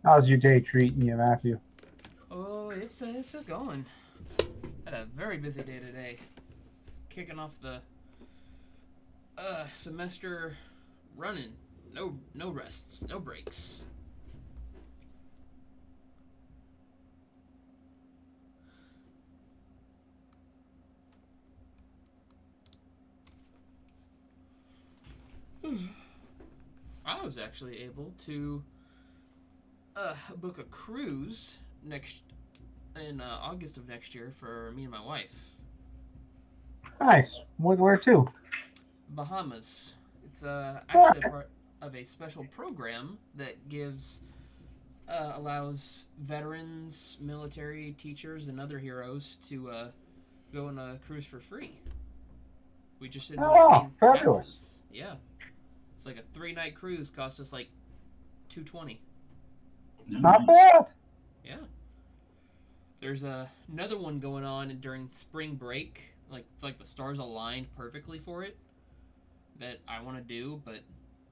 How's your day treating you, Matthew? Oh, it's going. Had a very busy day today. Kicking off the semester running. No rests, no breaks. I was actually able to book a cruise next in August of next year for me and my wife. Nice. Where to? Bahamas. It's All actually a right. part of a special program that gives allows veterans, military, teachers, and other heroes to go on a cruise for free. We just didn't have to Oh, pay fabulous. taxes. Yeah, it's like a 3 night cruise cost us like 220. Not Nice. bad. Yeah, there's another one going on during spring break. Like it's like the stars aligned perfectly for it that I want to do, but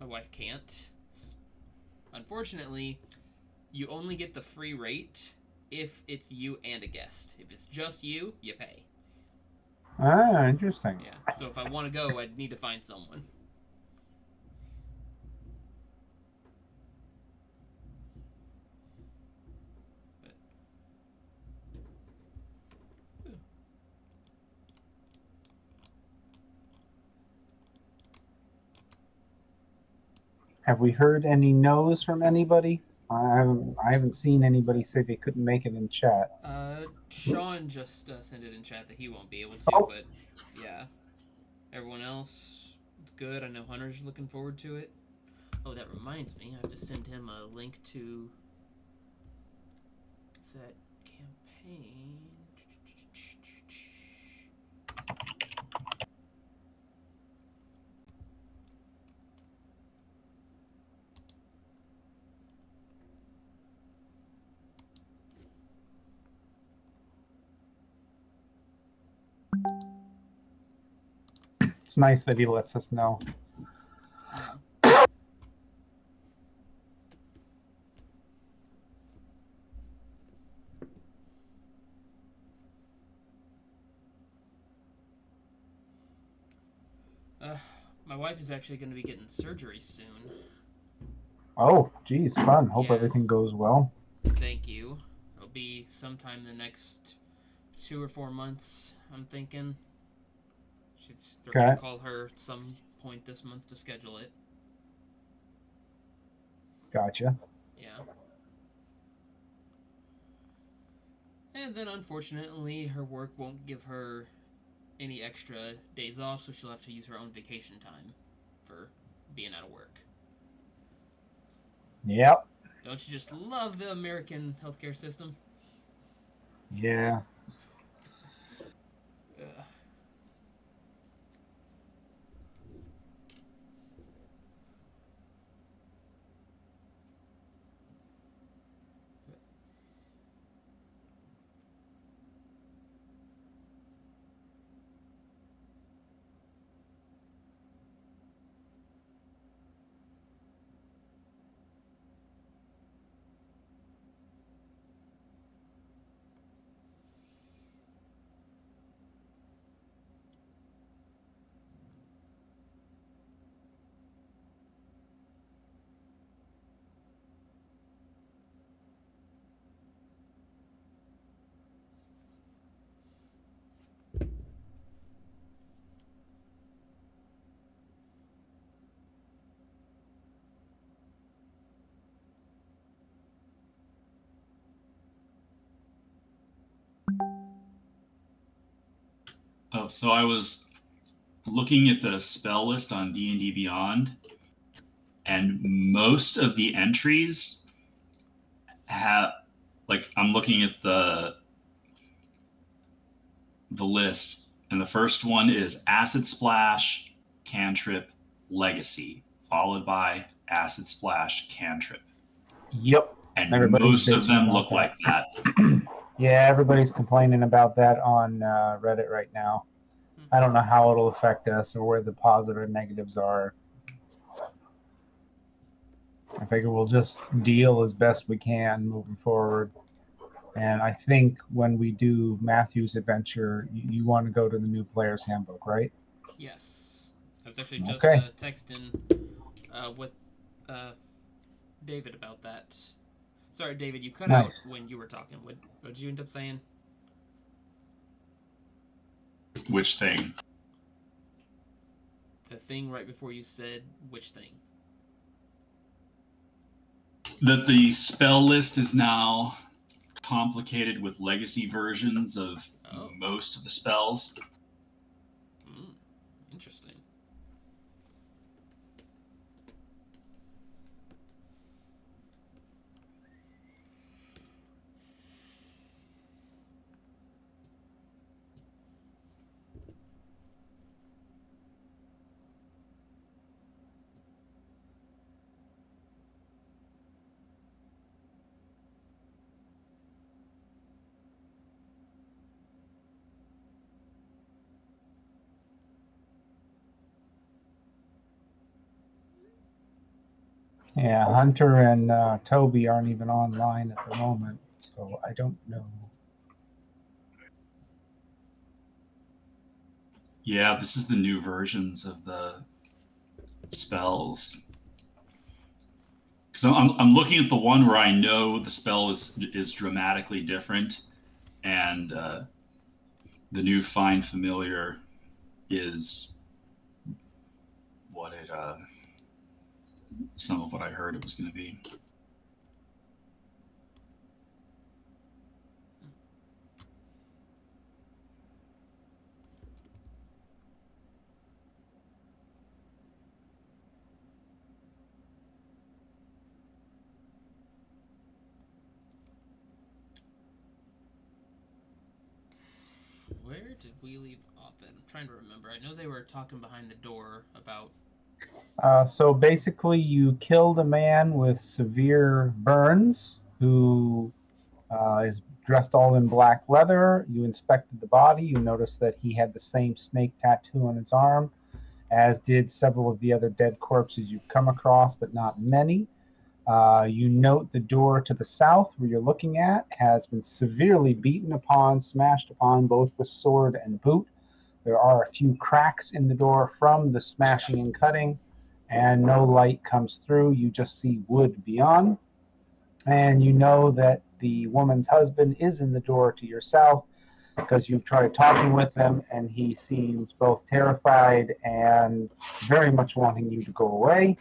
my wife can't. Unfortunately, you only get the free rate if it's you and a guest. If it's just you, you pay. Ah, interesting. Yeah. So if I want to go, I'd need to find someone. But, Have we heard any no's from anybody? I haven't seen anybody say they couldn't make it in chat. Sean just sent it in chat that he won't be able to, Oh, but yeah, everyone else, it's good. I know Hunter's looking forward to it. Oh, that reminds me, I have to send him a link to that campaign. it's nice that he lets us know. Mm. Uh, my wife is actually going to be getting surgery soon. Oh, geez, fun. Hope Yeah, everything goes well. thank you. It'll be sometime in the next 2 or 4 months, I'm thinking. They're gonna Okay, call her at some point this month to schedule it. gotcha. Yeah. And then unfortunately, her work won't give her any extra days off, so she'll have to use her own vacation time for being out of work. Yep. Don't you just love the American healthcare system? Yeah. Ugh. Oh, so I was looking at the spell list on D&D Beyond, and most of the entries have, like, I'm looking at the list, and the first one is Acid Splash, Cantrip, Legacy, followed by Acid Splash, Cantrip. Yep. And Everybody's most of bitching them about look that. like that. Yeah, everybody's complaining about that on Reddit right now. Hmm. I don't know how it'll affect us or where the positive or negatives are. I figure we'll just deal as best we can moving forward. And I think when we do Matthew's adventure, you want to go to the new player's handbook, right? Yes. I was actually just Okay. texting with David about that. Sorry, David, you cut out Nice. when you were talking. What did you end up saying? Which thing? The thing right before you said which thing? That the spell list is now complicated with legacy versions of most of the spells. Interesting. Yeah, Hunter and Toby aren't even online at the moment, so I don't know. Yeah, this is the new versions of the spells. Because I'm looking at the one where I know the spell is dramatically different, and the new Find Familiar is what it some of what I heard it was going to be. Where did we leave off at? I'm trying to remember. I know they were talking behind the door about. So basically, you killed a man with severe burns who is dressed all in black leather. You inspected the body. You noticed that he had the same snake tattoo on his arm, as did several of the other dead corpses you've come across, but not many. You note the door to the south, where you're looking at, has been severely beaten upon, smashed upon, both with sword and boot. There are a few cracks in the door from the smashing and cutting, and no light comes through. You just see wood beyond. And you know that the woman's husband is in the door to your south because you've tried talking with him, and he seems both terrified and very much wanting you to go away.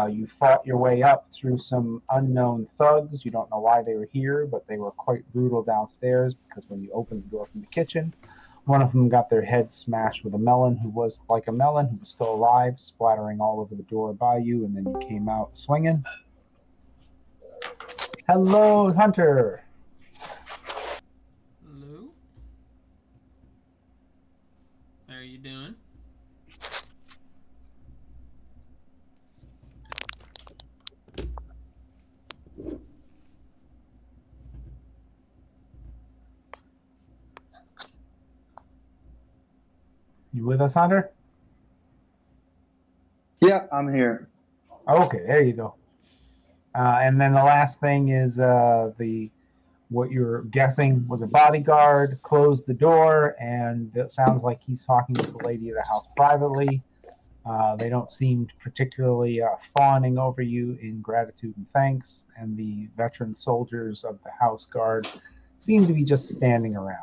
You fought your way up through some unknown thugs. You don't know why they were here, but they were quite brutal downstairs because when you opened the door from the kitchen, one of them got their head smashed with a melon who was like a melon who was still alive, splattering all over the door by you, and then you came out swinging. Hello, Hunter. Hello? How are you doing? You with us, Hunter? Yeah, I'm here. Okay, there you go. And then the last thing is the what you're guessing was a bodyguard closed the door, and it sounds like he's talking with the lady of the house privately. They don't seem particularly fawning over you in gratitude and thanks, and the veteran soldiers of the house guard seem to be just standing around.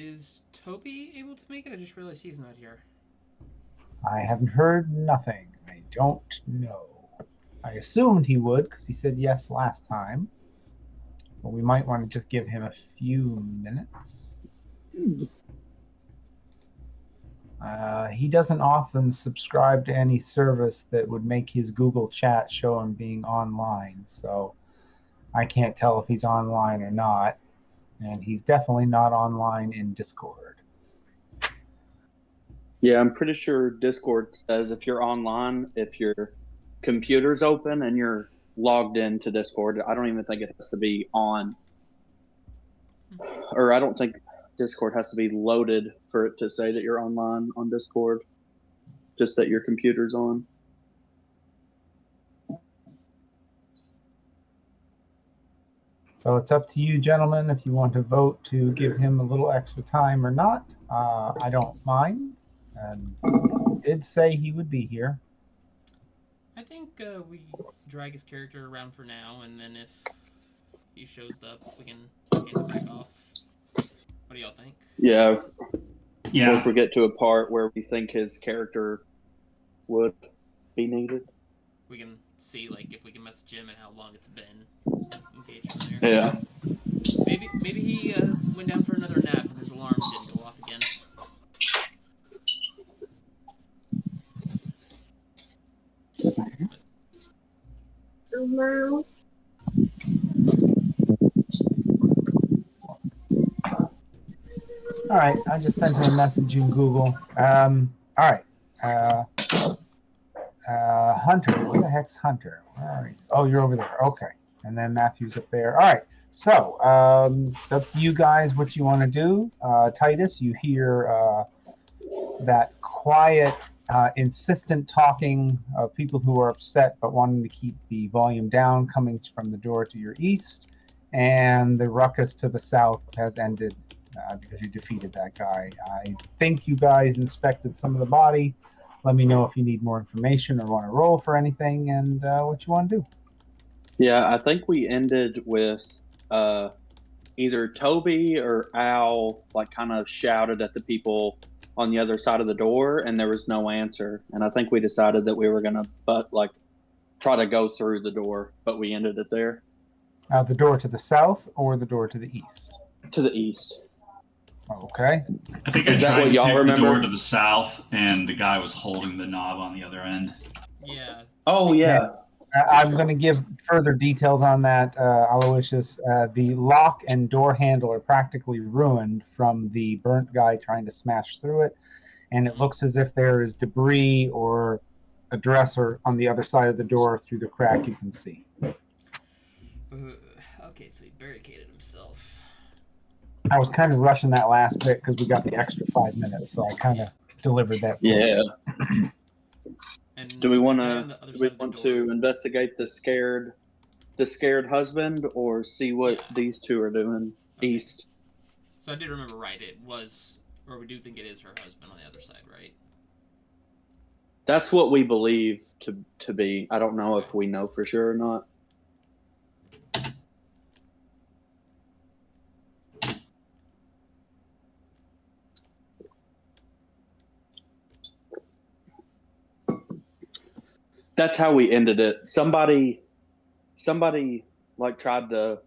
Is Toby able to make it? I just realized he's not here. I haven't heard nothing. I don't know. I assumed he would because he said yes last time. But we might want to just give him a few minutes. He doesn't often subscribe to any service that would make his Google chat show him being online, so I can't tell if he's online or not. And he's definitely not online in Discord. Yeah, I'm pretty sure Discord says if you're online, if your computer's open and you're logged into Discord, I don't even think it has to be on, or I don't think Discord has to be loaded for it to say that you're online on Discord. just that your computer's on. So it's up to you, gentlemen, if you want to vote to give him a little extra time or not. I don't mind. And he did say he would be here. I think we drag his character around for now, and then if he shows up, we can hand it back off. What do y'all think? Yeah. Or Yeah. if we get to a part where we think his character would be needed. We can see like if we can message him and how long it's been. Engage from there. Yeah. Maybe he went down for another nap and his alarm didn't go off again. All right, I just sent him a message in Google. All right. Hunter, where the heck's Hunter? Where are you? Oh, you're over there. Okay. And then Matthew's up there. All right. So, up to you guys what you want to do. Titus, you hear that quiet, insistent talking of people who are upset but wanting to keep the volume down coming from the door to your east. And the ruckus to the south has ended because you defeated that guy. I think you guys inspected some of the body. Let me know if you need more information or want to roll for anything and what you want to do. Yeah, I think we ended with either Toby or Al like kind of shouted at the people on the other side of the door and there was no answer. And I think we decided that we were gonna try to go through the door, but we ended it there. The door to the south or the door to the east? To the east. Okay. I think I Is that tried what to y'all pick the remember? door to the south, and the guy was holding the knob on the other end. Yeah. Oh yeah. I'm going to give further details on that, Aloysius. The lock and door handle are practically ruined from the burnt guy trying to smash through it, and it looks as if there is debris or a dresser on the other side of the door through the crack you can see. Okay, so he barricaded himself. I was kind of rushing that last bit because we got the extra 5 minutes, so I kind of delivered that. Yeah. And Do we want the guy on the other to side of the door- investigate the scared husband or see what these two are doing east? So I did remember right. It was, or we do think it is her husband on the other side, right? That's what we believe to be. I don't know if we know for sure or not. That's how we ended it. Somebody like tried to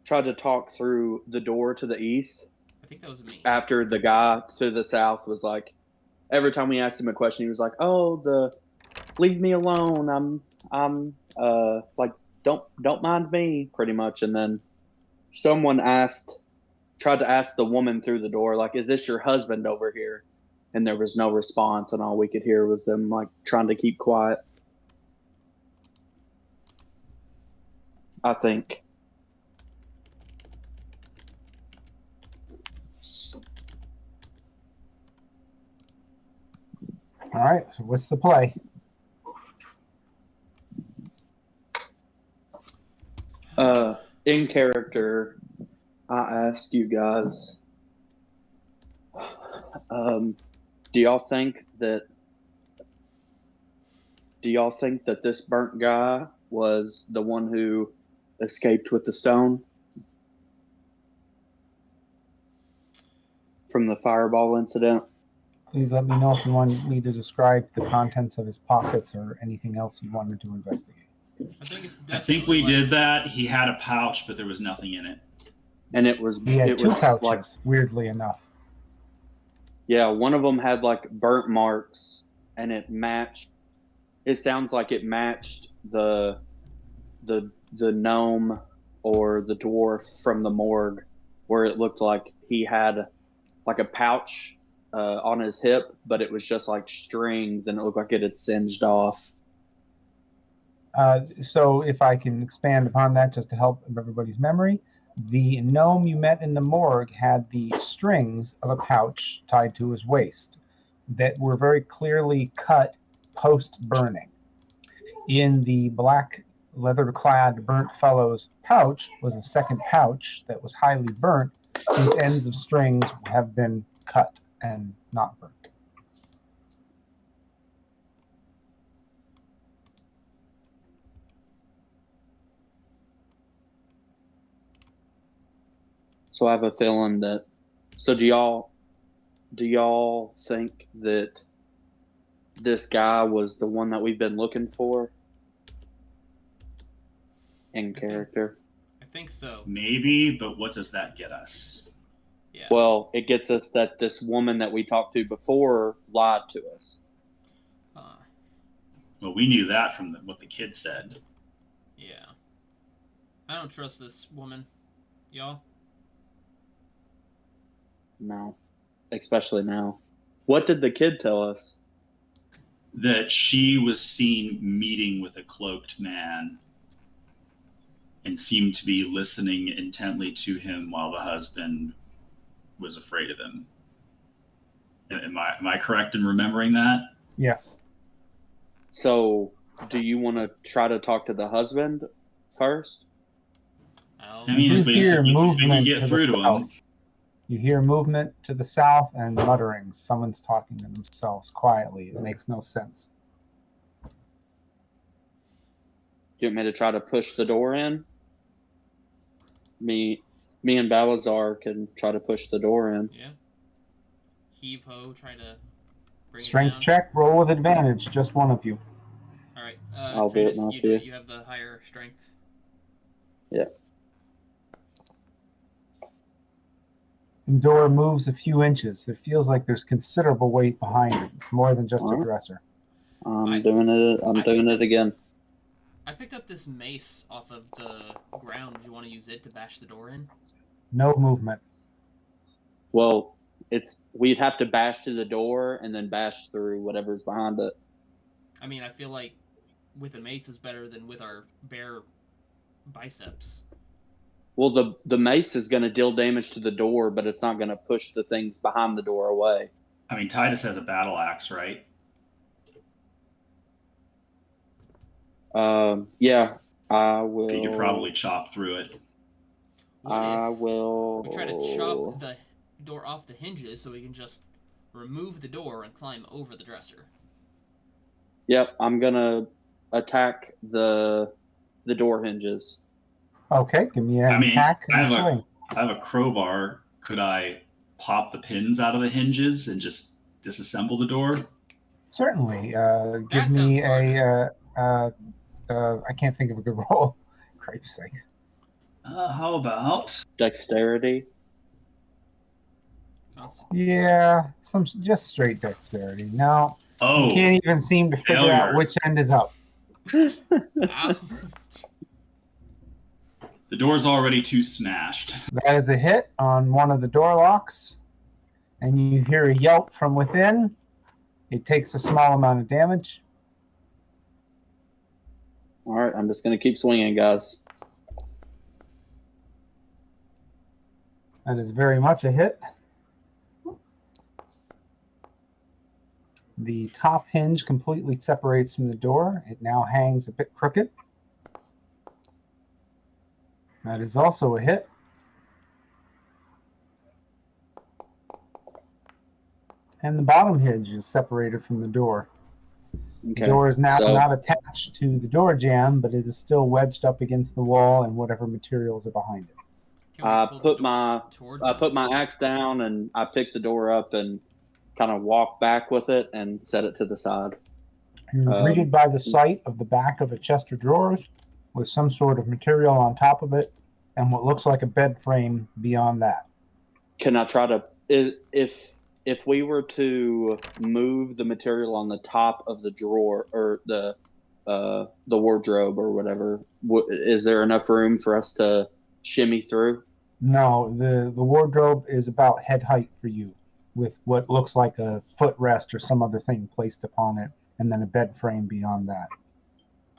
talk through the door to the east. I think that was me. After the guy to the south was like, every time we asked him a question, he was like, "Oh, leave me alone. I'm like don't mind me," pretty much. And then someone tried to ask the woman through the door, like, "Is this your husband over here?" And there was no response, and all we could hear was them like trying to keep quiet. I think. All right, so what's the play? In character, I ask you guys, do y'all think that this burnt guy was the one who escaped with the stone from the fireball incident? Please let me know if you want me to describe the contents of his pockets or anything else you wanted to investigate. I think we did that. He had a pouch, but there was nothing in it. And it was He had two pouches, like, weirdly enough. Yeah, one of them had like burnt marks, and it matched. It sounds like it matched the gnome or the dwarf from the morgue, where it looked like he had like a pouch on his hip, but it was just like strings, and it looked like it had singed off. So if I can expand upon that just to help everybody's memory, the gnome you met in the morgue had the strings of a pouch tied to his waist. that were very clearly cut post-burning. In the black leather-clad burnt fellow's pouch was a second pouch that was highly burnt, whose ends of strings have been cut and not burnt. So I have a feeling that. So do y'all think that this guy was the one that we've been looking for in character? I think so. Maybe, but what does that get us? Yeah. Well, it gets us that this woman that we talked to before lied to us. Well, we knew that from what the kid said. Yeah. I don't trust this woman. Y'all? No, especially now. What did the kid tell us? That she was seen meeting with a cloaked man and seemed to be listening intently to him while the husband was afraid of him. Am I correct in remembering that? Yes. So, do you want to try to talk to the husband first? I mean, You if we hear can movement get to through the to him. south. You hear movement to the south and mutterings. Someone's talking to themselves quietly. It makes no sense. Do you want me to try to push the door in? Me and Balazar can try to push the door in. Yeah. Heave ho, try to bring Strength it down. check, roll with advantage. Just one of you. All right. I'll do it Travis, now, you do it. too. You have the higher strength. Yeah. The door moves a few inches. It feels like there's considerable weight behind it. It's more than just a Alright. dresser. I'm doing it again. I picked up this mace off of the ground. Do you want to use it to bash the door in? No movement. Well, we'd have to bash through the door and then bash through whatever's behind it. I mean, I feel like with a mace is better than with our bare biceps. Well, the mace is going to deal damage to the door, but it's not going to push the things behind the door away. I mean, Titus has a battle axe, right? Yeah, I will. He could probably chop through it. What I if will. we try to chop the door off the hinges so we can just remove the door and climb over the dresser? Yep, I'm gonna attack the door hinges. Okay, give me an attack and swing. I have a crowbar. Could I pop the pins out of the hinges and just disassemble the door? Certainly. Give That me sounds I can't think of a good roll. Cripe's sakes. How about Dexterity. Yeah, some just straight dexterity. No, you can't even seem to figure out which end is up. Ow. The door's already too smashed. That is a hit on one of the door locks, and you hear a yelp from within. It takes a small amount of damage. All right, I'm just gonna keep swinging, guys. That is very much a hit. The top hinge completely separates from the door. It now hangs a bit crooked. That is also a hit. And the bottom hinge is separated from the door. Okay. The door is now not attached to the door jamb, but it is still wedged up against the wall and whatever materials are behind it. I put my axe down and I picked the door up and kind of walked back with it and set it to the side. You're greeted by the sight of the back of a chest of drawers with some sort of material on top of it and what looks like a bed frame beyond that. Can I try to, if we were to move the material on the top of the drawer or the wardrobe or whatever, is there enough room for us to shimmy through? No, the wardrobe is about head height for you, with what looks like a footrest or some other thing placed upon it, and then a bed frame beyond that.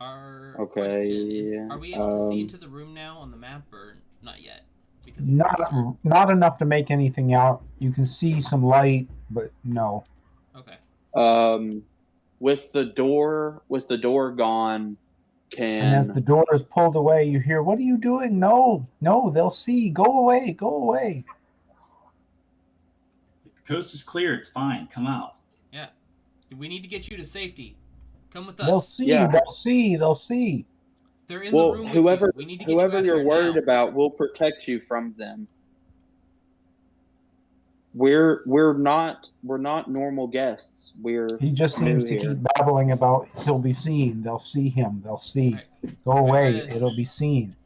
Our Okay, question is, are we able to see into the room now on the map, or not yet? Because not enough to make anything out. You can see some light, but no. Okay. With the door gone, And as the door is pulled away, you hear, "What are you doing? No, they'll see. Go away, go away." The coast is clear. It's fine. Come out. Yeah. We need to get you to safety. Come with They'll us. see, Yeah. they'll see, they'll see. They're in the room with you. We need to get you out of you're here worried now. about will protect you from them. We're not normal guests. We're He just new seems to here. keep babbling about he'll be seen. They'll see him. They'll see. Right. Go away. It'll be seen.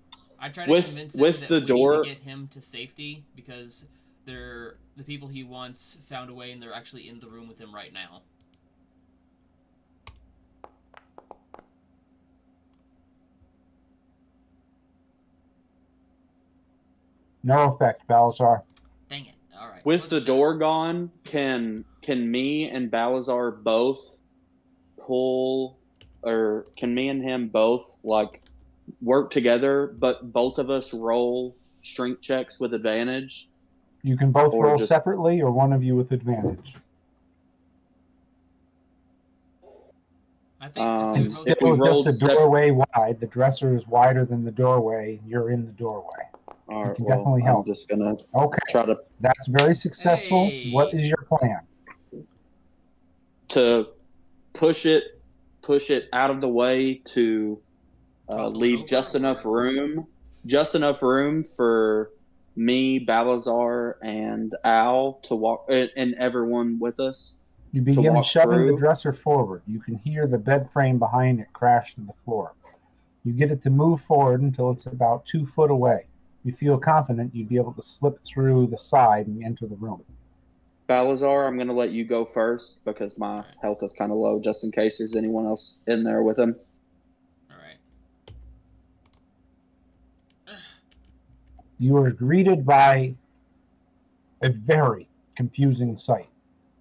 I try to convince him that the we door, need to get him to safety because the people he wants found a way and they're actually in the room with him right now. No effect, Balazar. Dang it. All right. with the door gone, can me and Balazar both pull, or can me and him both like work together, but both of us roll strength checks with advantage? You can both Or roll just- separately or one of you with advantage. I think I say we It's both if we still rolled just a doorway wide. The dresser is wider than the doorway. You're in the doorway. All right, can well, definitely I'm help. just gonna Okay, try that's very successful. Hey. What is your plan? to push it out of the way to Topple it leave over, just enough room for me, Balazar, and Al to walk, and everyone with us. You begin walk shoving the through. dresser forward. You can hear the bed frame behind it crash to the floor. You get it to move forward until it's about 2 foot away. You feel confident you'd be able to slip through the side and enter the room. Balazar, I'm going to let you go first because my health is kind of low, just in case there's anyone else in there with him. All right. You are greeted by a very confusing sight.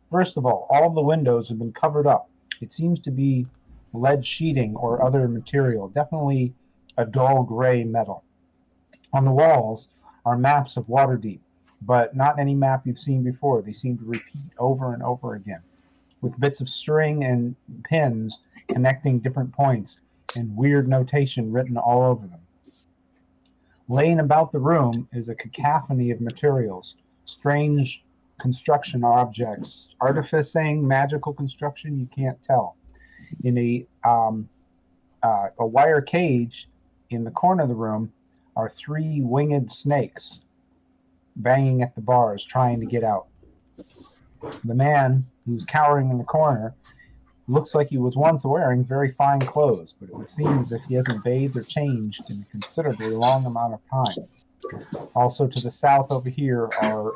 First of all the windows have been covered up. It seems to be lead sheeting or other material, definitely a dull gray metal. On the walls are maps of Waterdeep, but not any map you've seen before. They seem to repeat over and over again, with bits of string and pins connecting different points and weird notation written all over them. Laying about the room is a cacophony of materials, strange construction objects, artificing, magical construction, you can't tell. In a wire cage in the corner of the room are 3 winged snakes banging at the bars trying to get out. The man who's cowering in the corner looks like he was once wearing very fine clothes, but it would seem as if he hasn't bathed or changed in a considerably long amount of time. Also to the south over here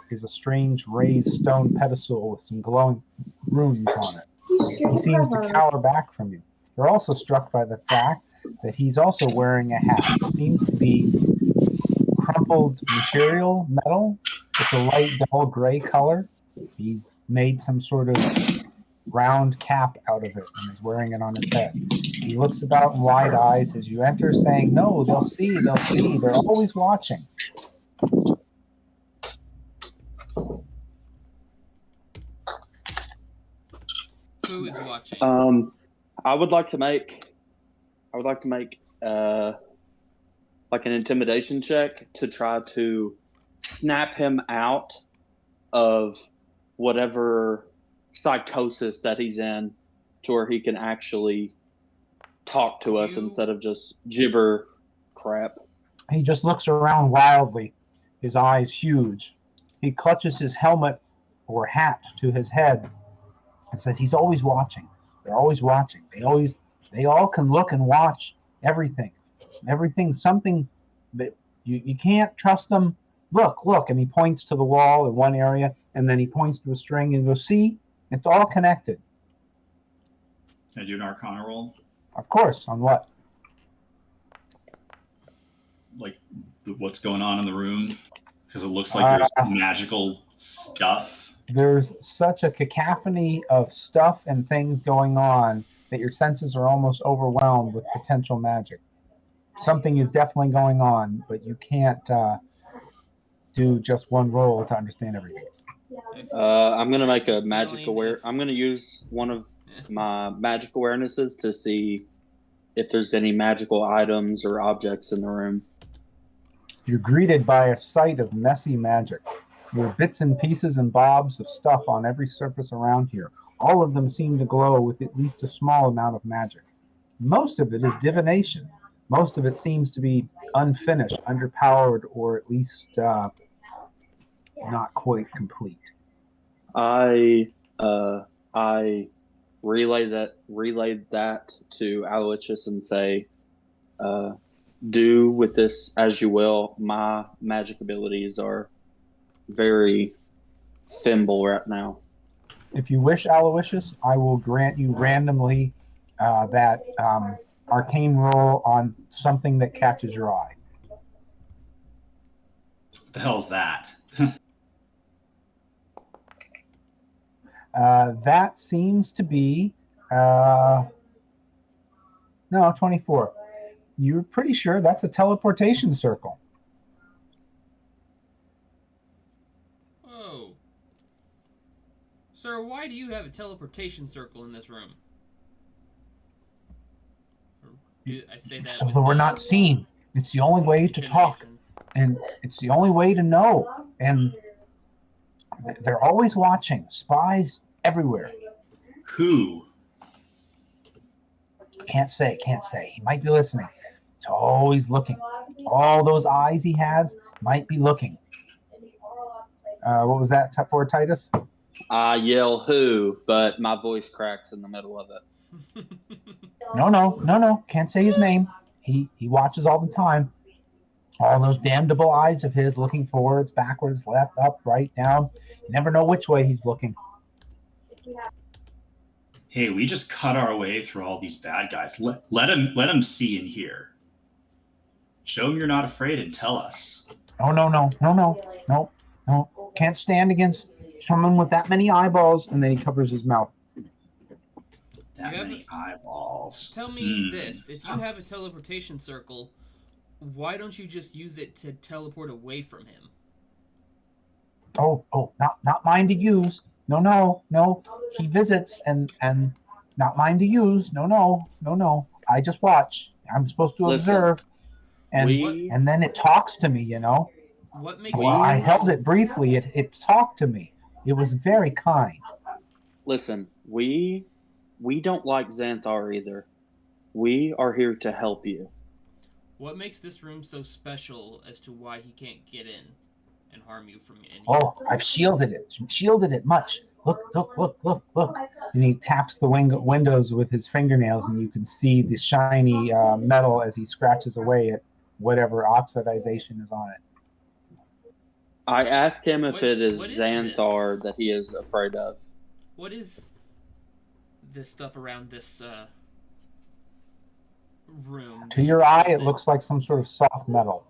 is a strange raised stone pedestal with some glowing runes on it. He seems to cower back from you. You're also struck by the fact that he's also wearing a hat. It seems to be crumpled material, metal. It's a light, dull gray color. He's made some sort of round cap out of it and is wearing it on his head. He looks about in wide eyes as you enter, saying, "No, they'll see, they'll see. They're always watching." Who is watching? I would like to make like an intimidation check to try to snap him out of whatever psychosis that he's in, to where he can actually talk to us instead of just gibber crap. He just looks around wildly, his eyes huge. He clutches his helmet or hat to his head and says, "He's always watching. They're always watching. They all can look and watch everything. Everything, something that you can't trust them. Look." And he points to the wall in one area, and then he points to a string and goes, "See, it's all connected." Can I do an Arcana roll? Of course. On what? Like what's going on in the room? Because it looks like there's magical stuff. There's such a cacophony of stuff and things going on that your senses are almost overwhelmed with potential magic. Something is definitely going on, but you can't do just one roll to understand everything. I'm gonna make a Feeling magic aware. if- I'm gonna use one of Yeah. my magic awarenesses to see if there's any magical items or objects in the room. You're greeted by a sight of messy magic. There are bits and pieces and bobs of stuff on every surface around here. All of them seem to glow with at least a small amount of magic. Most of it is divination. Most of it seems to be unfinished, underpowered, or at least not quite complete. I relayed that to Aloysius and say, do with this as you will. My magic abilities are very thimble right now. If you wish, Aloysius, I will grant you randomly that arcane roll on something that catches your eye. What the hell's that? That seems to be no 24. You're pretty sure that's a teleportation circle. Whoa. Sir, why do you have a teleportation circle in this room? I say that So with that we're not seen. It's the only way to talk, intonation. and it's the only way to know. And they're always watching. Spies everywhere. Who? Can't say. He might be listening. He's always looking. All those eyes he has might be looking. What was that for, Titus? I yell who, but my voice cracks in the middle of it. No. Can't say his name. He watches all the time. All those damnable eyes of his looking forwards, backwards, left, up, right, down. You never know which way he's looking. Hey, we just cut our way through all these bad guys. Let him see and hear. Show him you're not afraid and tell us. No. Can't stand against someone with that many eyeballs. And then he covers his mouth. That many eyeballs. Tell me this. If you have a teleportation circle, why don't you just use it to teleport away from him? Not mine to use. No. He visits and not mine to use. No. I just watch. I'm supposed to Listen, observe. And and then it talks to me, What makes Well, I held it briefly. It talked to me. It was very kind. Listen, we don't like Xanthar either. We are here to help you. What makes this room so special as to why he can't get in and harm you from any? Oh, I've shielded it much. Look. And he taps the windows with his fingernails, and you can see the shiny metal as he scratches away at whatever oxidization is on it. I asked him if it is what is Xanthar this? that he is afraid of. What is this stuff around this room? To your eye, it looks like some sort of soft metal.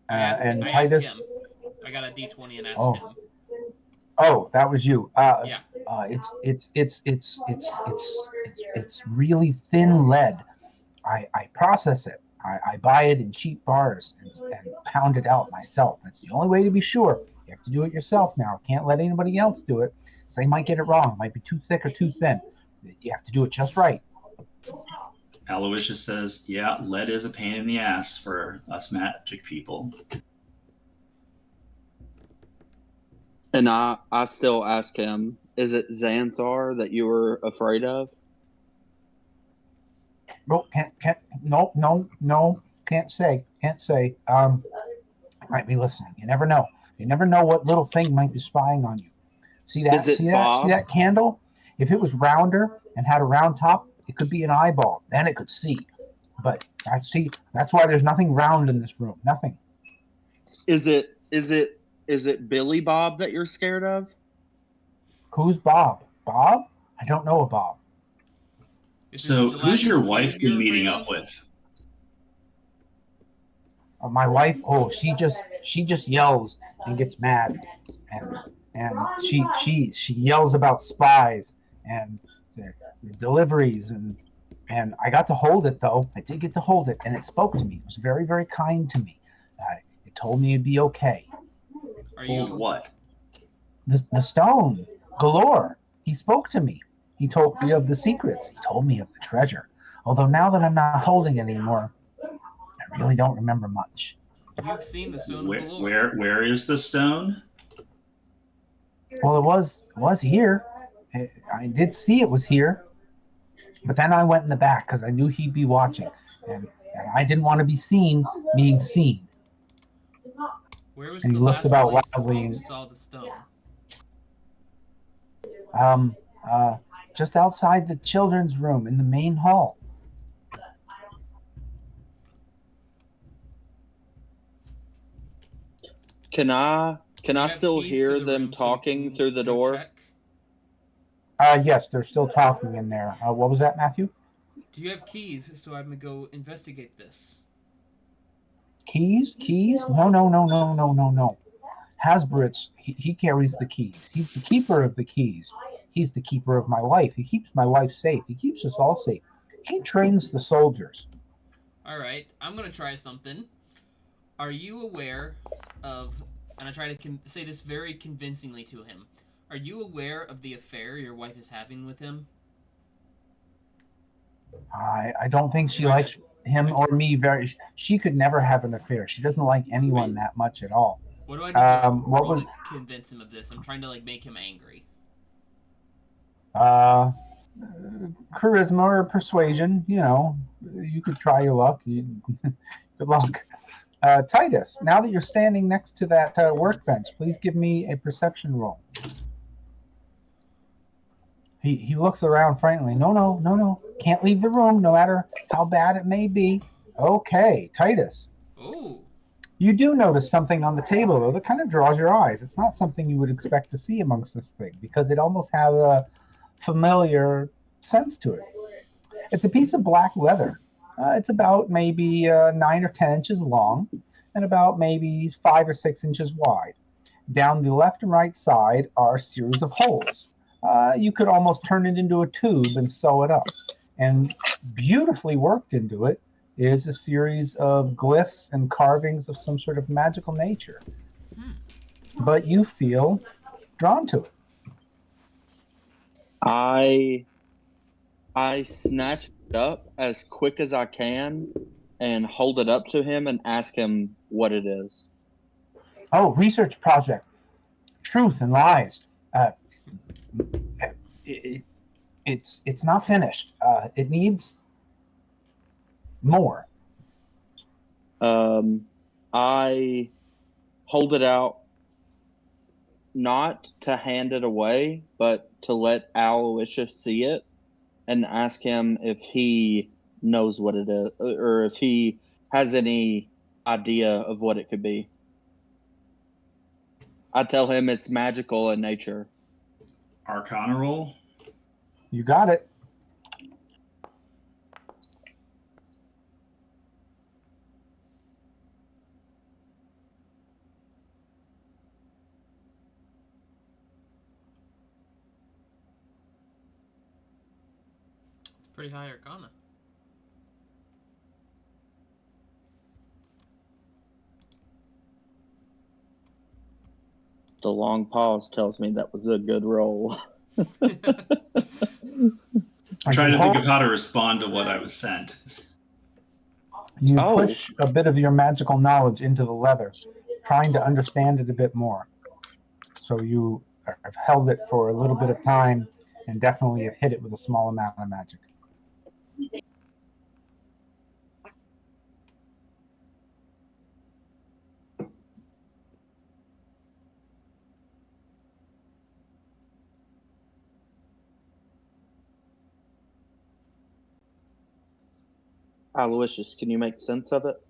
And I Titus, asked him. I got a D20 and asked Oh. him. oh, that was you. Yeah. It's really thin lead. I process it. I buy it in cheap bars and pound it out myself. That's the only way to be sure. You have to do it yourself now. Can't let anybody else do it. So they might get it wrong. It might be too thick or too thin. You have to do it just right. Aloysius says, yeah, lead is a pain in the ass for us magic people. And I still ask him, is it Xanthar that you were afraid of? No, can't say. Might be listening. You never know. You never know what little thing might be spying on you. See that? Is it See Bob? that candle? If it was rounder and had a round top, it could be an eyeball. Then it could see. But I see. That's why there's nothing round in this room. Nothing. Is it Billy Bob that you're scared of? Who's Bob? Bob? I don't know a Bob. So who's your wife been meeting up with? My wife, she just yells and gets mad, and she yells about spies and the deliveries and I got to hold it though. I did get to hold it, and it spoke to me. It was very, very kind to me. It told me it'd be okay. Are you Hold what? The stone, Galore. He spoke to me. He told me of the secrets. He told me of the treasure. Although now that I'm not holding it anymore, I really don't remember much. You've seen the Stone of Where Galore. where is the stone? Well, it was here. I did see it was here, but then I went in the back because I knew he'd be watching, and I didn't want to be seen being seen. Where was And he the looks last about place wildly. you saw the stone? Um, just outside the children's room in the main hall. Can Do you I have still keys to hear the them room so we talking can through the go door? check? Yes, they're still talking in there. What was that, Matthew? Do you have keys so I can go investigate this? Keys? Keys? No, no, no, no, no, no, no. Hasbrit's, he carries the keys. He's the keeper of the keys. He's the keeper of my life. He keeps my wife safe. He keeps us all safe. He trains the soldiers. All right, I'm gonna try something. Are you aware of? And I try to say this very convincingly to him. Are you aware of the affair your wife is having with him? I don't think she Try likes to. him or me very. She could never have an affair. She doesn't like anyone that much at all. What do I need to What roll was to convince him of this? I'm trying to like make him angry. uh, charisma or persuasion? You know, you could try your luck. Good luck. Titus, now that you're standing next to that workbench, please give me a perception roll. He looks around frighteningly. No, no, no, no. Can't leave the room, no matter how bad it may be. Okay, Titus. Oh. You do notice something on the table, though, that kind of draws your eyes. It's not something you would expect to see amongst this thing, because it almost has a familiar sense to it. It's a piece of black leather. It's about maybe 9 or 10 inches long and about maybe 5 or 6 inches wide. Down the left and right side are a series of holes. You could almost turn it into a tube and sew it up. And beautifully worked into it is a series of glyphs and carvings of some sort of magical nature. But you feel drawn to it. I snatch it up as quick as I can and hold it up to him and ask him what it is. Oh, research project. Truth and lies. It, it's not finished. It needs more. I hold it out, not to hand it away, but to let Aloysius see it and ask him if he knows what it is or if he has any idea of what it could be. I tell him it's magical in nature. Arcana roll. You got it. Pretty high Arcana. The long pause tells me that was a good roll. I'm trying to think of how to respond to what I was sent. You push a bit of your magical knowledge into the leather, trying to understand it a bit more. So you have held it for a little bit of time and definitely have hit it with a small amount of magic. Aloysius, can you make sense of it?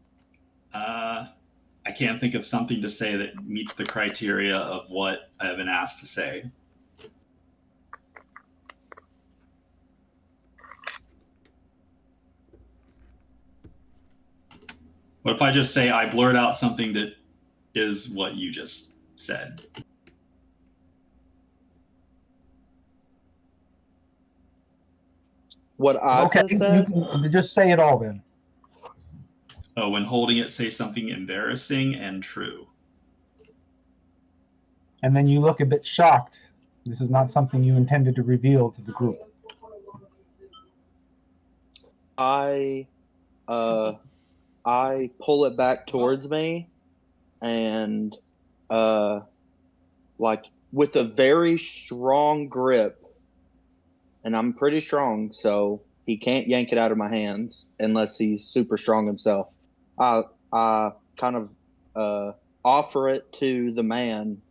I can't think of something to say that meets the criteria of what I have been asked to say. What if I just say I blurt out something that is what you just said? What I just said? You can just say it all then. Oh, when holding it, say something embarrassing and true. And then you look a bit shocked. This is not something you intended to reveal to the group. I I pull it back towards me, and like with a very strong grip, and I'm pretty strong, so he can't yank it out of my hands unless he's super strong himself. I kind of offer it to the man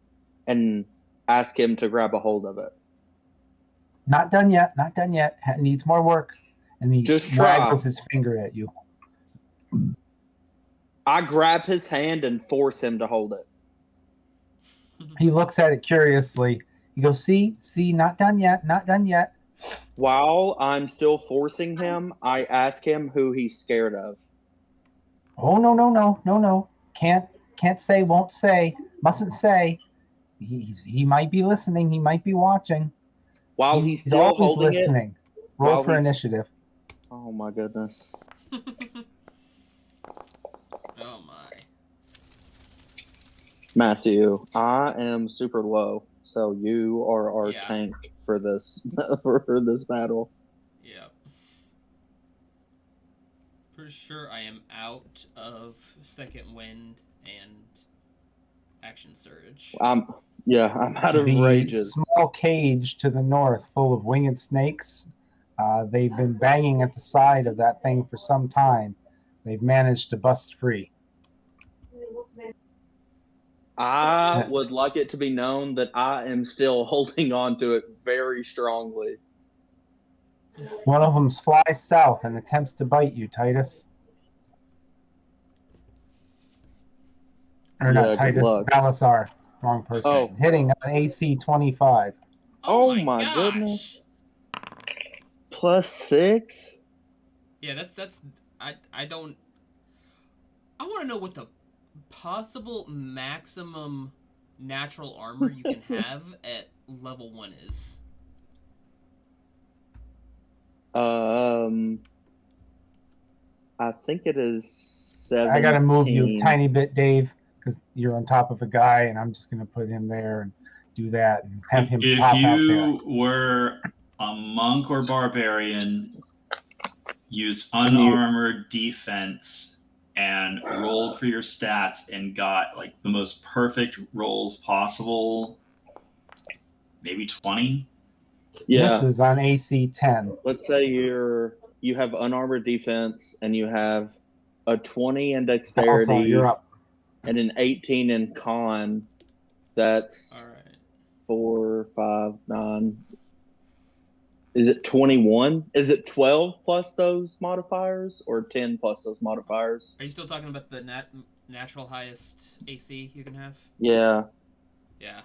and ask him to grab a hold of it. Not done yet. Not done yet. Needs more work. And he Just try. waggles his finger at you. I grab his hand and force him to hold it. He looks at it curiously. He goes, see, not done yet. Not done yet. While I'm still forcing him, I ask him who he's scared of. Oh, no. Can't say, won't say, mustn't say. He might be listening. He might be watching. While he's He's still always holding listening. it. Roll for initiative. Oh my goodness. Oh my. Matthew, I am super low, so you are our tank for this for this battle. Yep. Pretty sure I am out of second wind and action surge. I'm out of rages. Small cage to the north, full of winged snakes. They've been banging at the side of that thing for some time. They've managed to bust free. I would like it to be known that I am still holding on to it very strongly. One of them flies south and attempts to bite you, Titus. Or not Titus, Balasar. Wrong person. Oh. Hitting on AC 25. Oh my goodness. +6? Yeah, that's I don't I want to know what the possible maximum natural armor you can have at level 1 is. I think it is 17. I gotta move you a tiny bit, Dave, because you're on top of a guy, and I'm just gonna put him there and do that and have him if pop out there. If you were a monk or barbarian, used unarmored defense and rolled for your stats and got like the most perfect rolls possible, maybe 20. Yeah. This is on AC 10. Let's say you have unarmored defense and you have a 20 in dexterity. Also, you're up. And an 18 in con. That's all right. 4, 5, 9. Is it 21? Is it 12 plus those modifiers or 10 plus those modifiers? Are you still talking about the natural highest AC you can have? Yeah. Yeah.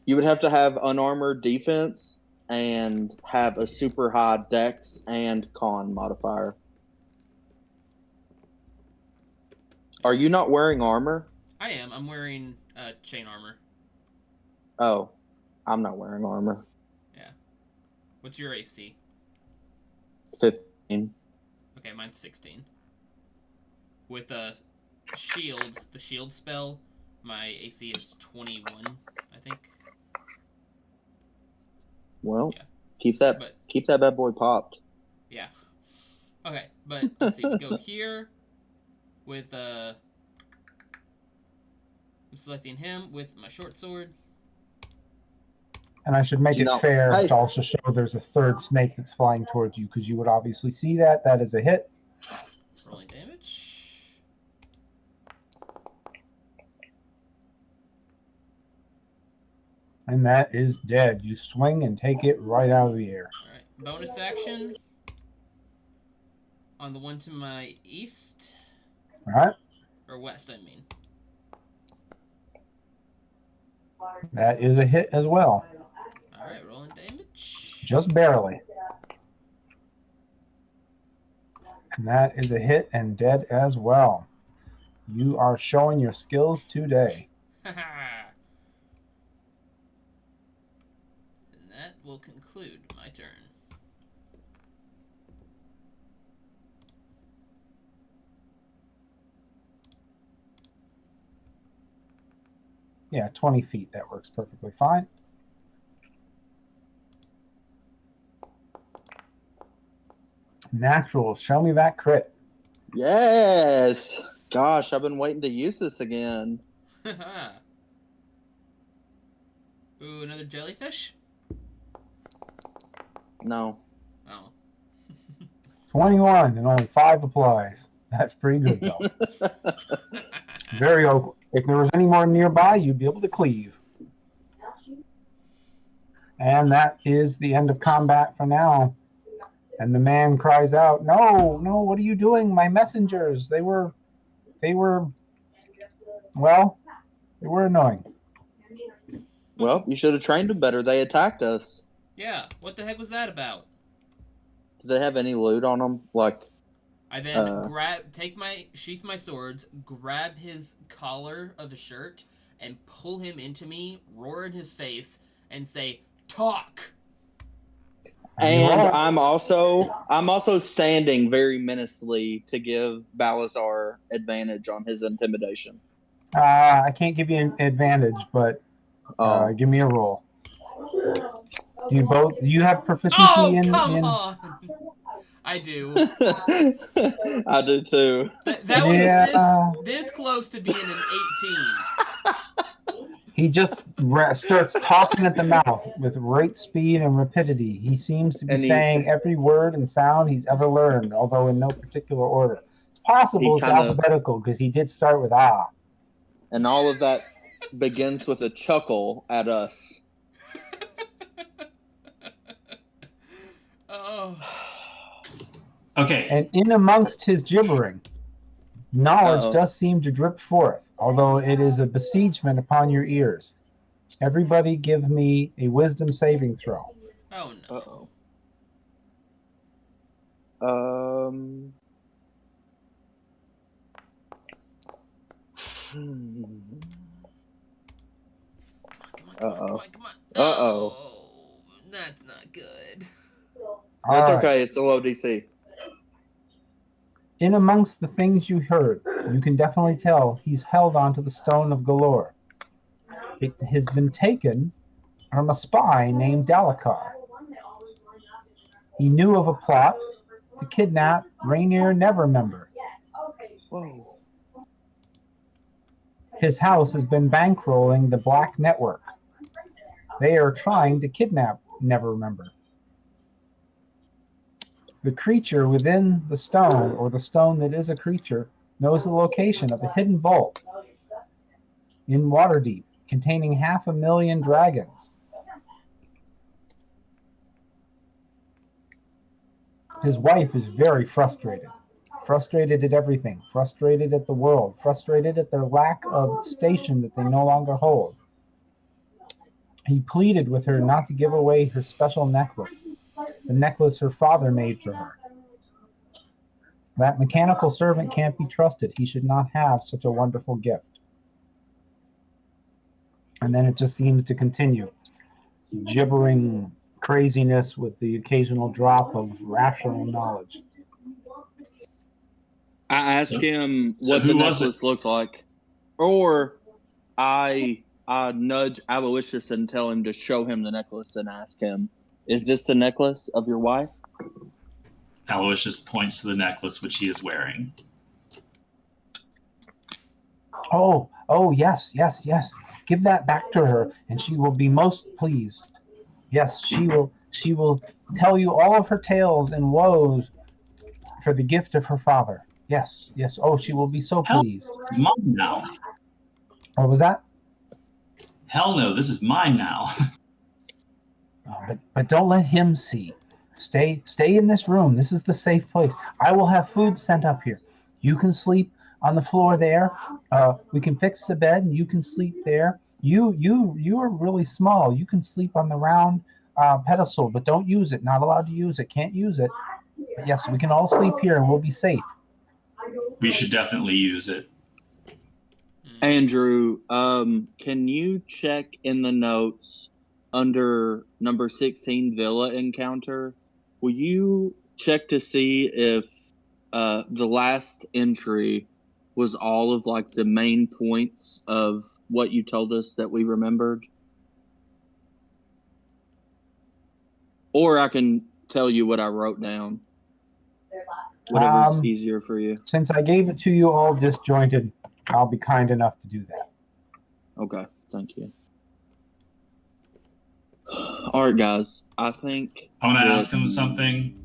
You would have to have unarmored defense and have a super high dex and con modifier. Are you not wearing armor? I am. I'm wearing chain armor. Oh, I'm not wearing armor. Yeah. What's your AC? 15. Okay, mine's 16. With a shield, the shield spell, my AC is 21, I think. Well, yeah. keep that bad boy popped. Yeah. Okay, but let's see. We go here with I'm selecting him with my short sword. And I should make it fair to also show there's a third snake that's flying towards you, because you would obviously see that. That is a hit. Rolling damage. And that is dead. You swing and take it right out of the air. All right. Bonus action on the one to my east. All right. Or west, I mean. That is a hit as well. All right, rolling damage. Just barely. And that is a hit and dead as well. You are showing your skills today. And that will conclude my turn. Yeah, 20 feet. That works perfectly fine. Natural. Show me that crit. Yes. Gosh, I've been waiting to use this again. Ooh, another jellyfish? No. Oh. 21 and only 5 applies. That's pretty good, though. Very oak. If there was any more nearby, you'd be able to cleave. And that is the end of combat for now. And the man cries out, "No, no, what are you doing? My messengers, they were well, they were annoying." Well, you should have trained them better. They attacked us. Yeah, what the heck was that about? Did they have any loot on them? Like, I then sheath my swords, grab his collar of his shirt, and pull him into me, roar in his face, and say, "Talk!" and I'm also standing very menacingly to give Balazar advantage on his intimidation. I can't give you an advantage, but give me a roll. Do you have proficiency in? Come on! I do. I do too. That was this close to being an 18. He just starts talking at the mouth with great speed and rapidity. He seems to be saying every word and sound he's ever learned, although in no particular order. It's possible it's alphabetical because he did start with ah. And all of that begins with a chuckle at us. Oh. Okay. And in amongst his gibbering, knowledge does seem to drip forth, although it is a besiegement upon your ears. Everybody give me a wisdom saving throw. Oh no. Come on. That's not good. That's okay. It's a low DC. In amongst the things you heard, you can definitely tell he's held onto the stone of Galore. It has been taken from a spy named Dalakar. He knew of a plot to kidnap Rainier Nevermember. Whoa. His house has been bankrolling the Black Network. They are trying to kidnap Nevermember. The creature within the stone, or the stone that is a creature, knows the location of a hidden vault in Waterdeep containing 500,000 dragons. His wife is very frustrated. Frustrated at everything. Frustrated at the world. Frustrated at their lack of station that they no longer hold. He pleaded with her not to give away her special necklace, the necklace her father made for her. That mechanical servant can't be trusted. He should not have such a wonderful gift. And then it just seems to continue. Gibbering craziness with the occasional drop of rational knowledge. I asked him what the necklace looked like. Or I nudge Aloysius and tell him to show him the necklace and ask him, "Is this the necklace of your wife?" Aloysius points to the necklace which he is wearing. Oh, yes. Give that back to her, and she will be most pleased. Yes, she will tell you all of her tales and woes for the gift of her father. Yes. Oh, she will be so pleased. It's mine now. What was that? Hell no, this is mine now. But don't let him see. Stay in this room. This is the safe place. I will have food sent up here. You can sleep on the floor there. We can fix the bed, and you can sleep there. You are really small. You can sleep on the round pedestal, but don't use it. Not allowed to use it. Can't use it. But yes, we can all sleep here, and we'll be safe. We should definitely use it. Andrew, can you check in the notes under number 16 Villa Encounter? Will you check to see if the last entry was all of like the main points of what you told us that we remembered? Or I can tell you what I wrote down. Whatever's easier for you. Since I gave it to you all disjointed, I'll be kind enough to do that. Okay, thank you. All right, guys. I think I want to ask him something.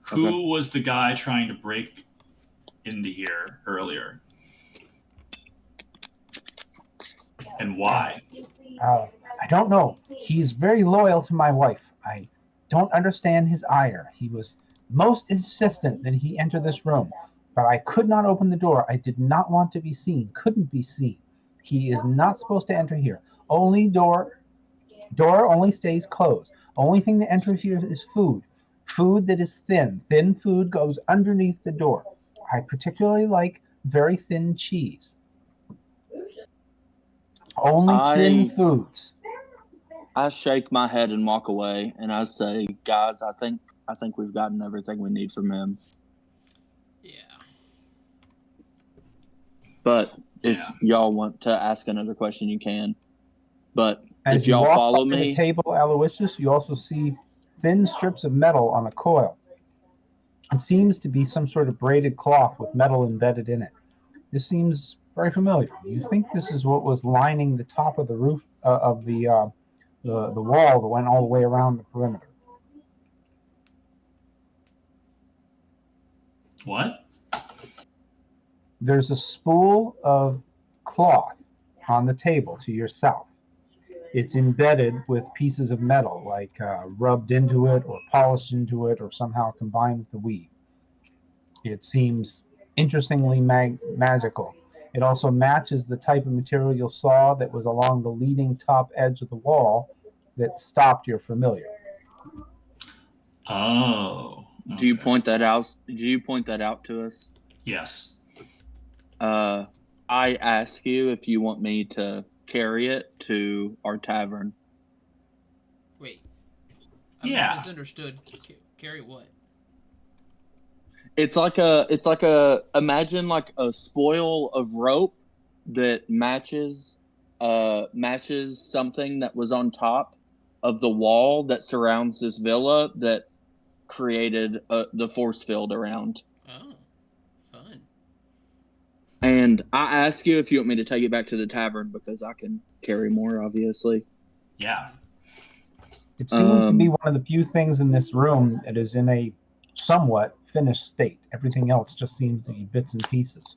Who Okay. was the guy trying to break into here earlier? And why? I don't know. He's very loyal to my wife. I don't understand his ire. He was most insistent that he enter this room, but I could not open the door. I did not want to be seen, couldn't be seen. He is not supposed to enter here. Only door only stays closed. Only thing that enters here is food. Food that is thin. Thin food goes underneath the door. I particularly like very thin cheese. Only thin foods. I shake my head and walk away, and I say, "Guys, I think we've gotten everything we need from him." Yeah. But if y'all want to ask another question, you can. But And if you y'all walk follow by me, the table, Aloysius, you also see thin strips of metal on a coil. It seems to be some sort of braided cloth with metal embedded in it. This seems very familiar. You think this is what was lining the top of the roof of the wall that went all the way around the perimeter. What? There's a spool of cloth on the table to your south. It's embedded with pieces of metal, like rubbed into it or polished into it or somehow combined with the weave. It seems interestingly magical. It also matches the type of material you saw that was along the leading top edge of the wall that stopped your familiar. Oh. Okay. do you point that out? Do you point that out to us? Yes. I ask you if you want me to carry it to our tavern. Wait. I misunderstood. Carry what? It's like a imagine like a spoil of rope that matches something that was on top of the wall that surrounds this villa that created the force field around. Oh, fun. And I ask you if you want me to take it back to the tavern because I can carry more, obviously. Yeah. It seems to be one of the few things in this room that is in a somewhat finished state. Everything else just seems to be bits and pieces.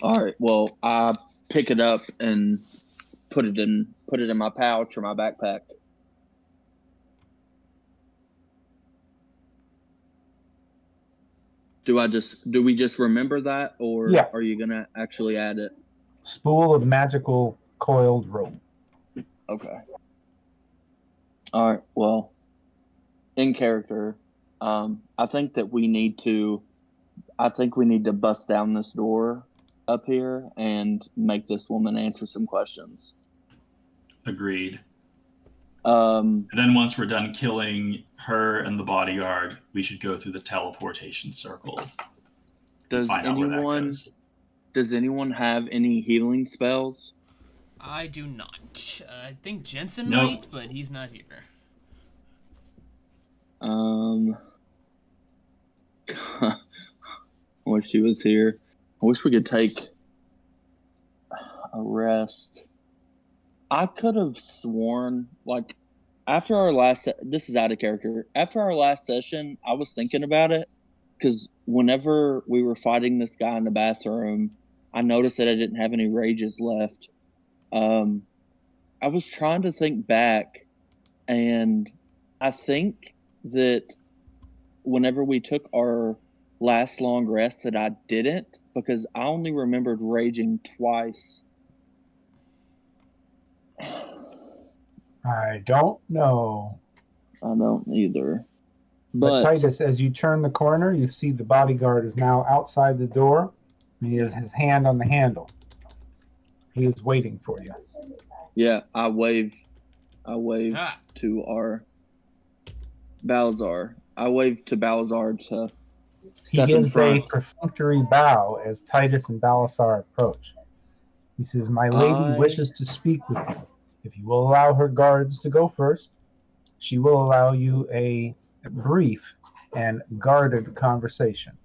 All right. Well, I pick it up and put it in my pouch or my backpack. Do we just remember that, or are you gonna actually add it? Spool of magical coiled rope. Okay. All right. Well, in character, I think we need to bust down this door up here and make this woman answer some questions. Agreed. And then once we're done killing her and the bodyguard, we should go through the teleportation circle. Does anyone have any healing spells? I do not. I think Jensen Nope. might, but he's not here. I wish he was here. I wish we could take a rest. I could have sworn, like, after our last... This is out of character. After our last session, I was thinking about it, because whenever we were fighting this guy in the bathroom, I noticed that I didn't have any rages left. I was trying to think back, and I think that whenever we took our last long rest that I didn't, because I only remembered raging twice. I don't know. I don't either. But Titus, as you turn the corner, you see the bodyguard is now outside the door. And he has his hand on the handle. He is waiting for you. Yeah, I wave to our Balazar. I wave to Balazar to step in front. He gives a perfunctory bow as Titus and Balasar approach. He says, "My lady wishes to speak with you. If you will allow her guards to go first, she will allow you a brief and guarded conversation."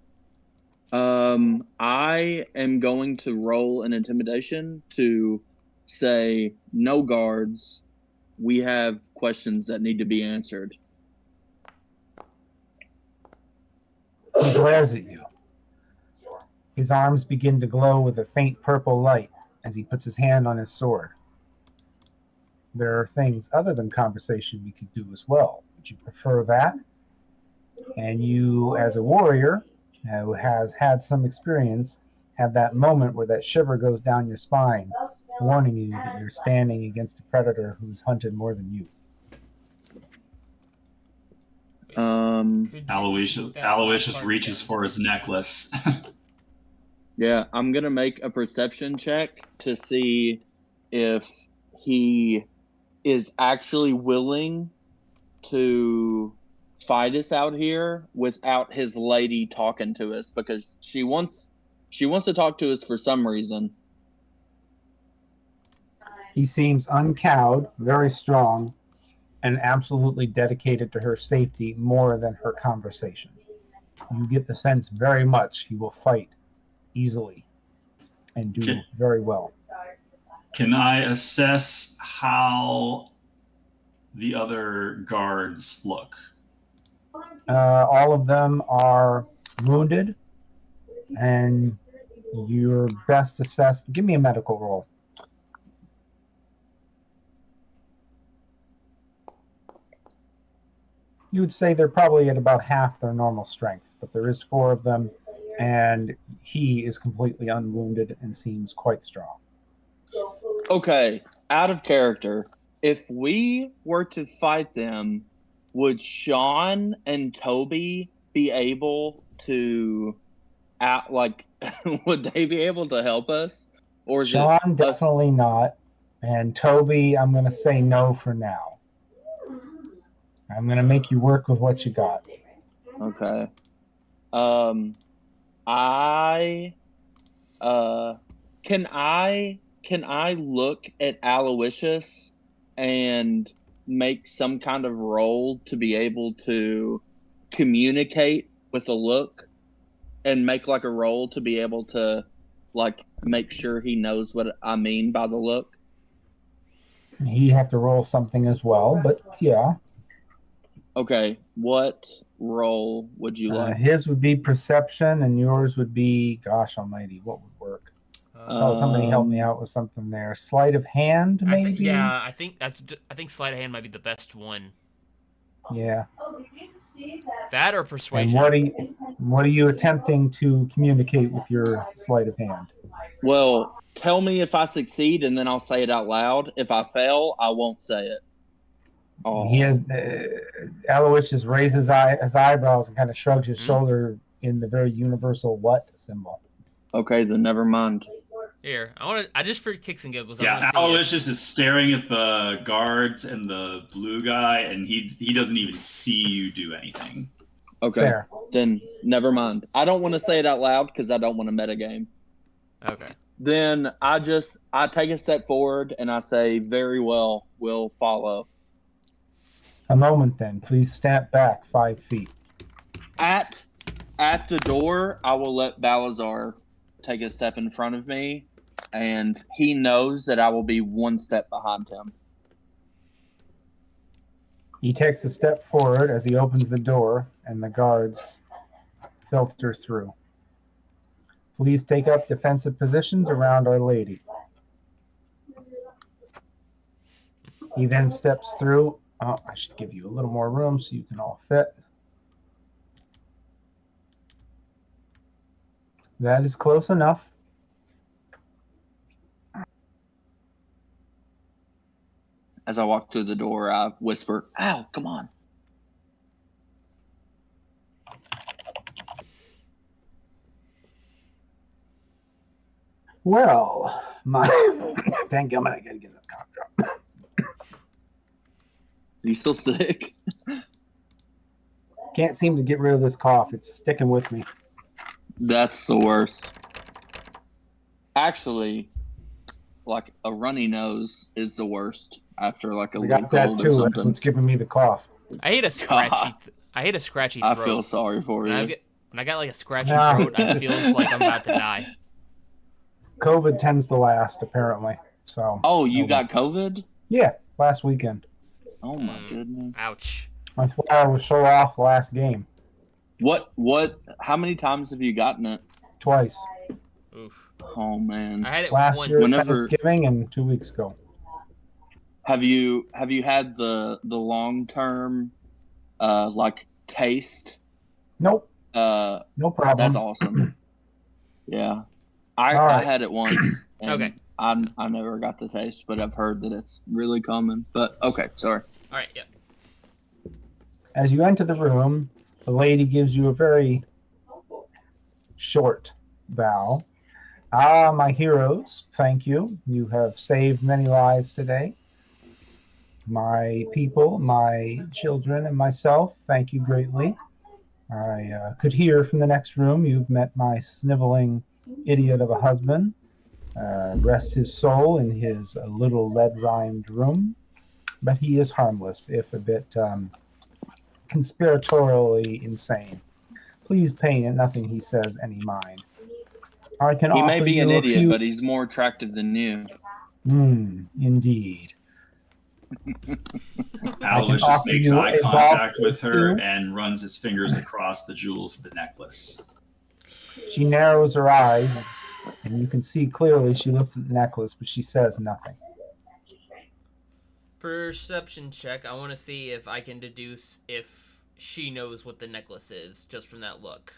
I am going to roll an intimidation to say, no guards. We have questions that need to be answered. He glares at you. His arms begin to glow with a faint purple light as he puts his hand on his sword. There are things other than conversation we could do as well. Would you prefer that? And you, as a warrior who has had some experience, have that moment where that shiver goes down your spine, warning you that you're standing against a predator who's hunted more than you. Aloysius reaches for his necklace. Yeah, I'm going to make a perception check to see if he is actually willing to fight us out here without his lady talking to us, because she wants to talk to us for some reason. He seems uncowed, very strong, and absolutely dedicated to her safety more than her conversation. You get the sense very much he will fight easily and do very well. Can I assess how the other guards look? All of them are wounded, and your best assess. Give me a medical roll. You would say they're probably at about half their normal strength, but there is 4 of them, and he is completely unwounded and seems quite strong. Okay, out of character. If we were to fight them, would Sean and Toby be able to would they be able to help us? Or is Sean definitely not, and Toby, I'm going to say no for now. I'm going to make you work with what you got. Okay. Can I look at Aloysius and make some kind of roll to be able to communicate with a look, and make like a roll to be able to like make sure he knows what I mean by the look? He'd have to roll something as well, but yeah. Okay, what roll would you like? His would be perception, and yours would be, gosh almighty, what would work? Somebody help me out with something there. Sleight of hand, maybe? I think sleight of hand might be the best one. Yeah. That or persuasion. And what are you attempting to communicate with your sleight of hand? Well, tell me if I succeed, and then I'll say it out loud. If I fail, I won't say it. Oh. He has Aloysius raises his eyebrows and kind of shrugs his shoulder in the very universal "what" symbol. Okay, then never mind. Here, I just for kicks and giggles. Yeah, Aloysius is staring at the guards and the blue guy, and he doesn't even see you do anything. Okay, fair. Then never mind. I don't want to say it out loud because I don't want to metagame. Okay. Then I take a step forward and I say, "Very well, we'll follow." A moment, then. Please step back 5 feet. At the door, I will let Balazar take a step in front of me, and he knows that I will be 1 step behind him. He takes a step forward as he opens the door, and the guards filter through. Please take up defensive positions around Our Lady. He then steps through. Oh, I should give you a little more room so you can all fit. That is close enough. As I walk through the door, I whisper, "Ow, come on." Well, my dang gummit, I gotta get a cough drop. Are you still sick? Can't seem to get rid of this cough. It's sticking with me. That's the worst. Actually, like a runny nose is the worst after like a I little got that cold or too. That's something. what's giving me the cough. I hate a scratchy. I hate a scratchy throat. I feel sorry for when you. when I got like a scratchy Ah. throat, I feels like I'm about to die. COVID tends to last, apparently. So. Oh, you got COVID? Yeah, last weekend. Oh my goodness. Ouch. That's why I was so off last game. What? How many times have you gotten it? Twice. Oof. Oh man. I had it Last once. year, Whenever- Thanksgiving, and 2 weeks ago. Have you had the long term like taste? Nope. No problems. That's awesome. Yeah. All I right. had it once and Okay. I never got the taste, but I've heard that it's really common. But okay, sorry. All right. Yeah. As you enter the room, the lady gives you a very short bow. Ah, my heroes, thank you. You have saved many lives today. My people, my children, and myself, thank you greatly. I could hear from the next room you've met my sniveling idiot of a husband. Rest his soul in his little lead-rimed room. But he is harmless, if a bit conspiratorially insane. Please pay nothing he says any mind. I can He offer may be an you a idiot, few. but he's more attractive than you. Indeed. Aloysius offer makes you eye a contact ball with her too. and runs his fingers across the jewels of the necklace. She narrows her eyes, and you can see clearly she looks at the necklace, but she says nothing. Perception check. I want to see if I can deduce if she knows what the necklace is just from that look.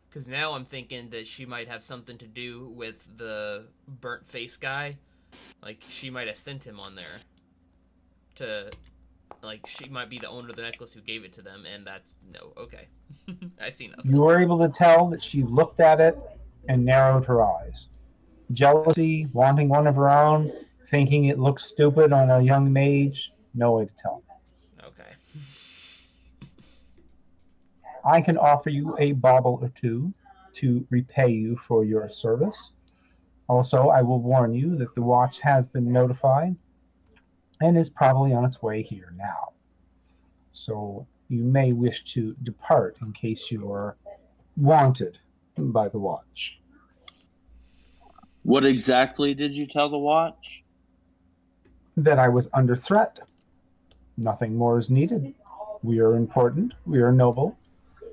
Because now I'm thinking that she might have something to do with the burnt face guy. Like, she might have sent him on there to... Like, she might be the owner of the necklace who gave it to them, and that's... No, okay. I see nothing. You were able to tell that she looked at it and narrowed her eyes. Jealousy, wanting one of her own, thinking it looks stupid on a young mage, no way to tell. Okay. I can offer you a bauble or two to repay you for your service. Also, I will warn you that the watch has been notified and is probably on its way here now. So you may wish to depart in case you are wanted by the watch. What exactly did you tell the watch? That I was under threat. Nothing more is needed. We are important. We are noble.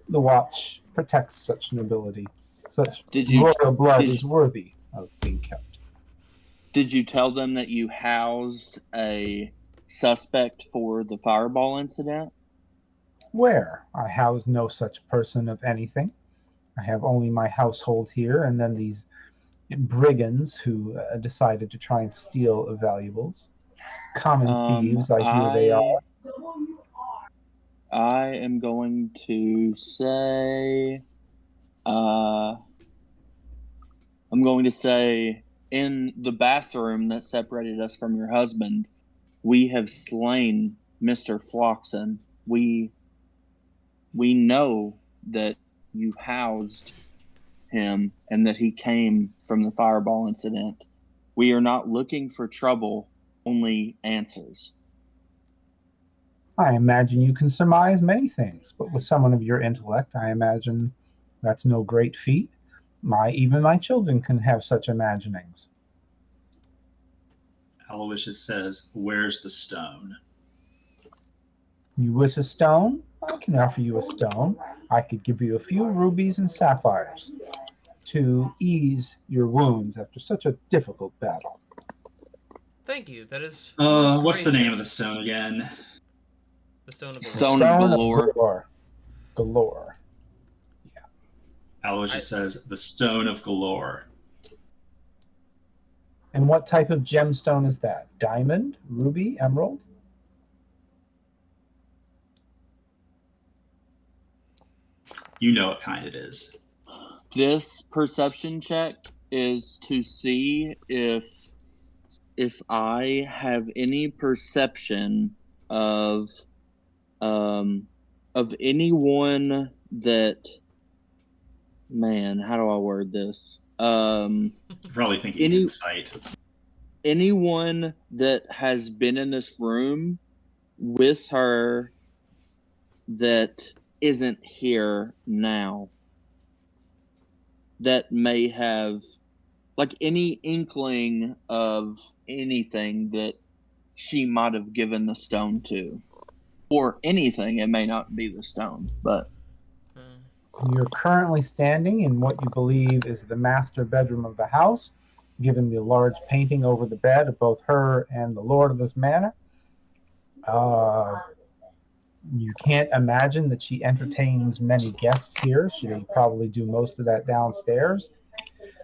The watch protects such nobility. Such royal blood is worthy of being kept. Did you tell them that you housed a suspect for the fireball incident? Where? I house no such person of anything. I have only my household here, and then these brigands who decided to try and steal valuables. Common thieves, I hear they are. I am going to say, in the bathroom that separated us from your husband, we have slain Mr. Floxen. We know that you housed him and that he came from the fireball incident. We are not looking for trouble, only answers. I imagine you can surmise many things, but with someone of your intellect, I imagine that's no great feat. Even my children can have such imaginings. Aloysius says, "Where's the stone?" You wish a stone? I can offer you a stone. I could give you a few rubies and sapphires to ease your wounds after such a difficult battle. Thank you. That is. What's the name of the stone again? The Stone of Stone of Galore. Galore. Yeah. Aloysius says, "The Stone of Galore." And what type of gemstone is that? Diamond, ruby, emerald? You know what kind it is. This perception check is to see if I have any perception of anyone that, man, how do I word this? You're probably thinking insight. anyone that has been in this room with her that isn't here now that may have like any inkling of anything that she might have given the stone to, or anything. It may not be the stone, but You're currently standing in what you believe is the master bedroom of the house, given the large painting over the bed of both her and the lord of this manor. You can't imagine that she entertains many guests here. They probably do most of that downstairs.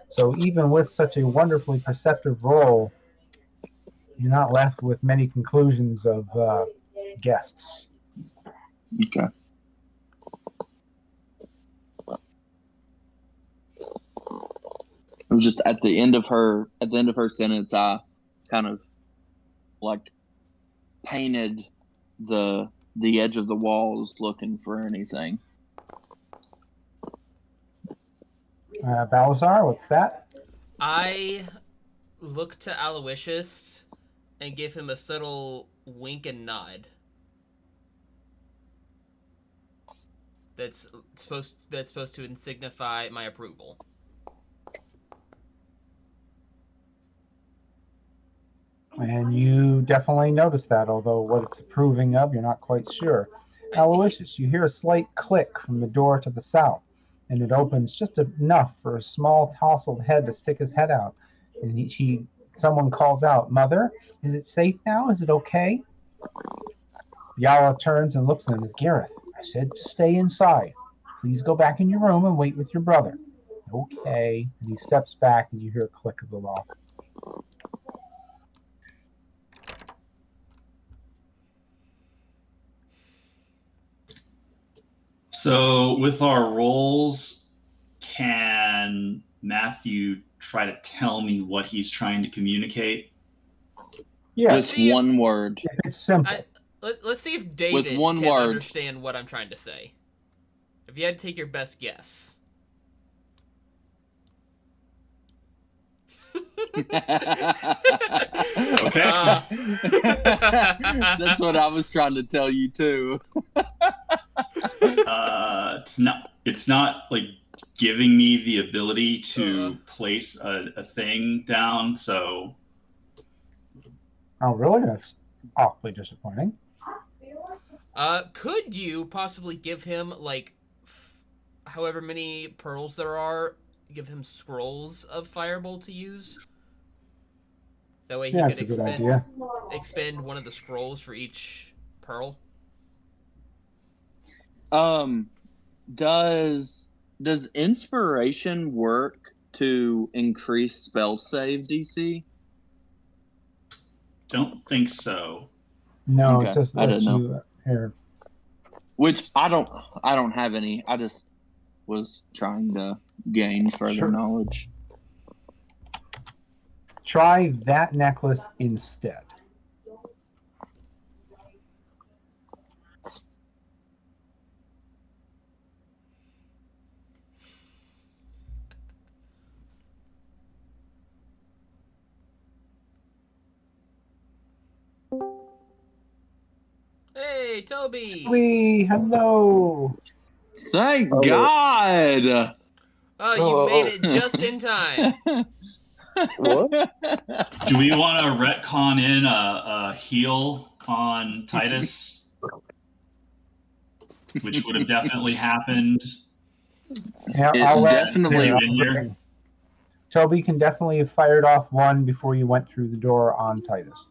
So even with such a wonderfully perceptive role, you're not left with many conclusions of guests. okay. It was just at the end of her sentence, I kind of like painted the edge of the walls looking for anything. Balasar, what's that? I look to Aloysius and give him a subtle wink and nod. That's supposed to signify my approval. And you definitely notice that, although what it's approving of, you're not quite sure. Aloysius, you hear a slight click from the door to the south, and it opens just enough for a small tousled head to stick his head out. And someone calls out, "Mother, is it safe now? Is it okay?" Yara turns and looks at him as, "Gareth, I said to stay inside. Please go back in your room and wait with your brother." "Okay." And he steps back, and you hear a click of the lock. So, with our rolls, can Matthew try to tell me what he's trying to communicate? Yeah, With one word. if it's simple. Let's see if David can understand what I'm trying to say. If you had to take your best guess. Okay. That's what I was trying to tell you too. It's not like giving me the ability to place a thing down, so. Oh, really? That's awfully disappointing. Could you possibly give him like however many pearls there are, give him scrolls of Firebolt to use? That way he could expend one of the scrolls for each pearl. Does inspiration work to increase spell save DC? Don't think so. No, okay. It just lets you here. Which I don't have any. I just was trying to gain further knowledge. Try that necklace instead. Hey, Toby! Hello! Thank God! Oh, you made it just in time. What? Do we want to retcon in a heal on Titus? Which would have definitely happened. Yeah, I'll definitely been here. Toby can definitely have fired off one before you went through the door on Titus.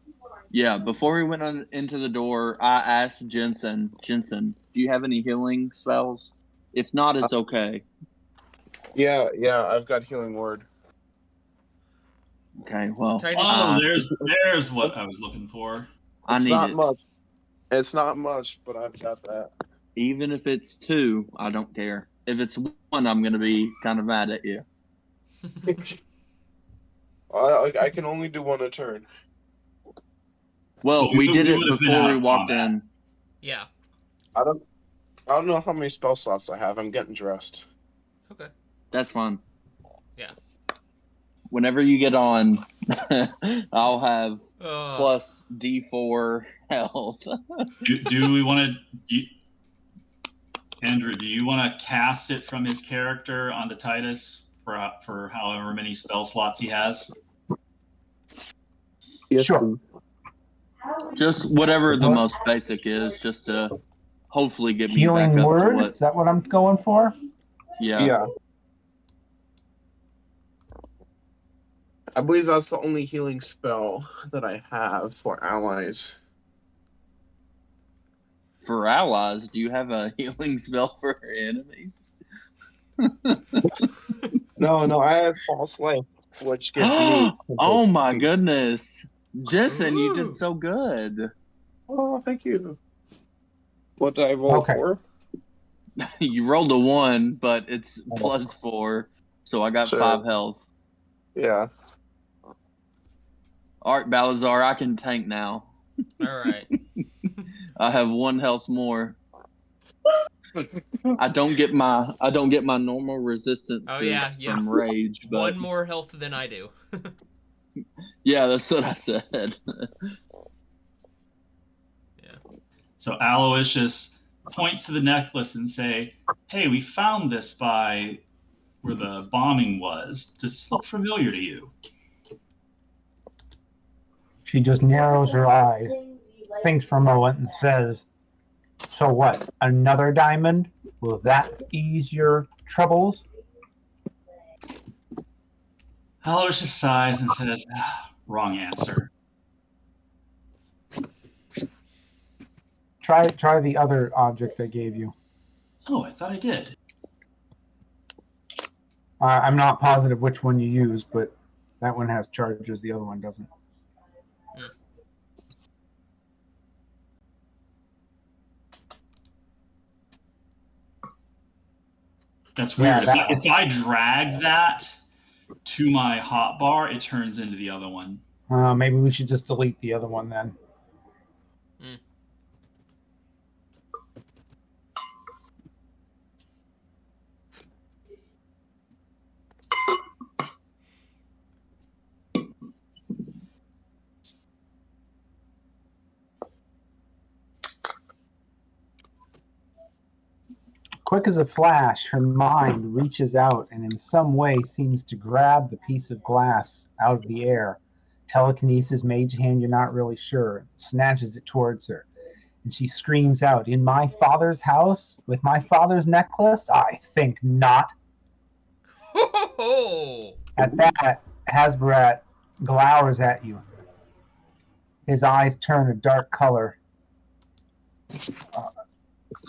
Yeah, before we went into the door, I asked Jensen, do you have any healing spells? If not, it's okay. Yeah, I've got healing word. Okay, well. There's what I was looking for. It's not much. It's not much, but I've got that. Even if it's 2, I don't care. If it's 1, I'm going to be kind of mad at you. I can only do 1 a turn. Well, we did it before we walked in. Yeah. I don't know how many spell slots I have. I'm getting dressed. Okay. That's fine. Yeah. Whenever you get on, I'll have Oh, plus D4 health. Do we want to, Andrew? Do you want to cast it from his character onto Titus for however many spell slots he has? Yes, Sure. please. Just whatever the What? most basic is, just to hopefully get me Healing back up word? to what. Is that what I'm going for? Yeah. I believe that's the only healing spell that I have for allies. For allies, do you have a healing spell for enemies? No, I have false life, which gives me. Oh my goodness. Jensen, you did Ooh. so good. Oh, thank you. What did I roll Okay. for? You rolled a 1, but it's Oh. +4, so I got So- 5 health. Yeah. Art Balazar, I can tank now. all right. I have 1 health more. I don't get my normal resistances Oh, yeah. from rage, but One more health than I do. yeah, that's what I said. So Aloysius points to the necklace and say, "Hey, we found this by where the bombing was. Does this look familiar to you?" She just narrows her eyes, thinks for a moment, and says, "So what? Another diamond? Will that ease your troubles?" Aloysius sighs and says, "Wrong answer." Try the other object I gave you. Oh, I thought I did. I'm not positive which one you use, but that one has charges. The other one doesn't. That's Yeah, weird. that- If I drag that to my hotbar, it turns into the other one. Maybe we should just delete the other one then. Quick as a flash, her mind reaches out and in some way seems to grab the piece of glass out of the air. Telekinesis, mage hand, you're not really sure. Snatches it towards her. And she screams out, "In my father's house? With my father's necklace? I think not." Ho, ho, ho. At that, Hasbrat glowers at you. His eyes turn a dark color,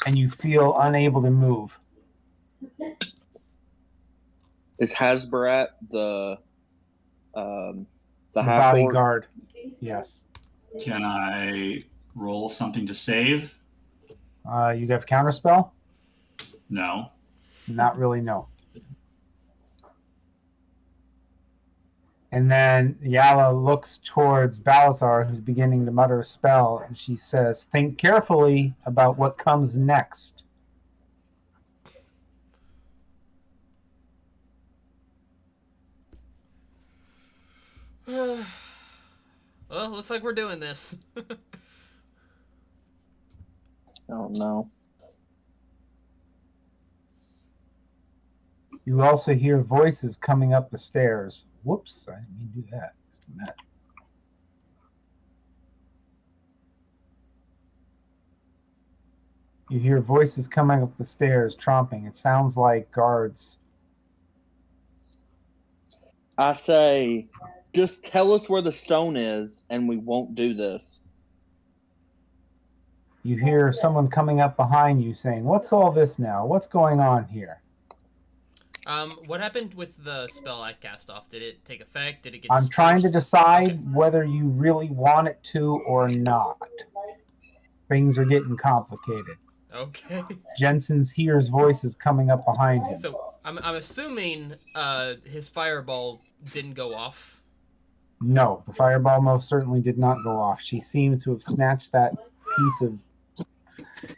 and you feel unable to move. Is Hasbrat the The half orc? bodyguard. Yes. Can I roll something to save? You have counterspell? No. Not really, no. And then Yala looks towards Balazar, who's beginning to mutter a spell, and she says, "Think carefully about what comes next." Well, looks like we're doing this. Oh no. You also hear voices coming up the stairs. Whoops, I didn't mean to do that. Just a minute. You hear voices coming up the stairs, tromping. It sounds like guards. I say, just tell us where the stone is, and we won't do this. You hear someone coming up behind you saying, "What's all this now? What's going on here?" What happened with the spell I cast off? Did it take effect? Did it get I'm trying to dispersed? decide Okay. whether you really want it to or not. Things are getting complicated. Okay. Jensen hears voices coming up behind him. So I'm assuming his fireball didn't go off. No, the fireball most certainly did not go off. She seemed to have snatched that piece of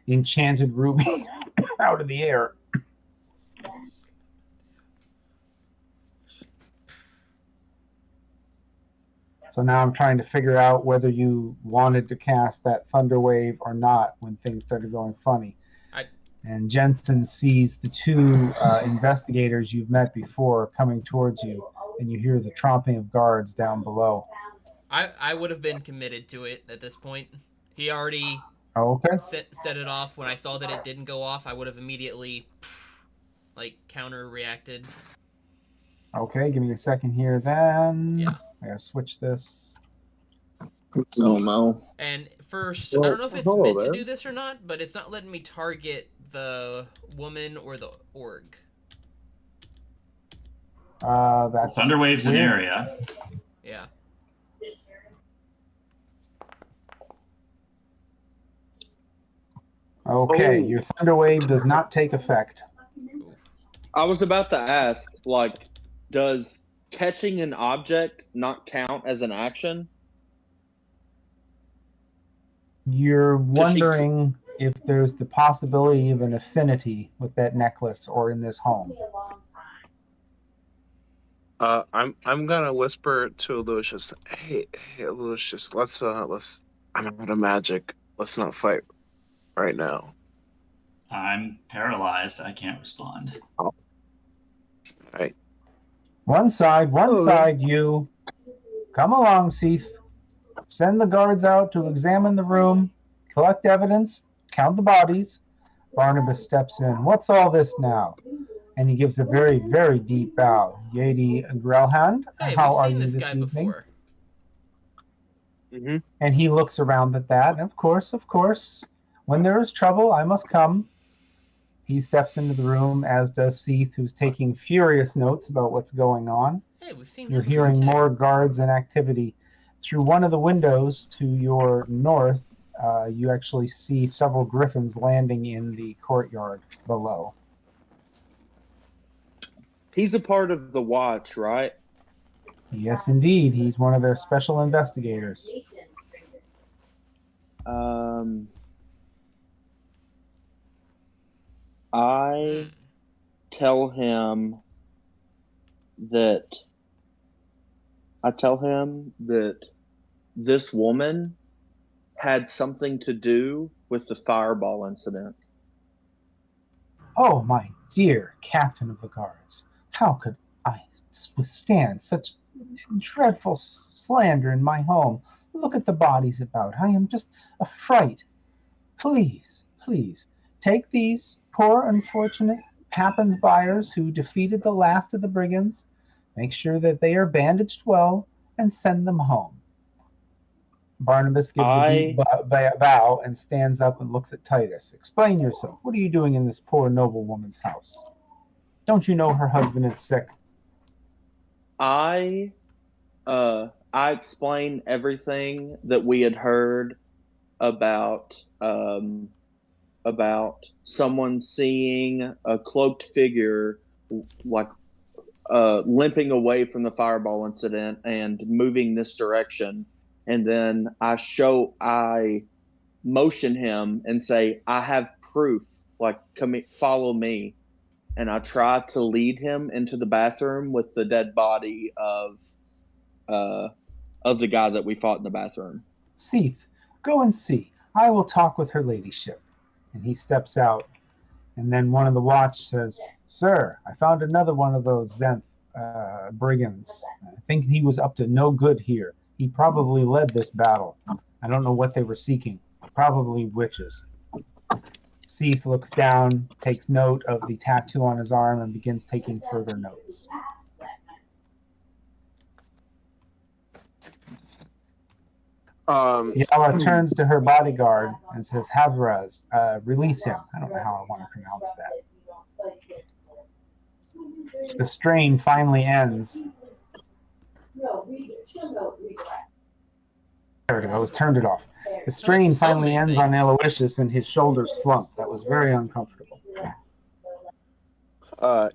enchanted ruby out of the air. So now I'm trying to figure out whether you wanted to cast that thunder wave or not when things started going funny. And Jensen sees the two investigators you've met before coming towards you, and you hear the tromping of guards down below. I would have been committed to it at this point. He already Okay. set it off. When I saw that it didn't go off, I would have immediately counter reacted. Okay, give me a second here then. Yeah. I gotta switch this. Oh no. And first, Well, I don't know if it's hello meant to there. do this or not, but it's not letting me target the woman or the org. That's Thunderwave's an weird. area. Yeah. Okay, Oh. your thunder wave does not take effect. I was about to ask, like, does catching an object not count as an action? You're Does she- wondering if there's the possibility of an affinity with that necklace or in this home. I'm gonna whisper to Lucius. Hey, Lucius, let's. I'm out of magic. Let's not fight right now. I'm paralyzed. I can't respond. All right. One side, Hello. you. Come along, Seath. Send the guards out to examine the room, collect evidence, count the bodies. Barnabas steps in. What's all this now? And he gives a very, very deep bow. Yadi Grelhand, Hey, how we've are seen you this this guy evening? before. Mm-hmm. And he looks around at that. And of course, when there is trouble, I must come. He steps into the room, as does Seath, who's taking furious notes about what's going on. Hey, we've seen You're him before hearing too. more guards and activity. Through one of the windows to your north, you actually see several griffins landing in the courtyard below. He's a part of the watch, right? Yes, indeed. He's one of their special investigators. I tell him that this woman had something to do with the fireball incident. Oh, my dear Captain of the Guards, how could I withstand such dreadful slander in my home? Look at the bodies about. I am just a fright. Please, take these poor, unfortunate Pappin's buyers who defeated the last of the brigands, make sure that they are bandaged well, and send them home. Barnabas gives a deep bow and stands up and looks at Titus. Explain yourself. What are you doing in this poor noblewoman's house? Don't you know her husband is sick? I explained everything that we had heard about someone seeing a cloaked figure like limping away from the fireball incident and moving this direction. And then I motion him and say, I have proof, like, come follow me. And I try to lead him into the bathroom with the dead body of the guy that we fought in the bathroom. Seath, go and see. I will talk with her ladyship. And he steps out. And then one of the watch says, Sir, I found another one of those Zenth brigands. I think he was up to no good here. He probably led this battle. I don't know what they were seeking. Probably witches. Seath looks down, takes note of the tattoo on his arm, and begins taking further notes. Yala turns to her bodyguard and says, Havraz, release him. I don't know how I want to pronounce that. The strain finally ends. There it goes. Turned it off. The strain finally ends on Aloysius, and his shoulders slump. That was very uncomfortable.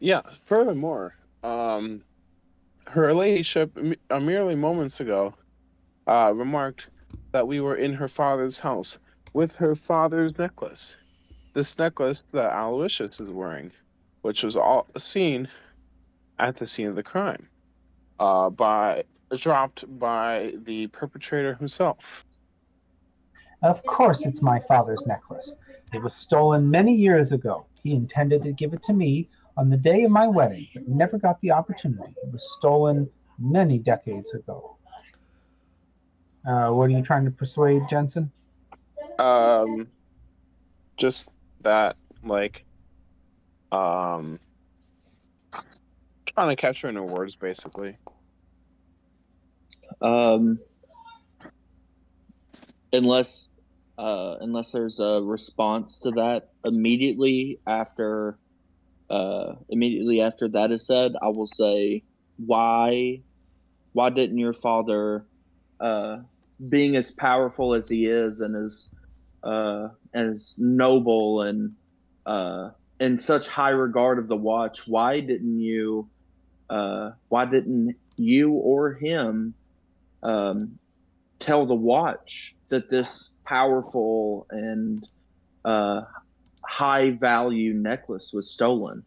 Yeah. Furthermore, her ladyship merely moments ago remarked that we were in her father's house with her father's necklace. This necklace that Aloysius is wearing, which was all seen at the scene of the crime. dropped by the perpetrator himself. Of course, it's my father's necklace. It was stolen many years ago. He intended to give it to me on the day of my wedding, but never got the opportunity. It was stolen many decades ago. What are you trying to persuade Jensen? Just that, like, trying to catch her in her words, basically. Unless there's a response to that immediately after that is said, I will say, why didn't your father, being as powerful as he is and as noble and in such high regard of the watch, why didn't you or him tell the watch that this powerful and high value necklace was stolen?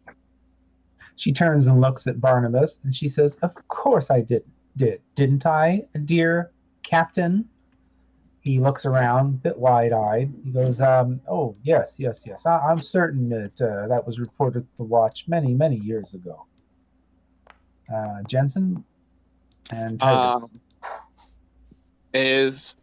She turns and looks at Barnabas and she says, "Of course I didn't I, dear Captain?" He looks around, a bit wide-eyed. He goes, "Oh, yes. I'm certain that that was reported to the watch many, many years ago." Jensen and Titus. Is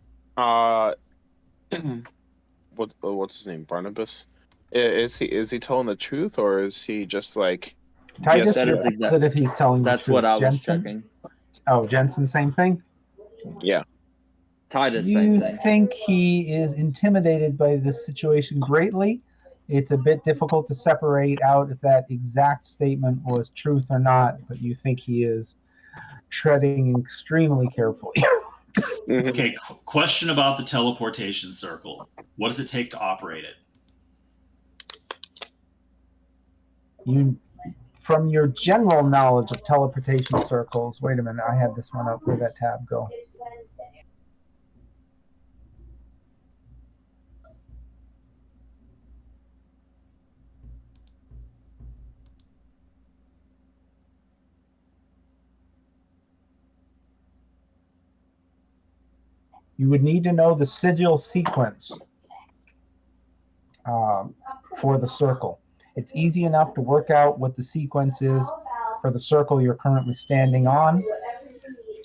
what's his name? Barnabas. Is he telling the truth, or is he just like? Titus that is reacts as if he's telling the That's truth. what I was Jensen? checking. Oh, Jensen, same thing? Yeah. Titus, You same thing. think he is intimidated by this situation greatly? It's a bit difficult to separate out if that exact statement was truth or not, but you think he is treading extremely carefully. Mhm. Okay, question about the teleportation circle. What does it take to operate it? You, from your general knowledge of teleportation circles, wait a minute, I had this one up. Where'd that tab go? You would need to know the sigil sequence for the circle. It's easy enough to work out what the sequence is for the circle you're currently standing on.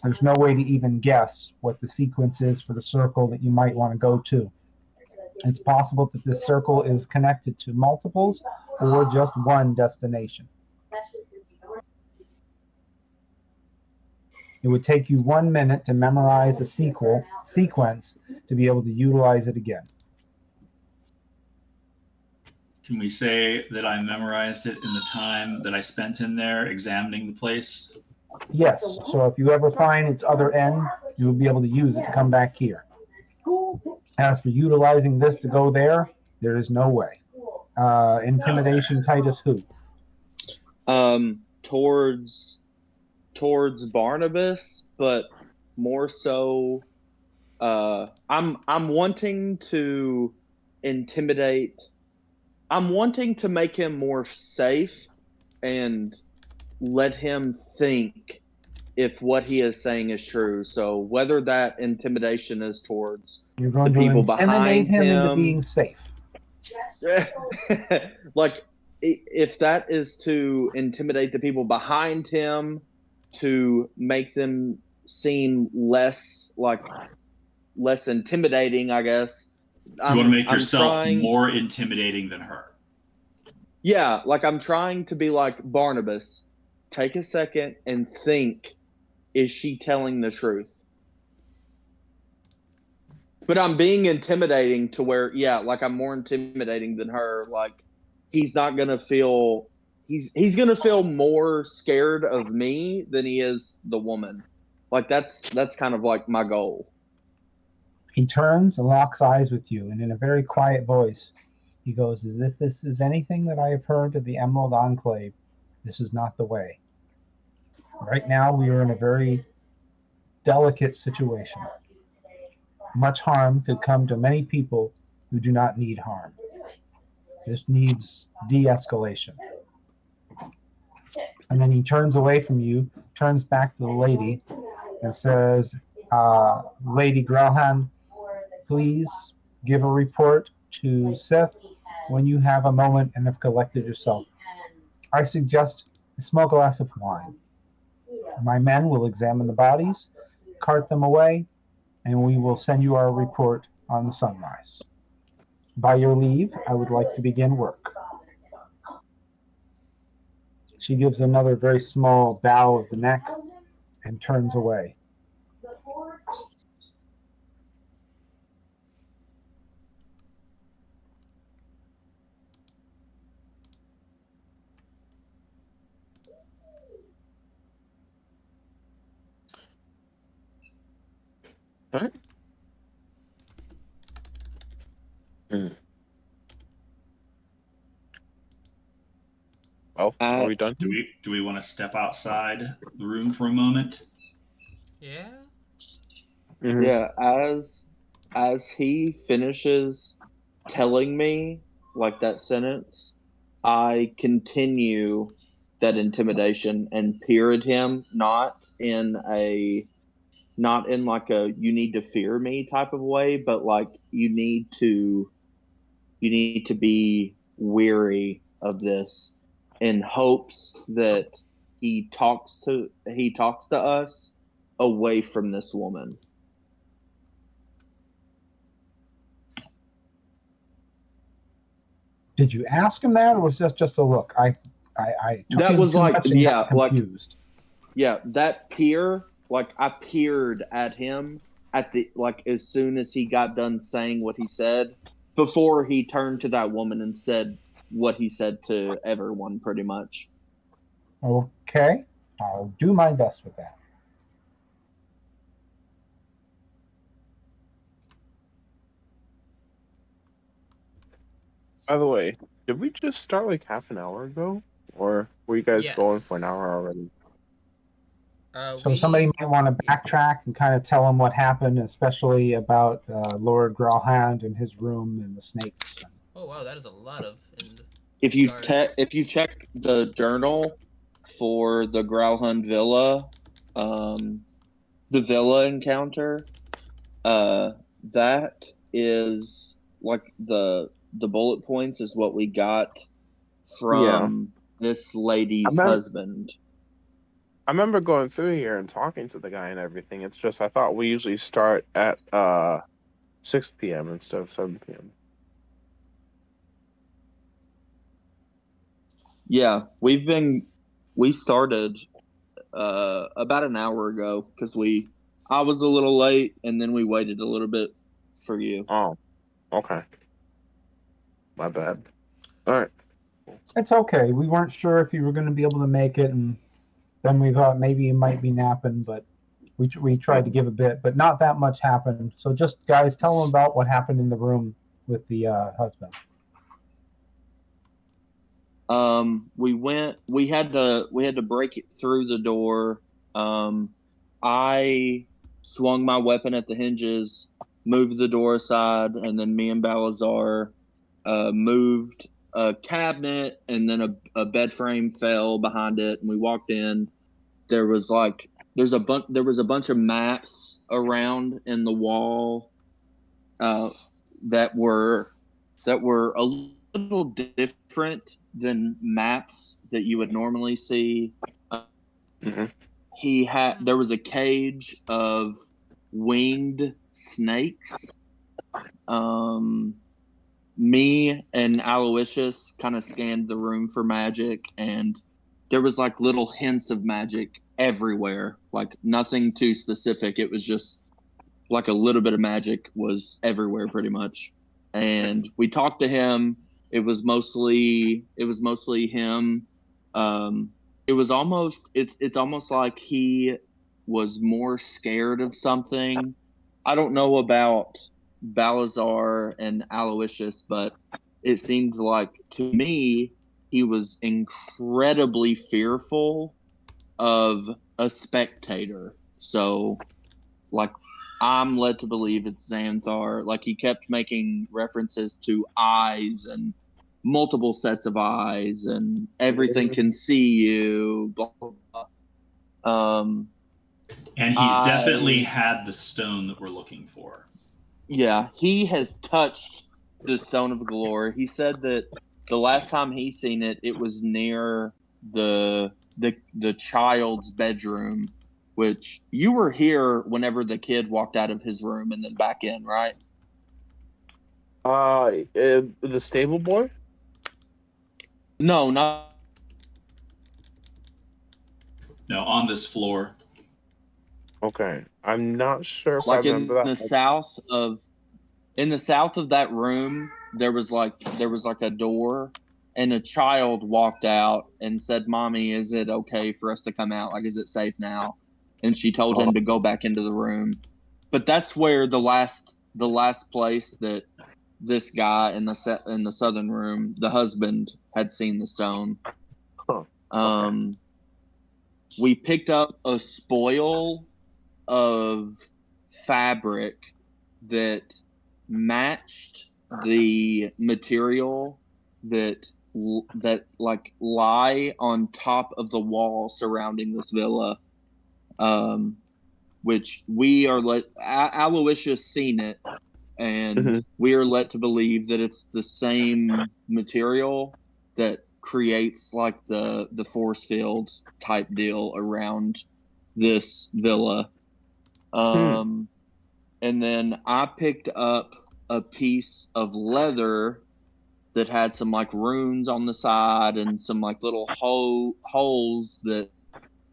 There's no way to even guess what the sequence is for the circle that you might want to go to. It's possible that this circle is connected to multiples or just one destination. It would take you 1 minute to memorize a sequence to be able to utilize it again. Can we say that I memorized it in the time that I spent in there examining the place? Yes, so if you ever find its other end, you will be able to use it to come back here. As for utilizing this to go there is no way. Intimidation, Titus, who? Towards Barnabas, but more so, I'm wanting to intimidate. I'm wanting to make him more safe and let him think if what he is saying is true. So whether that intimidation is towards You're going the to people intimidate behind him into him. being safe. Like, if that is to intimidate the people behind him, to make them seem less intimidating, I guess. You want to make I'm yourself trying, more intimidating than her. yeah, like I'm trying to be like, Barnabas, take a second and think, is she telling the truth? But I'm being intimidating to where, yeah, like I'm more intimidating than her. Like, he's not gonna feel he's gonna feel more scared of me than he is the woman. Like that's kind of like my goal. He turns and locks eyes with you, and in a very quiet voice, he goes, "As if this is anything that I have heard of the Emerald Enclave, this is not the way. Right now, we are in a very delicate situation. Much harm could come to many people who do not need harm. This needs de-escalation. And then he turns away from you, turns back to the lady, and says, Lady Grelhan, please give a report to Seth when you have a moment and have collected yourself. I suggest a small glass of wine. My men will examine the bodies, cart them away, and we will send you our report on the sunrise. By your leave, I would like to begin work. She gives another very small bow of the neck and turns away. Huh? Mm. Well, are we done? Do we want to step outside the room for a moment? Yeah. Mhm. Yeah, as he finishes telling me like that sentence, I continue that intimidation and peer at him, not in like a you need to fear me type of way, but like you need to be weary of this in hopes that he talks to us away from this woman. Did you ask him that, or was that just a look? I took That in was too like, much and yeah, got confused. that peer, like I peered at him at the like as soon as he got done saying what he said, before he turned to that woman and said what he said to everyone pretty much. Okay, I'll do my best with that. By the way, did we just start like half an hour ago? Or were you guys going for an Yes. hour already? So somebody might want to backtrack and kind of tell him what happened, especially about Lord Gralhand and his room and the snakes. Oh wow, that is a lot of If guards. you check the journal for the Growlhund Villa, um, the villa encounter, that is like the bullet points is what we got Yeah. from this I lady's remember, husband. I remember going through here and talking to the guy and everything. It's just I thought we usually start at 6 p.m. instead of 7 p.m. Yeah, we started about an hour ago because I was a little late and then we waited a little bit for you. Oh, okay. My bad. All right. It's okay. We weren't sure if you were going to be able to make it, and then we thought maybe you might be napping, but we tried to give a bit, but not that much happened. So just guys, tell them about what happened in the room with the husband. We had to break it through the door. I swung my weapon at the hinges, moved the door aside, and then me and Balazar moved a cabinet, and then a bed frame fell behind it, and we walked in. There was like there was a bunch of maps around in the wall uh, that were a little different than maps that you would normally see. Hmm. There was a cage of winged snakes. Um, Me and Aloysius kind of scanned the room for magic, and there was like little hints of magic everywhere. Like nothing too specific. It was just like a little bit of magic was everywhere pretty much. And we talked to him. It was mostly him. Um, it's almost like he was more scared of something. I don't know about Balazar and Aloysius, but it seemed like to me he was incredibly fearful of a spectator. So like I'm led to believe it's Xanthar. Like he kept making references to eyes and multiple sets of eyes and everything can see you. Blah blah blah. And he's definitely had the stone that we're looking for. Yeah, he has touched the Stone of Glory. He said that the last time he seen it, it was near the child's bedroom, which you were here whenever the kid walked out of his room and then back in, right? The stable boy? No, not No, on this floor. Okay. I'm not sure if I like in remember that. the south of that room. There was like a door, and a child walked out and said, "Mommy, is it okay for us to come out? Like, is it safe now?" And she told him to go back into the room. But that's where the last place that this guy in the southern room, the husband, had seen the stone. Huh. We picked up a spoil of fabric that matched the material that like lie on top of the wall surrounding this villa, which we are Aloysius seen it, and we are led to believe that it's the same material that creates like the force fields type deal around this villa. And then I picked up a piece of leather that had some like runes on the side and some like little holes that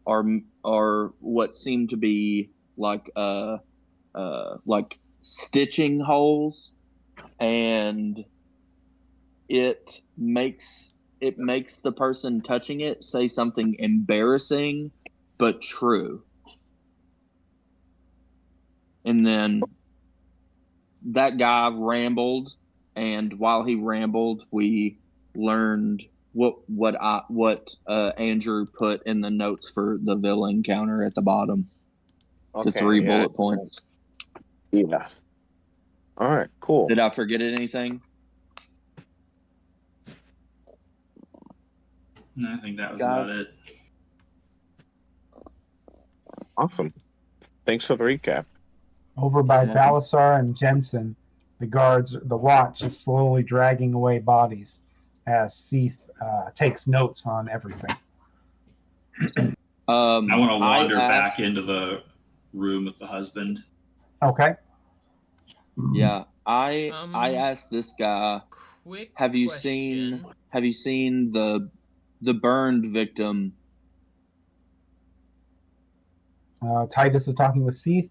are what seem to be like stitching holes, and it makes the person touching it say something embarrassing but true. And then that guy rambled, and while he rambled, we learned what Andrew put in the notes for the villa encounter at the bottom. Okay, The 3 bullet points. Yeah. All right, cool. Did I forget anything? No, I think that was Guys? about it. Awesome. Thanks for the recap. Over by Balasar and Jensen, the watch is slowly dragging away bodies as Seath takes notes on everything. I want to wander back into the room with the husband. Okay. Yeah, I asked this guy, Quick have you question. seen the burned victim? Titus is talking with Seath.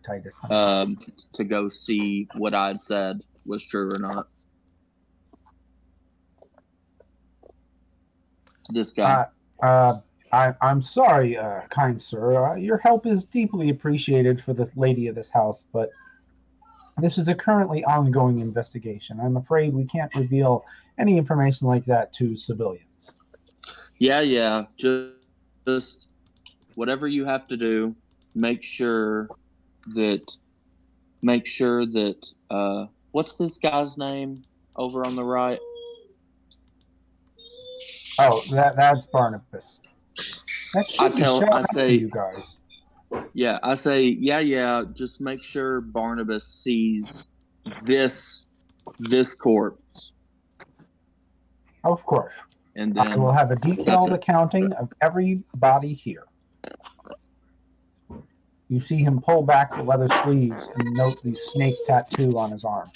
Titus. To go see what I'd said was true or not. This guy. I'm sorry, kind sir. Your help is deeply appreciated for this lady of this house, but this is a currently ongoing investigation. I'm afraid we can't reveal any information like that to civilians. Yeah. Just whatever you have to do, make sure that what's this guy's name over on the right? Oh, that's Barnabas. That should be shot out for you guys. Yeah, I say, yeah. Just make sure Barnabas sees this corpse. Of course. And then I will have a detailed accounting of every body here. You see him pull back the leather sleeves and note the snake tattoo on his arm.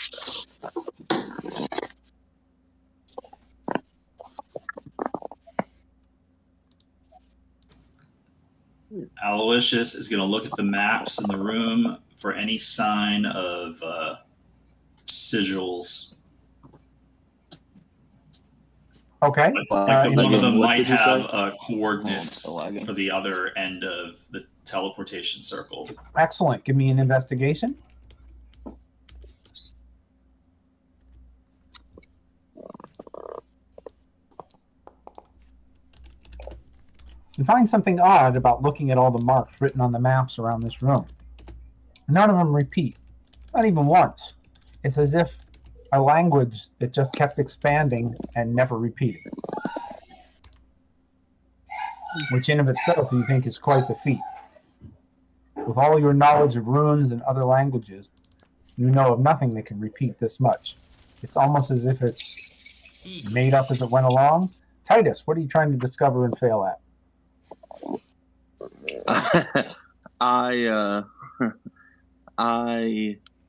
Aloysius is going to look at the maps in the room for any sign of sigils. Okay. Like one of them might have coordinates for the other end of the teleportation circle. Excellent. Give me an investigation. You find something odd about looking at all the marks written on the maps around this room. None of them repeat, not even once. It's as if a language that just kept expanding and never repeating, which in of itself you think is quite the feat. With all your knowledge of runes and other languages, you know of nothing that can repeat this much. It's almost as if it's made up as it went along. Titus, what are you trying to discover and fail at?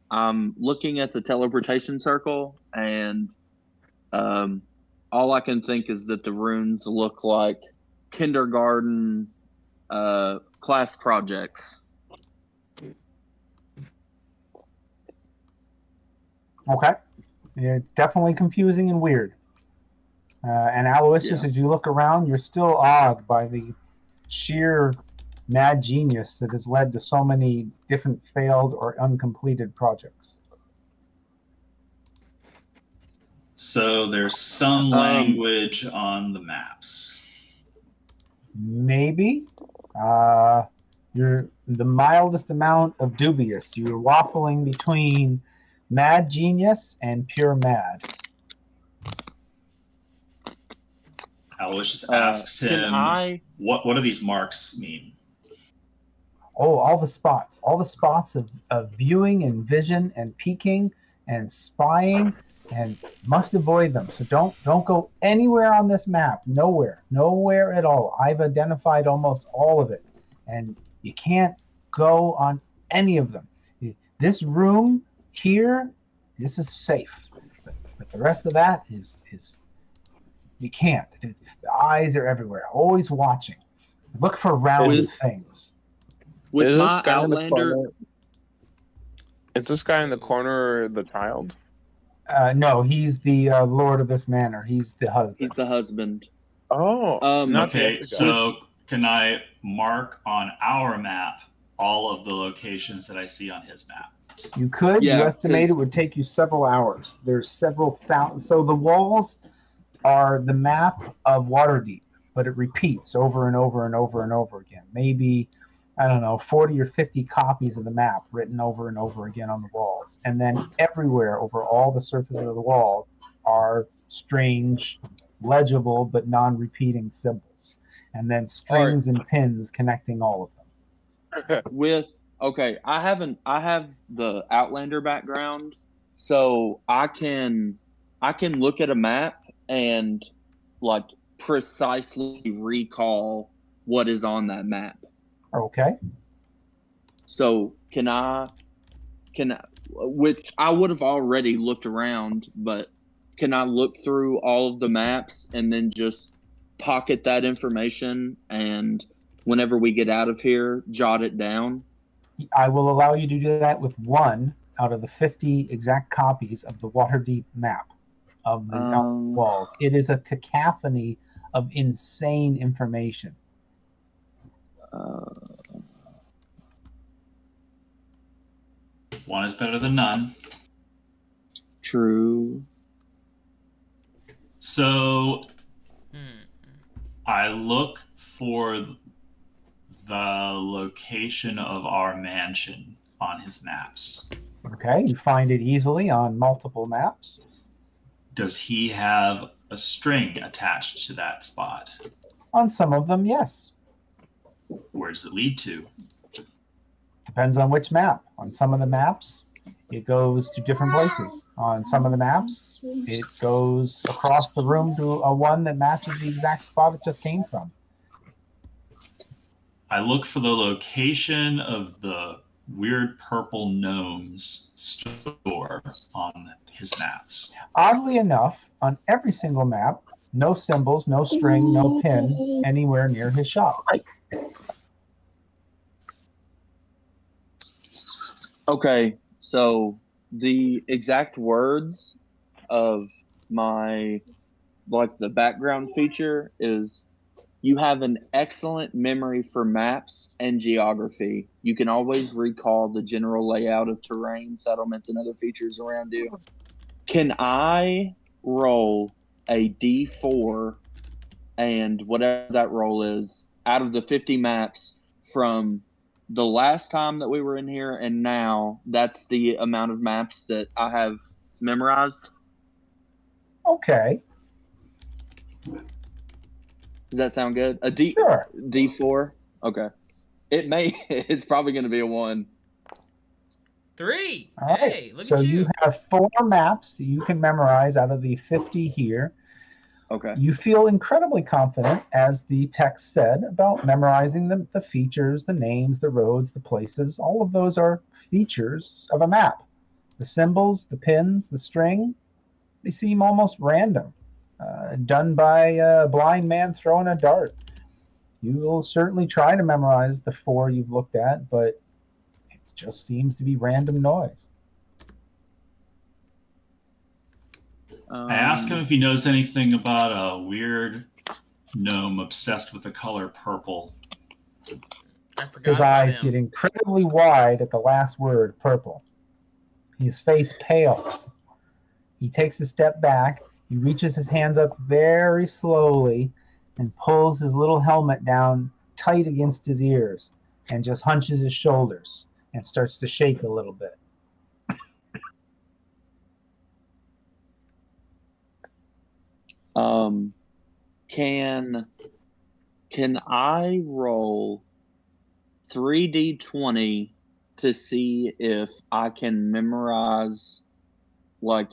I'm looking at the teleportation circle, and all I can think is that the runes look like kindergarten class projects. Okay. It's definitely confusing and weird. And Aloysius, as you look around, you're still awed by the sheer mad genius that has led to so many different failed or uncompleted projects. So there's some language on the maps. Maybe. You're the mildest amount of dubious. You're waffling between mad genius and pure mad. Aloysius asks him, what do these marks mean? Oh, all the spots of viewing and vision and peeking and spying, and must avoid them. So don't go anywhere on this map. Nowhere at all. I've identified almost all of it, and you can't go on any of them. This room here, this is safe, but the rest of that is you can't. The eyes are everywhere, always watching. Look for round things. With my Outlander, is this guy in the corner the child? No, he's the lord of this manor. He's the husband. He's the husband. Oh, okay. So can I mark on our map all of the locations that I see on his map? You could. You estimate it would take you several hours. There's several thousand. So the walls are the map of Waterdeep, but it repeats over and over and over and over again. Maybe, I don't know, 40 or 50 copies of the map written over and over again on the walls. And then everywhere over all the surface of the wall are strange, legible, but non-repeating symbols. And then strings and pins connecting all of them. I have the Outlander background, so I can look at a map and like precisely recall what is on that map. Okay. So can I, which I would have already looked around, but can I look through all of the maps and then just pocket that information, and whenever we get out of here, jot it down? I will allow you to do that with one out of the 50 exact copies of the Waterdeep map of the walls. It is a cacophony of insane information. One is better than none. True. So I look for the location of our mansion on his maps. Okay, you find it easily on multiple maps. Does he have a string attached to that spot? On some of them, yes. Where does it lead to? Depends on which map. On some of the maps, it goes to different places. On some of the maps, it goes across the room to a one that matches the exact spot it just came from. I look for the location of the weird purple gnomes store on his maps. Oddly enough, on every single map, no symbols, no string, no pin anywhere near his shop. Okay, so the exact words of my, like, the background feature is: you have an excellent memory for maps and geography. You can always recall the general layout of terrain, settlements, and other features around you. Can I roll a D4 and whatever that roll is out of the 50 maps from the last time that we were in here and now? That's the amount of maps that I have memorized. Okay, Does that sound good? A sure. D4? Okay. It may. It's probably going to be a 1. 3. All right. Hey, look So at you have 4 maps that you can memorize out of the 50 here. Okay. You feel incredibly confident, as the text said, about memorizing the features, the names, the roads, the places. All of those are features of a map. The symbols, the pins, the string, they seem almost random, done by a blind man throwing a dart. You will certainly try to memorize the 4 you've looked at, but it just seems to be random noise. I ask him if he knows anything about a weird gnome obsessed with the color purple. I forgot His about eyes him. get incredibly wide at the last word, purple. His face pales. He takes a step back. He reaches his hands up very slowly and pulls his little helmet down tight against his ears and just hunches his shoulders and starts to shake a little bit. Can I roll 3d20 to see if I can memorize like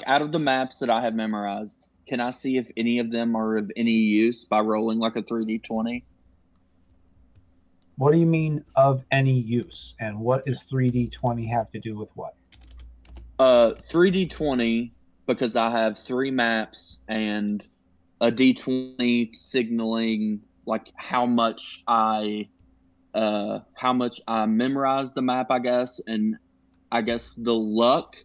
out of the maps that I have memorized, can I see if any of them are of any use by rolling like a 3d20? What do you mean of any use? And what does 3D20 have to do with what? 3d20 because I have 3 maps and a d20 signaling like how much I memorize the map, I guess, and I guess the luck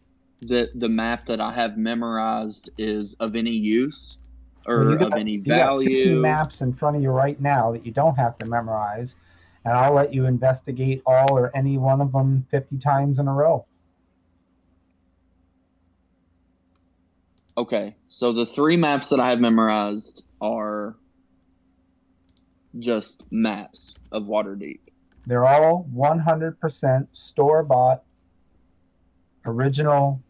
that the map that I have memorized is of any use Well, or of any you got 50 value. maps in front of you right now that you don't have to memorize, and I'll let you investigate all or any one of them 50 times in a row. Okay, so the 3 maps that I have memorized are just maps of Waterdeep. They're all 100% store-bought, original,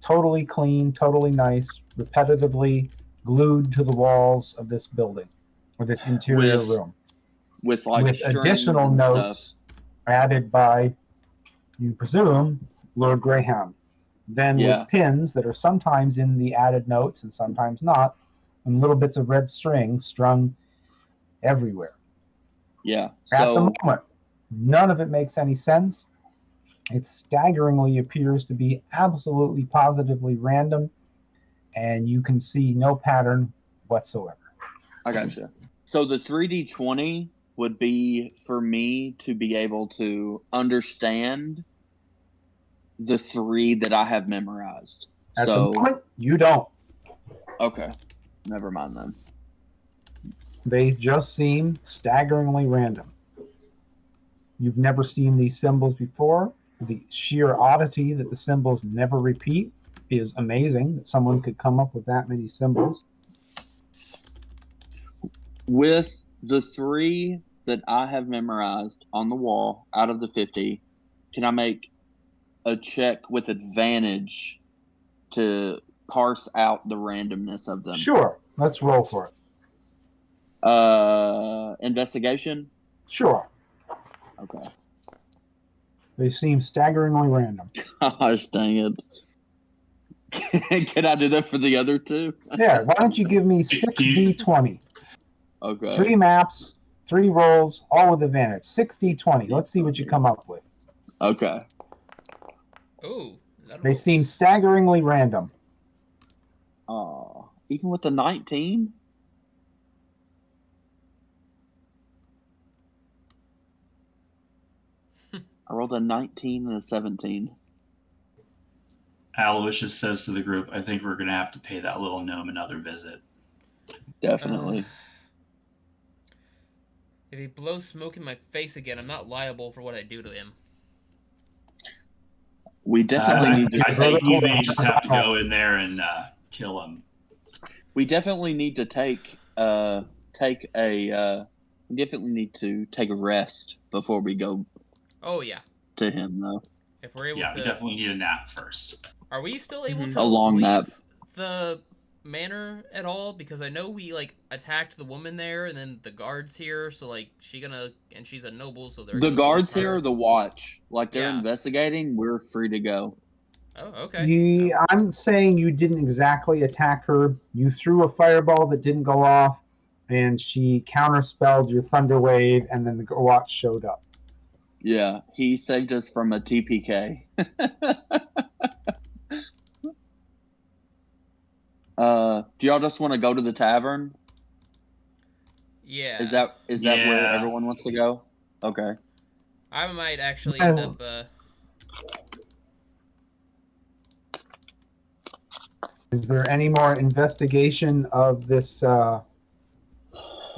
totally clean, totally nice, repetitively glued to the walls of this building or this interior room. With like With strings additional and notes stuff. added by, you presume, Lord Greyhound. Then with pins that are sometimes in the added notes and sometimes not, and little bits of red string strung everywhere. Yeah. At the moment, none of it makes any sense. It staggeringly appears to be absolutely positively random, and you can see no pattern whatsoever. I gotcha. So the 3d20 would be for me to be able to understand the 3 that I have memorized. At the moment, you don't. Okay. Never mind then. They just seem staggeringly random. You've never seen these symbols before. The sheer oddity that the symbols never repeat is amazing, that someone could come up with that many symbols. With the 3 that I have memorized on the wall out of the 50, can I make a check with advantage to parse out the randomness of them? Sure. Let's roll for it. Investigation? Sure. Okay. They seem staggeringly random. Gosh dang it. Can I do that for the other 2? Yeah, why don't you give me 6d20? Okay. 3 maps, 3 rolls, all with advantage. 6d20. Let's see what you come up with. Okay. Ooh. They seem staggeringly random. Oh, even with the 19? I rolled a 19 and a 17. Aloysius says to the group, I think we're going to have to pay that little gnome another visit. Definitely. If he blows smoke in my face again, I'm not liable for what I do to him. We definitely need to. I think we may just have to go in there and kill him. We definitely need to take a rest before we go. Oh yeah. To him though. If we're able to. Yeah, we definitely need a nap first. Are we still able Mhm. to A long leave nap. the manor at all? Because I know we like attacked the woman there, and then the guards here. So like, she's a noble, so they're The gonna believe guards here her. are the watch. Like they're Yeah. investigating. We're free to go. Oh, okay. I'm saying you didn't exactly attack her. You threw a fireball that didn't go off, and she counterspelled your thunder wave, and then the watch showed up. Yeah, he saved us from a TPK. Do y'all just want to go to the tavern? Yeah. Is that where Yeah. everyone wants to go? Okay. I might actually end up. Is there any more investigation of this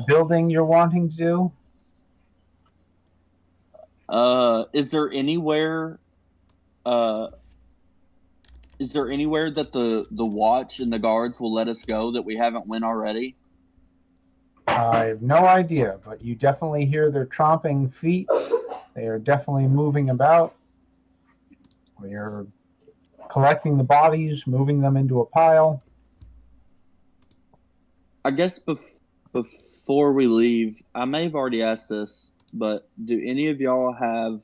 building you're wanting to do? Is there anywhere? Uh, is there anywhere that the watch and the guards will let us go that we haven't went already? I have no idea, but you definitely hear their tromping feet. They are definitely moving about. They are collecting the bodies, moving them into a pile. I guess before we leave, I may have already asked this, but do any of y'all have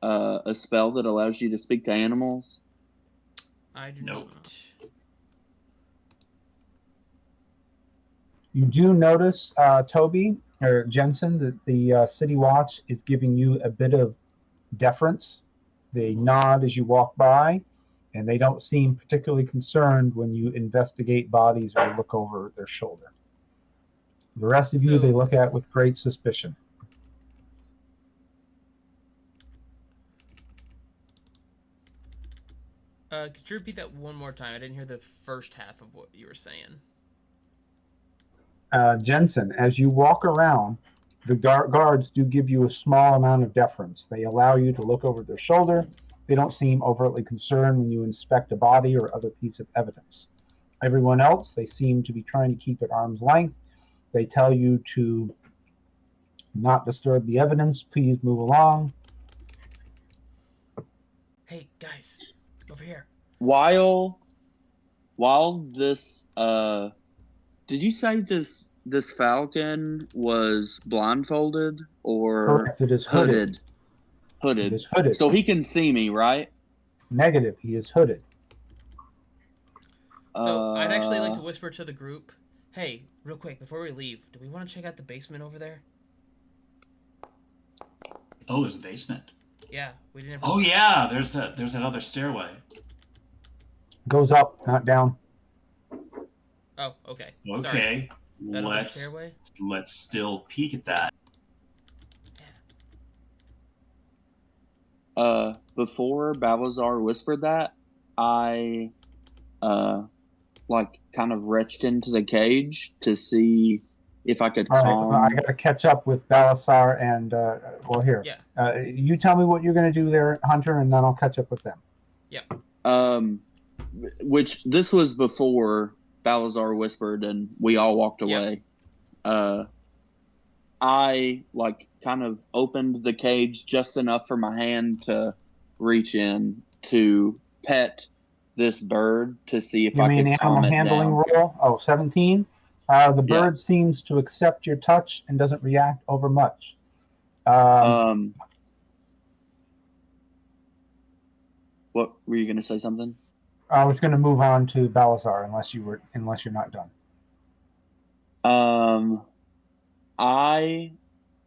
a spell that allows you to speak to animals? I do Nope. not. You do notice, Toby or Jensen, that the City Watch is giving you a bit of deference. They nod as you walk by, and they don't seem particularly concerned when you investigate bodies or look over their shoulder. The rest of you, they So- look at with great suspicion. Could you repeat that one more time? I didn't hear the first half of what you were saying. Jensen, as you walk around, the guards do give you a small amount of deference. They allow you to look over their shoulder. They don't seem overtly concerned when you inspect a body or other piece of evidence. Everyone else, they seem to be trying to keep at arm's length. They tell you to not disturb the evidence. Please move along. Hey guys, over here. While this did you say this falcon was blindfolded or Correct. It is hooded. Hooded. It is hooded. So he can see me, right? Negative. He is hooded. So I'd actually like to whisper to the group, hey, real quick, before we leave, do we want to check out the basement over there? Oh, there's a basement. Yeah, we didn't. Oh yeah, there's that other stairway. Goes up, not down. Oh, okay. Sorry. Okay, That other let's stairway? still peek at that. Before Balazar whispered that, I like kind of reached into the cage to see if I could All right. calm. I got to catch up with Balasar and well, here. Yeah. You tell me what you're going to do there, Hunter, and then I'll catch up with them. Which this was before Balazar whispered and we all walked Yeah. away. I like kind of opened the cage just enough for my hand to reach in to pet this bird to see if You I mean could calm animal it handling down. roll? Oh, 17. The Yeah. bird seems to accept your touch and doesn't react over much. What were you gonna say? Something? I was going to move on to Balasar unless you're not done. I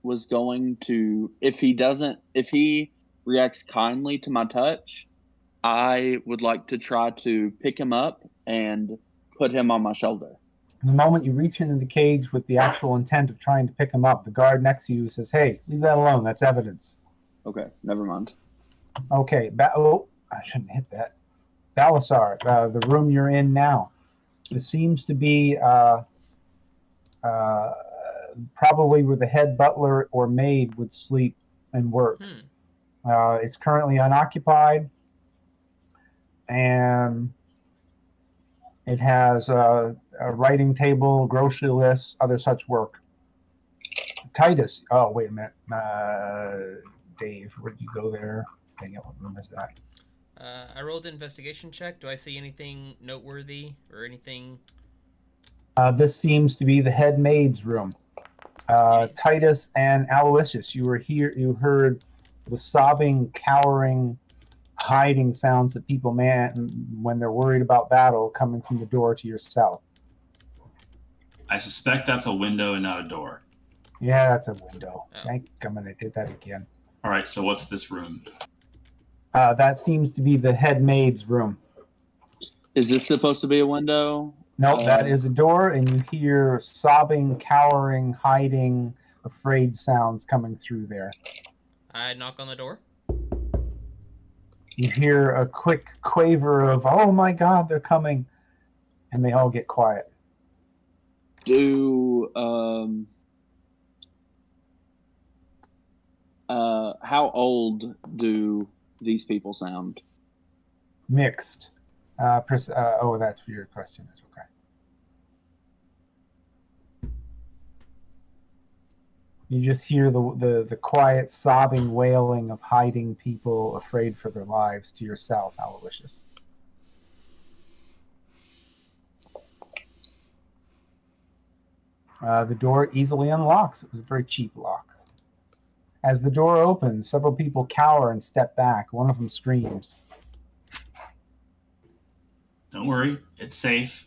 was going to if he reacts kindly to my touch, I would like to try to pick him up and put him on my shoulder. The moment you reach into the cage with the actual intent of trying to pick him up, the guard next to you says, "Hey, leave that alone. That's evidence." Okay, never mind. Okay. I shouldn't hit that. Balasar, the room you're in now. It seems to be probably where the head butler or maid would sleep and work. It's currently unoccupied, and it has a writing table, grocery list, other such work. Titus. Oh, wait a minute. Dave, where did you go there? Dang it, what room is that? I rolled an investigation check. Do I see anything noteworthy or anything? This seems to be the head maid's room. Titus and Aloysius, you were here. You heard the sobbing, cowering, hiding sounds that people when they're worried about battle coming from the door to your south. I suspect that's a window and not a door. Yeah, that's a window. Oh. I'm gonna do that again. All right, so what's this room? That seems to be the head maid's room. Is this supposed to be a window? Nope, that is a door, and you hear sobbing, cowering, hiding, afraid sounds coming through there. I knock on the door. You hear a quick quaver of, "Oh my God, they're coming," and they all get quiet. How old do these people sound? Mixed. Oh, that's your question. Is okay. You just hear the quiet sobbing, wailing of hiding people afraid for their lives to your south, Aloysius. The door easily unlocks. It was a very cheap lock. As the door opens, several people cower and step back. One of them screams. Don't worry, it's safe.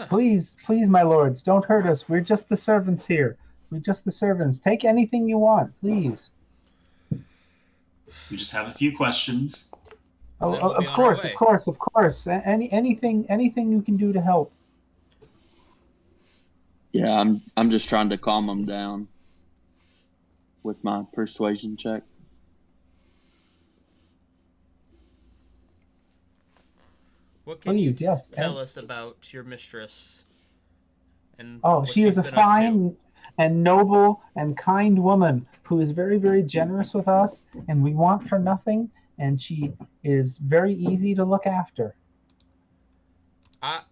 Please, my lords, don't hurt us. We're just the servants here. We're just the servants. Take anything you want, please. We just have a few questions. Oh, of course. Anything you can do to help. Yeah, I'm just trying to calm them down with my persuasion check. What can you yes, tell us about your mistress? And she is a fine and noble and kind woman who is very, very generous with us, and we want for nothing, and she is very easy to look after. I'm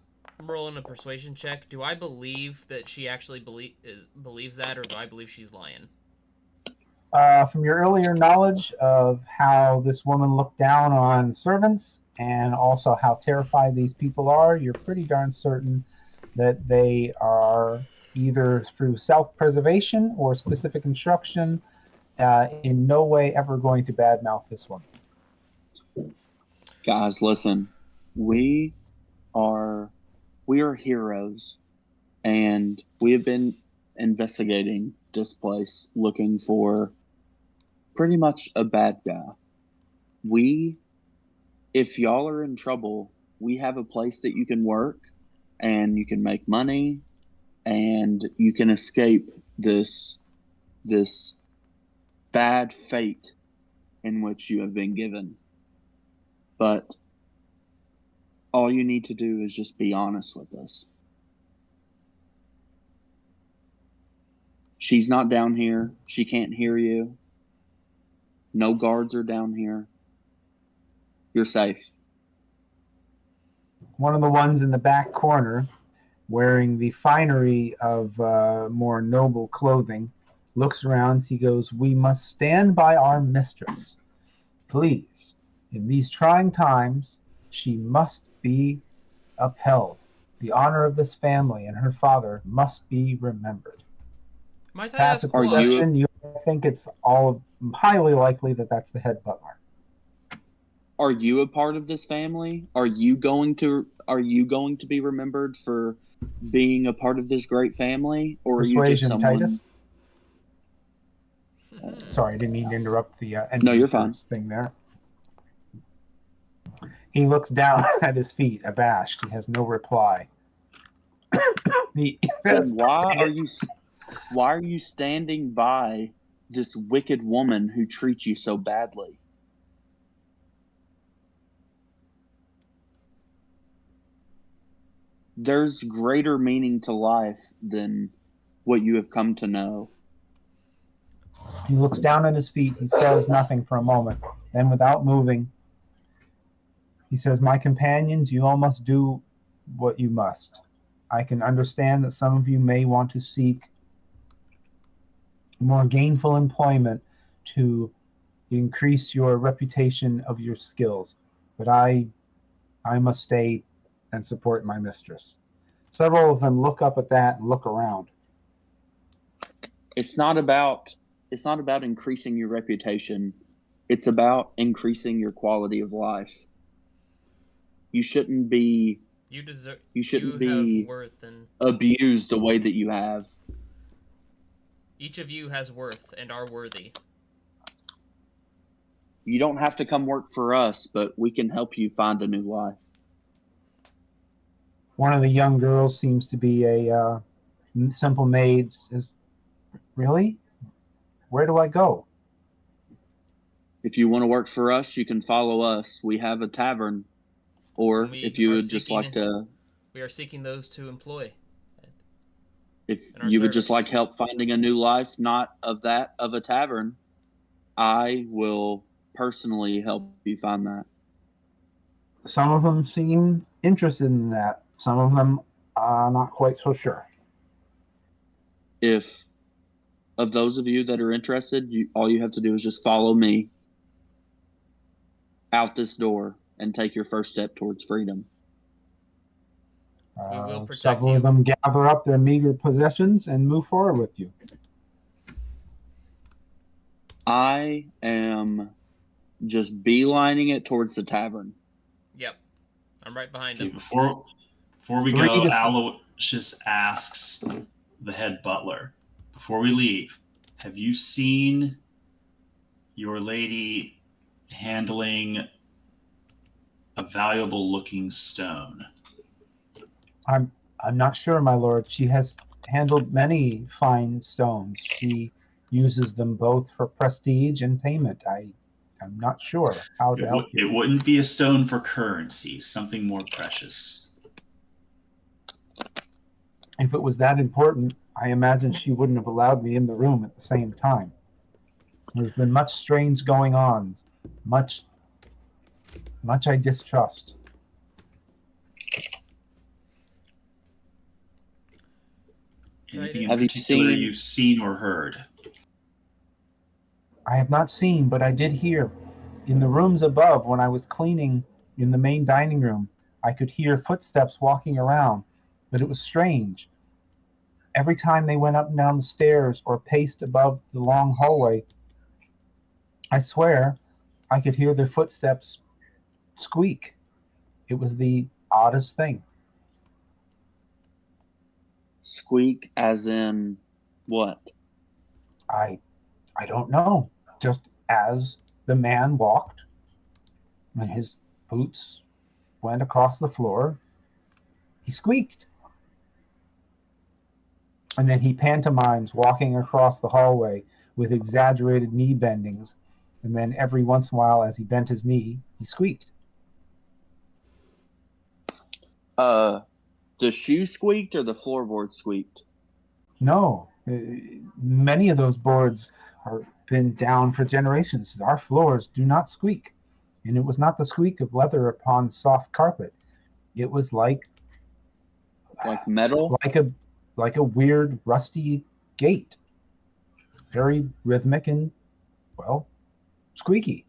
rolling a persuasion check. Do I believe that she actually believes that, or do I believe she's lying? From your earlier knowledge of how this woman looked down on servants and also how terrified these people are, you're pretty darn certain that they are either through self-preservation or specific instruction in no way ever going to badmouth this woman. Guys, listen. We are heroes, and we have been investigating this place looking for pretty much a bad guy. If y'all are in trouble, we have a place that you can work and you can make money and you can escape this bad fate in which you have been given. But all you need to do is just be honest with us. She's not down here. She can't hear you. No guards are down here. You're safe. One of the ones in the back corner, wearing the finery of more noble clothing, looks around. He goes, "We must stand by our mistress. Please, in these trying times, she must be upheld. The honor of this family and her father must be remembered." Might I Passive ask why? perception, you think it's highly likely that that's the head butler. Are you a part of this family? Are you going to be remembered for being a part of this great family, or Persuasion, are you just someone? Titus. Sorry, I didn't mean to interrupt the No, you're fine. thing there. He looks down at his feet, abashed. He has no reply. Why are you standing by this wicked woman who treats you so badly? There's greater meaning to life than what you have come to know. He looks down at his feet. He says nothing for a moment. Then, without moving, he says, "My companions, you all must do what you must. I can understand that some of you may want to seek more gainful employment to increase your reputation of your skills. But I must stay and support my mistress. Several of them look up at that and look around. It's not about increasing your reputation. It's about increasing your quality of life. You shouldn't be You deserve. you shouldn't You have be worth, and abused the way that you have. each of you has worth and are worthy. You don't have to come work for us, but we can help you find a new life. One of the young girls seems to be a simple maid. Says, "Really? Where do I go?" If you want to work for us, you can follow us. We have a tavern. Or We if you are would just seeking- like to, We are seeking those to employ. if in our you would just service. like help finding a new life, not of a tavern, I will personally help you find that. Some of them seem interested in that. Some of them are not quite so sure. If of those of you that are interested, all you have to do is just follow me out this door and take your first step towards freedom. We will protect Several you. of them gather up their meager possessions and move forward with you. I am just beelining it towards the tavern. Yep, I'm right behind Okay, him. before we Three go, to- Aloysius asks the head butler, before we leave, have you seen your lady handling a valuable looking stone? I'm not sure, my lord. She has handled many fine stones. She uses them both for prestige and payment. I'm not sure how to help It you. wouldn't be a stone for currency, something more precious. If it was that important, I imagine she wouldn't have allowed me in the room at the same time. There's been much strange going on, much I distrust. Anything in Have you particular seen- you've seen or heard? I have not seen, but I did hear. In the rooms above, when I was cleaning in the main dining room, I could hear footsteps walking around, but it was strange. Every time they went up and down the stairs or paced above the long hallway, I swear I could hear their footsteps squeak. It was the oddest thing. Squeak as in what? I don't know. Just as the man walked, when his boots went across the floor, he squeaked. And then he pantomimes walking across the hallway with exaggerated knee bendings. And then every once in a while, as he bent his knee, he squeaked. The shoe squeaked or the floorboard squeaked? No, many of those boards are been down for generations. Our floors do not squeak. And it was not the squeak of leather upon soft carpet. It was like metal? like a weird rusty gate. Very rhythmic and, well, squeaky.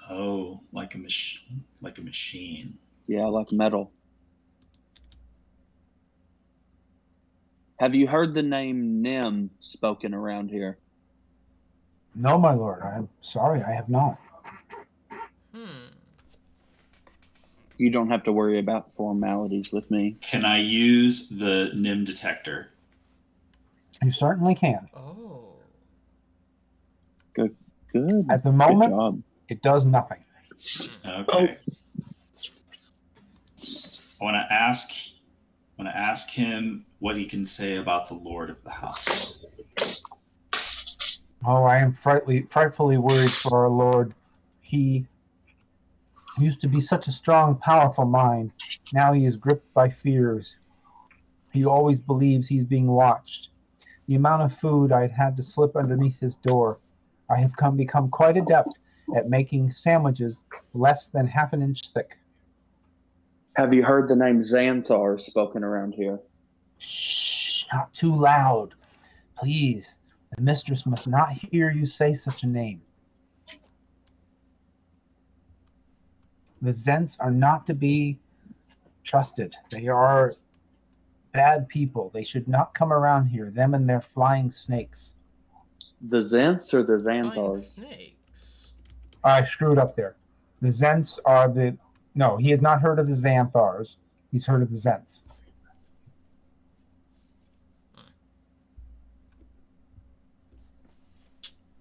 Oh, like a machine. Yeah, like metal. Have you heard the name Nim spoken around here? No, my lord, I'm sorry, I have not. You don't have to worry about formalities with me. Can I use the NIM detector? You certainly can. Oh. Good. At the Good moment, job. it does nothing. Okay. I want to ask him what he can say about the lord of the house. Oh, I am frightfully worried for our lord. He used to be such a strong, powerful mind. Now he is gripped by fears. He always believes he's being watched. The amount of food I'd had to slip underneath his door. I have become quite adept at making sandwiches less than half an inch thick. Have you heard the name Xanthar spoken around here? Shh, not too loud. Please, The mistress must not hear you say such a name. The Zents are not to be trusted. They are bad people. They should not come around here, them and their flying snakes. The Zents or the Flying Xanthars? snakes. I screwed up there. The Zents are the... No, he has not heard of the Xanthars. He's heard of the Zents.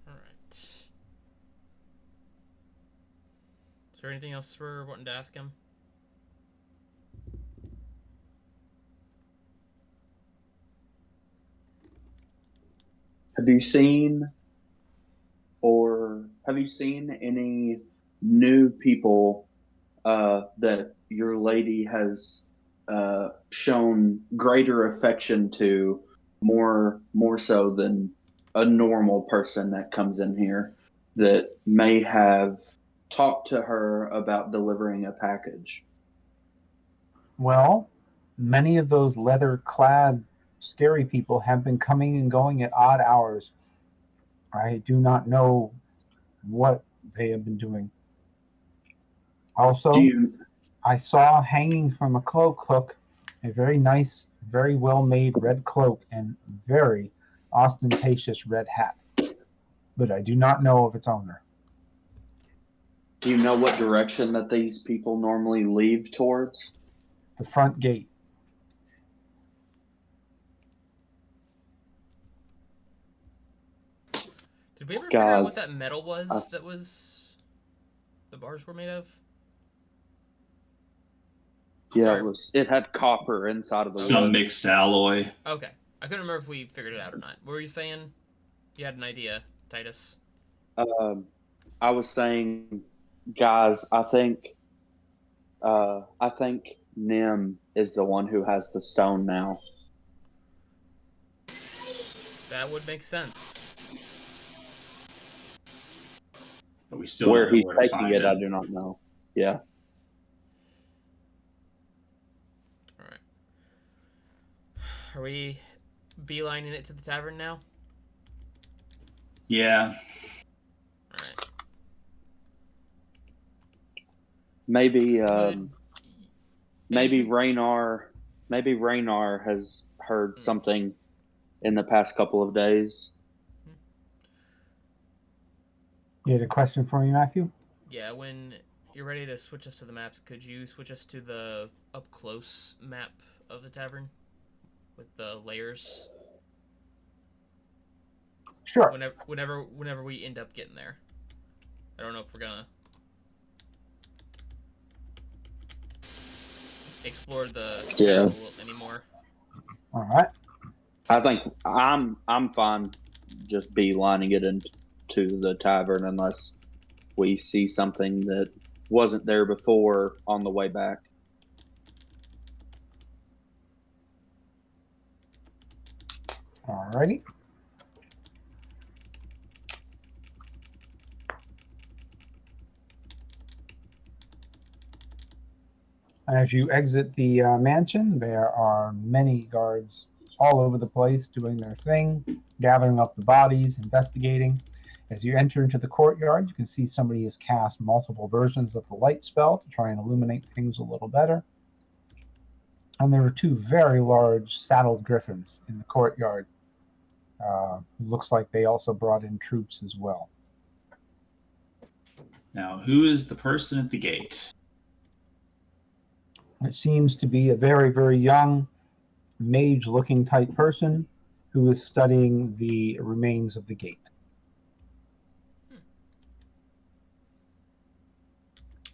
All right. Is there anything else we're wanting to ask him? Have you seen any new people that your lady has shown greater affection to, more so than a normal person that comes in here, that may have talked to her about delivering a package? Well, many of those leather-clad, scary people have been coming and going at odd hours. I do not know what they have been doing. Also, Do you I saw hanging from a cloak hook a very nice, very well-made red cloak and very ostentatious red hat, but I do not know of its owner. do you know what direction that these people normally leave towards? The front gate. Did we ever figure out what Guys, that metal was that was the bars were made of? Yeah, Sorry. it had copper inside of the Some wood. mixed alloy. Okay. I couldn't remember if we figured it out or not. What were you saying? You had an idea, Titus. I was saying, guys, I think Nim is the one who has the stone now. That would make sense. But we still Where don't know he's where to taking find it, it. I do not know. Yeah. All right. Are we beelining it to the tavern now? Yeah. All right. Maybe Good. maybe Entry- Raynar has heard something in the past couple of days. You had a question for me, Matthew? Yeah, when you're ready to switch us to the maps, could you switch us to the up close map of the tavern with the layers? Sure. Whenever we end up getting there. I don't know if we're gonna explore the castle anymore. All right. I think I'm fine just beelining it into the tavern unless we see something that wasn't there before on the way back. All righty. As you exit the mansion, there are many guards all over the place doing their thing, gathering up the bodies, investigating. As you enter into the courtyard, you can see somebody has cast multiple versions of the light spell to try and illuminate things a little better. And there are two very large saddled griffins in the courtyard. Looks like they also brought in troops as well. Now, who is the person at the gate? It seems to be a very, very young, mage-looking type person who is studying the remains of the gate.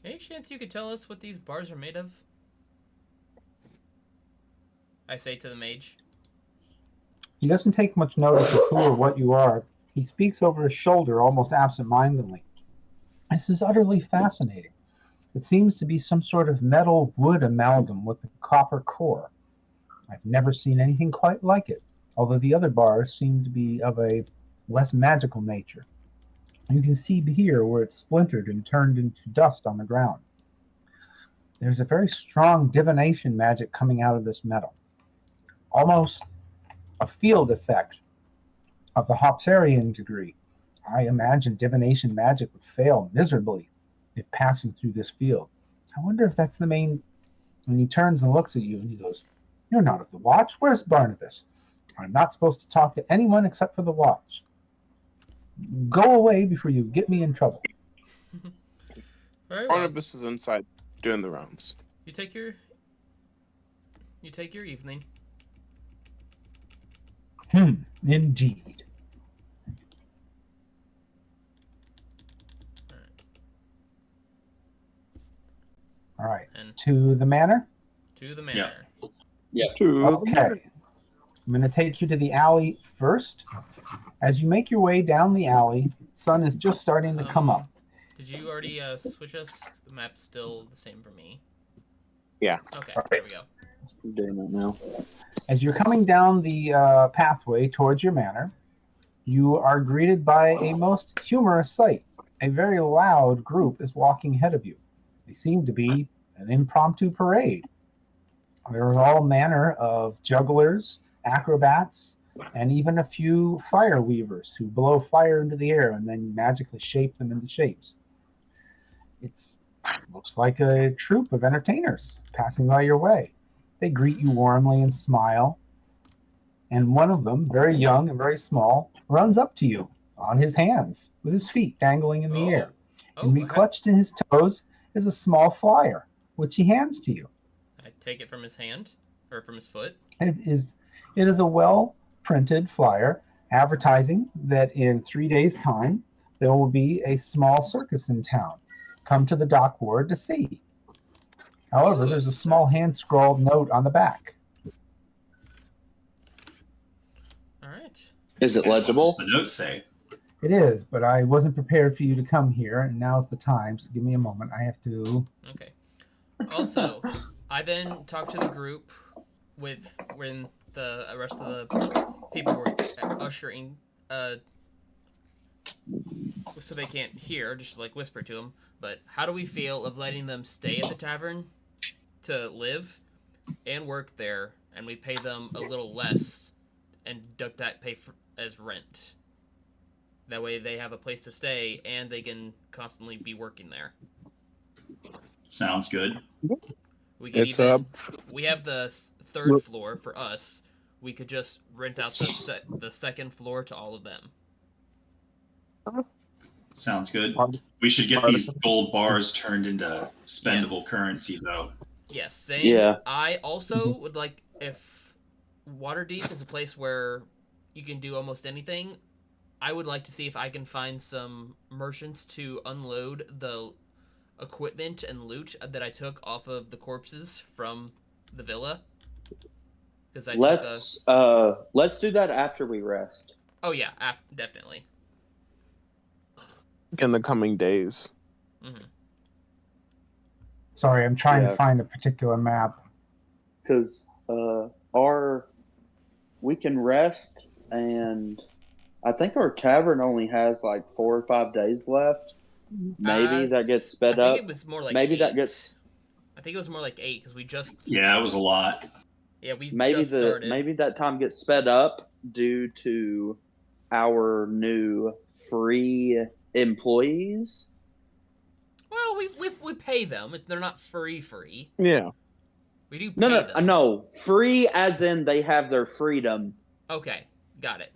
Any chance you could tell us what these bars are made of? I say to the mage. He doesn't take much notice of who or what you are. He speaks over his shoulder almost absent-mindedly. This is utterly fascinating. It seems to be some sort of metal-wood amalgam with a copper core. I've never seen anything quite like it, although the other bars seem to be of a less magical nature. You can see here where it's splintered and turned into dust on the ground. There's a very strong divination magic coming out of this metal. Almost a field effect, of the Hopsarian degree. I imagine divination magic would fail miserably if passing through this field. I wonder if that's the main. And he turns and looks at you and he goes, "You're not of the watch. Where's Barnabas? I'm not supposed to talk to anyone except for the watch. Go away before you get me in trouble." Very well. Barnabas is inside doing the rounds. You take your evening. Indeed. All right. And To the manor? to the manor. Okay. I'm going to take you to the alley first. As you make your way down the alley, sun is just starting to come up. Did you already switch us? The map's still the same for me. Yeah. Okay, Sorry. there we go. I'm doing that now. As you're coming down the pathway towards your manor, you are greeted by a most humorous sight. A very loud group is walking ahead of you. They seem to be an impromptu parade. There are all manner of jugglers, acrobats, and even a few fire weavers who blow fire into the air and then magically shape them into shapes. It looks like a troupe of entertainers passing by your way. They greet you warmly and smile. And one of them, very young and very small, runs up to you on his hands with his feet dangling in the air. And clutched in his toes is a small flyer, which he hands to you. I take it from his hand or from his foot. It is a well-printed flyer advertising that in 3 days' time there will be a small circus in town. Come to the dock ward to see. However, there's a small hand-scrawled note on the back. All right. Is it legible? What does the note say? It is, but I wasn't prepared for you to come here, and now's the time, so give me a moment. I have to... Okay. Also, I then talked to the group when the rest of the people were ushering, so they can't hear, just like whisper to them. But how do we feel of letting them stay at the tavern to live and work there, and we pay them a little less and deduct that pay as rent? That way they have a place to stay and they can constantly be working there. Sounds good. We could It's we have the third floor for us. We could just rent out the second floor to all of them. Sounds good. We should get these gold bars turned into spendable currency, though. Yes, same. Yeah. I also would like, if Waterdeep is a place where you can do almost anything, I would like to see if I can find some merchants to unload the equipment and loot that I took off of the corpses from the villa. Because let's do that after we rest. Oh yeah, definitely. In the coming days. Mm-hmm. Sorry, I'm trying to find a particular map. Because we can rest, and I think our tavern only has like 4 or 5 days left. Maybe that gets sped up. I think it was more like maybe 8. that gets. I think it was more like 8 because we just. Yeah, it was a lot. Yeah, we maybe just started. Maybe that time gets sped up due to our new free employees. Well, we pay them. They're not free. Yeah. We do pay them. No. Free as in they have their freedom. Okay, got it.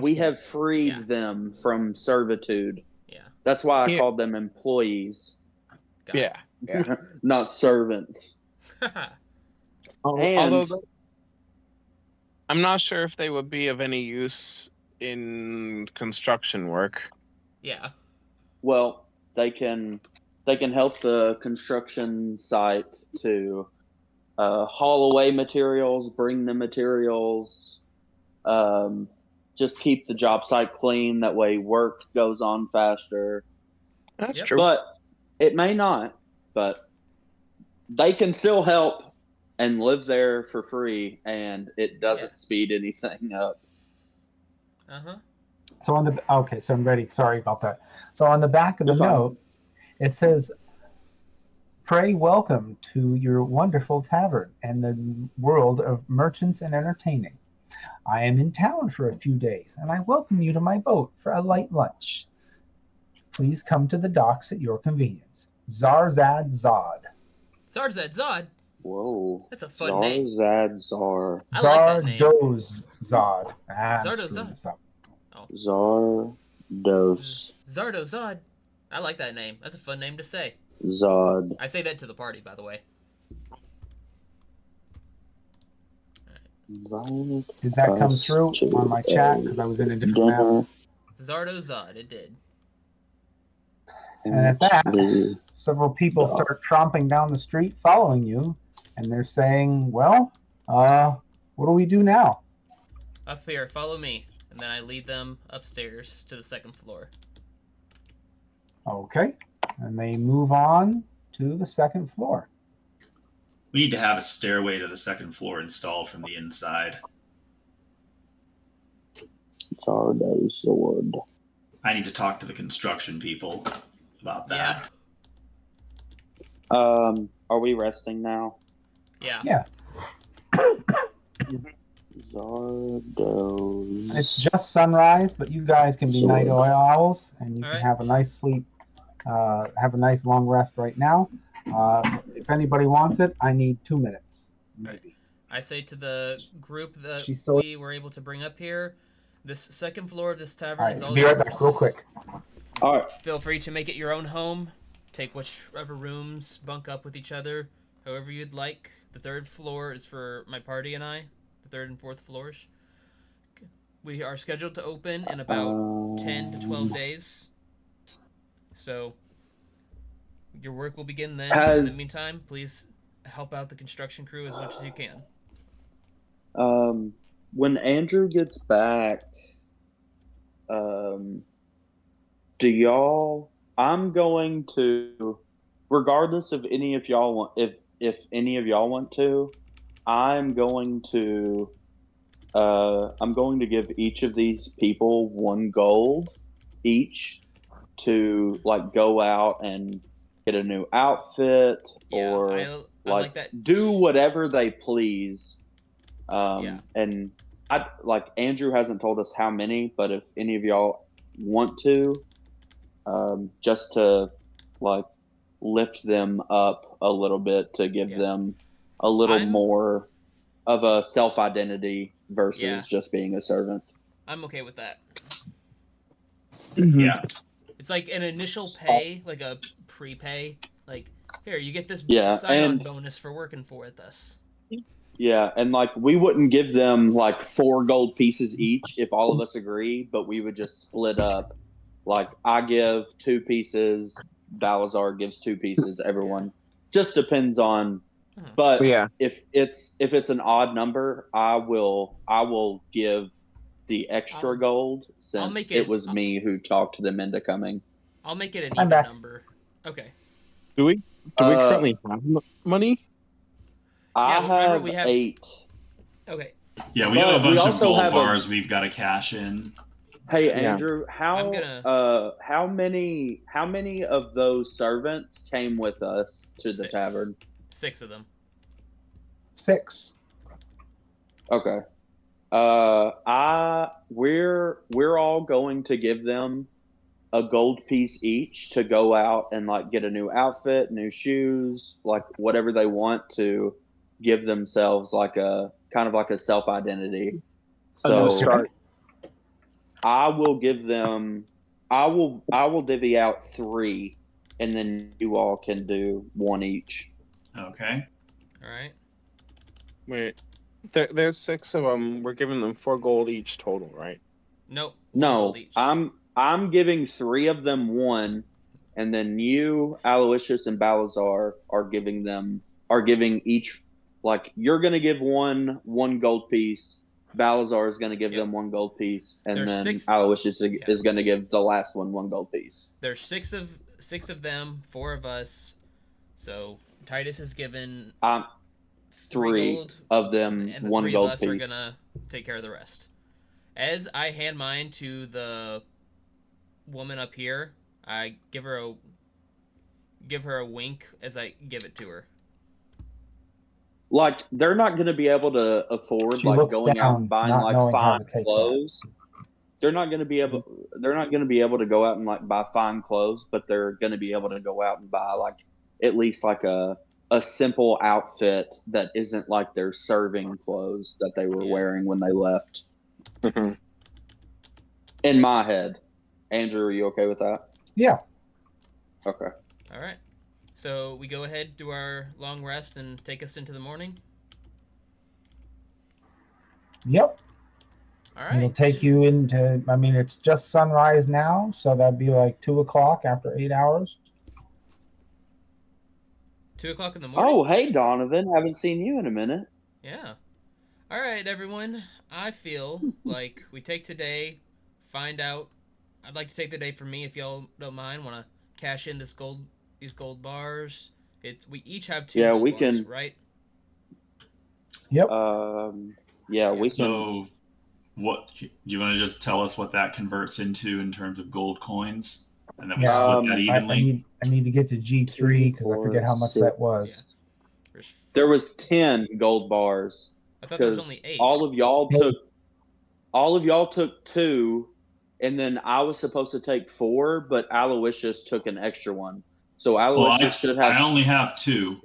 We have freed them from servitude. Yeah. That's why I called them employees. Yeah. Not servants. Although I'm not sure if they would be of any use in construction work. Yeah. Well, they can help the construction site to haul away materials, bring the materials, just keep the job site clean. That way work goes on faster. That's true. But it may not. But they can still help and live there for free, and it doesn't speed anything up. Uh-huh. So so I'm ready. Sorry about that. So on the back of the note, it says, "Pray welcome to your wonderful tavern and the world of merchants and entertaining. I am in town for a few days, and I welcome you to my boat for a light lunch. Please come to the docks at your convenience. Zarzad Zod. Zarzad Zod. Whoa. That's a fun name. Zarzad Zar. I like that name. Zardoz Zod. I'm Zardoz screwing Zod. this up. Zardos. Zardo Zod. I like that name. That's a fun name to say. Zod. I say that to the party, by the way. Did that come through on my chat? Because I was in a different map. Zardo Zod. It did. And at that, several people start tromping down the street following you, and they're saying, well, what do we do now? Up here, follow me. And then I lead them upstairs to the second floor. Okay. And they move on to the second floor. We need to have a stairway to the second floor installed from the inside. Zardo's sword. I need to talk to the construction people about that. Are we resting now? Yeah. Yeah. Zardo's. It's just sunrise, but you guys can be night owls, and you All can right. have a nice sleep, have a nice long rest right now. If anybody wants it, I need 2 minutes. Maybe. I say to the group that She's still- we were able to bring up here, this second floor of this tavern All is right, all be right yours. back, real quick. All right. Feel free to make it your own home. Take whichever rooms, bunk up with each other, however you'd like. The third floor is for my party and I. The third and fourth floors. We are scheduled to open in about 10 to 12 days. So your work will begin then. In the meantime, please help out the construction crew as much as you can. When Andrew gets back, do y'all? I'm going to, regardless of any of y'all want, if any of y'all want to, I'm going to give each of these people 1 gold each to like go out and get a new outfit or I like that. do whatever they please. And I like Andrew hasn't told us how many, but if any of y'all want to, just to like lift them up a little bit to give them a little more of a self-identity versus just being a servant. I'm okay with that. Yeah. It's like an initial pay, like a prepay. Like, here, you get this Yeah, sign-on and- bonus for working for us. Yeah, and like we wouldn't give them like 4 gold pieces each if all of us agree, but we would just split up. Like I give 2 pieces, Balazar gives 2 pieces, everyone. Just depends on. But Yeah. if it's an odd number, I will give the extra gold since make it it- was me who talked them into coming. I'll make it an I'm even back. number. Okay. Do we currently have money? Yeah, I remember have we have- 8. Okay. Yeah, we have a But we bunch of also gold have a- bars we've got to cash in. Hey Yeah. Andrew, I'm how many of those servants came with us to the 6. tavern? 6 of them. 6. Okay. We're all going to give them a gold piece each to go out and like get a new outfit, new shoes, like whatever they want to give themselves like a kind of like a self identity. So start. I will give them. I will divvy out 3, and then you all can do 1 each. Okay. All right. Wait, there's 6 of them. We're giving them 4 gold each total, right? Nope. 1 No, gold each. I'm giving 3 of them 1, and then you, Aloysius, and Balazar are giving each like you're gonna give one gold piece. Balazar is gonna give them 1 gold piece, and There's then 6 Aloysius is gonna give the last one 1 gold piece. There's 6 of them, 4 of us. So Titus is given 3 gold, of them and the 1 3 gold of us piece. are gonna take care of the rest. As I hand mine to the woman up here, I give her a wink as I give it to her. like they're not going to be able to afford She like looks going out down, and buying not like knowing how fine to take that. clothes. They're not going to be able. They're not going to be able to go out and like buy fine clothes, but they're going to be able to go out and buy like at least like a simple outfit that isn't like their serving clothes that they were Yeah. wearing when they left. Mhm. In my head, Andrew, are you okay with that? Yeah. Okay. All right. So we go ahead, do our long rest, and take us into the morning. Yep. All right. It'll take you into. I mean, it's just sunrise now, so that'd be like 2 o'clock after 8 hours. 2 o'clock in the morning. Oh, hey Donovan, haven't seen you in a minute. Yeah. All right, everyone. I feel like we take today, find out. I'd like to take the day for me, if y'all don't mind. Want to cash in these gold bars? We each have 2 Yeah, gold we bars, can. right? Yep. Yeah, we can. So, what do you want to just tell us what that converts into in terms of gold coins, and then we Yeah. split that I evenly? I need to get to G3 because I forget how much that was. Yeah. There's There was 10 gold bars I thought there was because only 8. all of y'all took 2, and then I was supposed to take 4, but Aloysius took an extra one. So Well, Aloysius should have. I only have 2.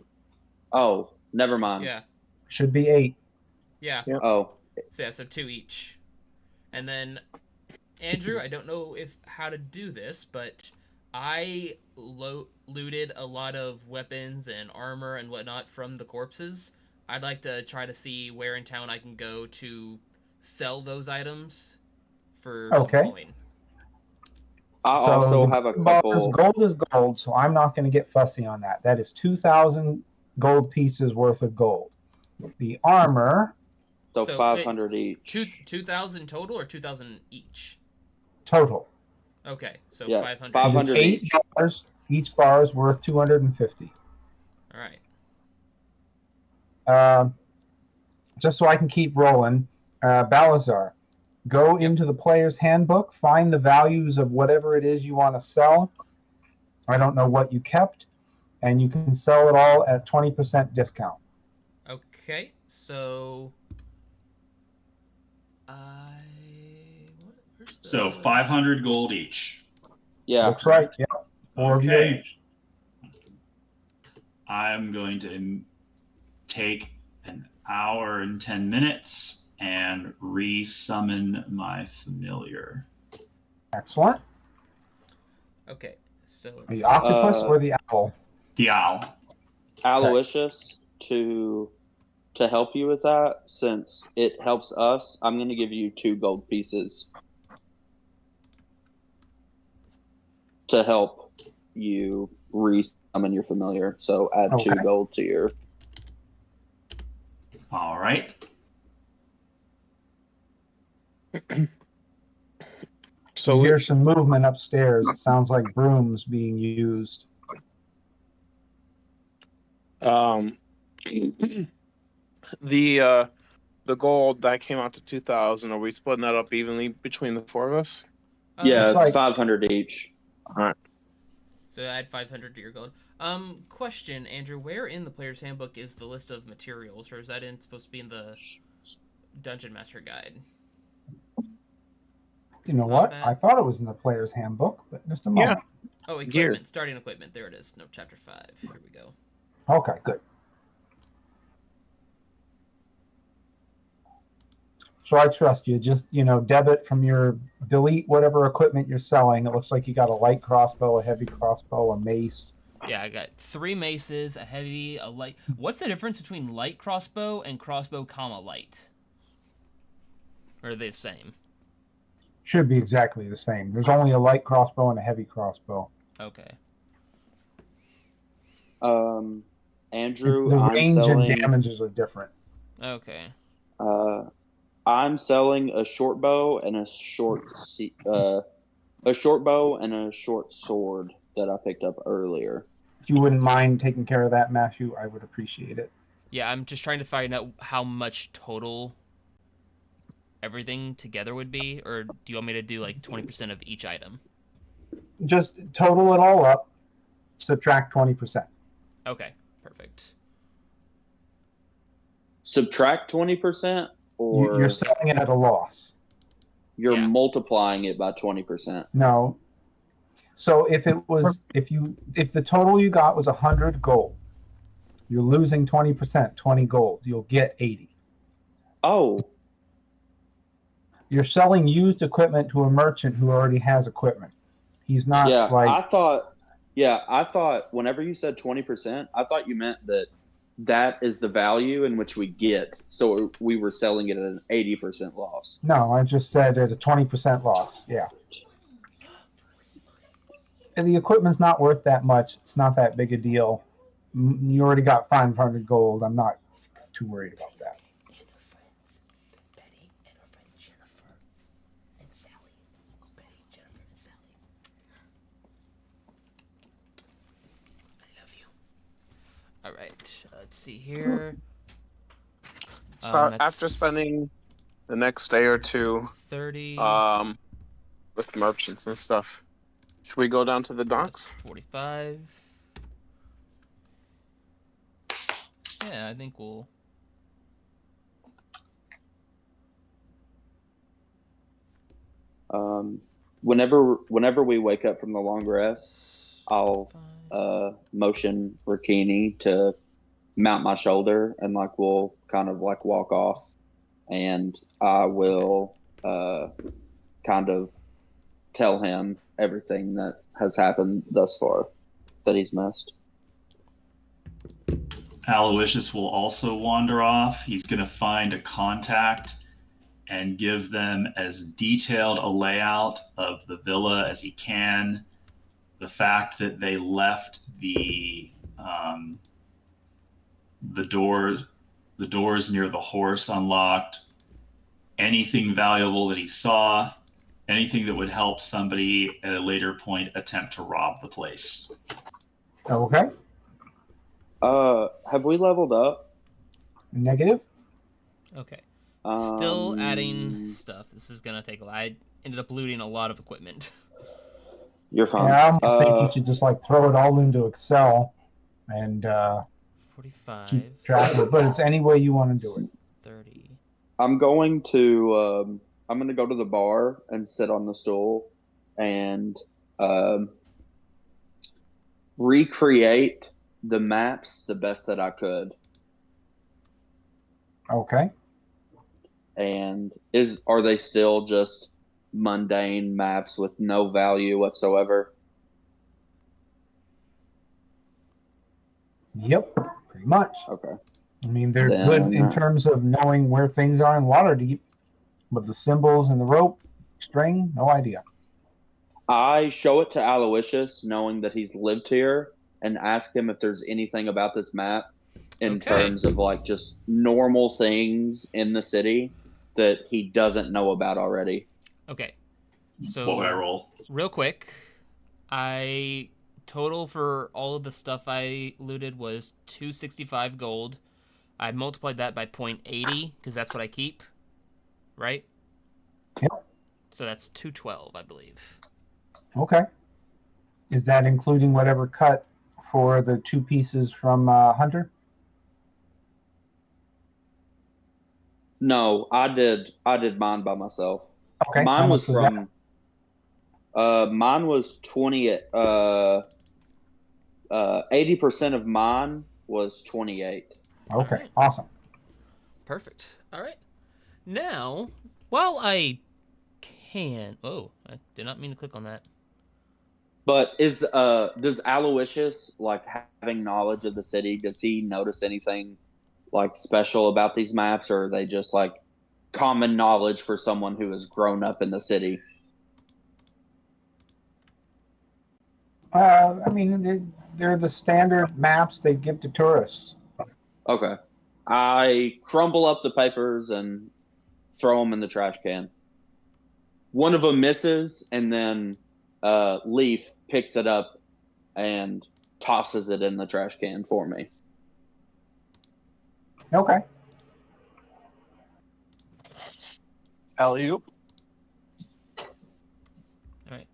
Oh, never mind. Yeah. Should be 8. Yeah. Yep. Oh, So 2 each. And then Andrew, I don't know how to do this, but I looted a lot of weapons and armor and whatnot from the corpses. I'd like to try to see where in town I can go to sell those items for some coin. I So also the have a gold bars, couple. gold is gold, so I'm not going to get fussy on that. That is 2,000 gold pieces worth of gold. The armor So So, 500 each. 2,000 total or 2,000 each? total. Okay, so Yeah, 500. 500 8 each. bars. Each bar is worth 250. All right. Just so I can keep rolling, Balazar, go into the player's handbook, find the values of whatever it is you want to sell. I don't know what you kept, and you can sell it all at 20% discount. Okay, so So 500 gold each. Yeah. Looks right. Yep. 4 of you Okay. each. I'm going to take an hour and 10 minutes and re-summon my familiar. Excellent. Okay, so let's The see. octopus or the owl? The owl. Aloysius, to help you with that, since it helps us, I'm going to give you 2 gold pieces to help you re-summon your familiar. So add 2 Okay. gold to your. All right. So you hear some movement upstairs. It sounds like brooms being used. The gold that came out to 2,000. Are we splitting that up evenly between the 4 of us? Yeah, Looks it's like- 500 each. All right. So add 500 to your gold. Question, Andrew, where in the player's handbook is the list of materials, or is that supposed to be in the Dungeon Master Guide? You know Combat. what? I thought it was in the player's handbook, but just a moment. Oh, equipment. Gear. Starting equipment. There it is. No, chapter 5. Here we go. Okay, good. So I trust you. Just, debit from delete whatever equipment you're selling. It looks like you got a light crossbow, a heavy crossbow, a mace. Yeah, I got 3 maces, a heavy, a light. What's the difference between light crossbow and crossbow, light? Or are they the same? Should be exactly the same. There's only a light crossbow and a heavy crossbow. Okay. Andrew, The I'm range selling. and damages are different. Okay. I'm selling a short bow and a short sword that I picked up earlier. If you wouldn't mind taking care of that, Matthew, I would appreciate it. Yeah, I'm just trying to find out how much total everything together would be, or do you want me to do like 20% of each item? Just total it all up, subtract 20%. Okay, perfect. subtract 20%, or You're selling it at a loss. you're Yeah. multiplying it by 20%? No. So if the total you got was 100 gold, you're losing 20%, 20 gold. You'll get 80. Oh, You're selling used equipment to a merchant who already has equipment. He's not yeah. like I thought whenever you said 20%, I thought you meant that is the value in which we get. So we were selling it at an 80% loss. no, I just said at a 20% loss. Yeah. And the equipment's not worth that much. It's not that big a deal. You already got 500 gold. I'm not too worried about that. And her friends, Betty and her friend Jennifer and Sally. Oh, Betty, Jennifer, and Sally. I love you. All right, let's see here. So That's after spending the next day or two 30 with merchants and stuff, should we go down to the plus docks? 45. Yeah, I think we'll. Whenever we wake up from the long rest, I'll motion Rakini to mount my shoulder, and like we'll kind of like walk off, and I will kind of tell him everything that has happened thus far that he's missed. Aloysius will also wander off. He's going to find a contact and give them as detailed a layout of the villa as he can. The fact that they left the doors near the horse unlocked, anything valuable that he saw, anything that would help somebody at a later point attempt to rob the place. Okay. Have we leveled up? Negative. Okay. Still adding stuff. This is gonna take a lot. I ended up looting a lot of equipment. You're fine. Yeah, I almost think you should just like throw it all into Excel and 45. keep track of it. But it's any way you want to do it. 30. I'm going to go to the bar and sit on the stool and recreate the maps the best that I could. Okay. And are they still just mundane maps with no value whatsoever? Yep. Pretty much. Okay. I mean, they're Then- good in terms of knowing where things are in Waterdeep, but the symbols and the rope, string, no idea. I show it to Aloysius, knowing that he's lived here, and ask him if there's anything about this map in Okay. terms of like just normal things in the city that he doesn't know about already. Okay. So What would I roll? real quick, I total for all of the stuff I looted was 265 gold. I multiplied that by 0.80 because that's what I keep, right? Yep. So that's 212, I believe. Okay. Is that including whatever cut for the two pieces from Hunter? No, I did mine by myself. Okay. Mine How was much was from mine was 20 80% of mine was 28. that? Okay. Alright. Awesome. Perfect. All right. Now, while I can... Oh, I did not mean to click on that. But does Aloysius, like having knowledge of the city, does he notice anything like special about these maps, or are they just like common knowledge for someone who has grown up in the city? I mean, they're the standard maps they give to tourists. Okay. I crumble up the papers and throw them in the trash can. One of them misses, and then Leaf picks it up and tosses it in the trash can for me. Okay. Alley-oop. All right.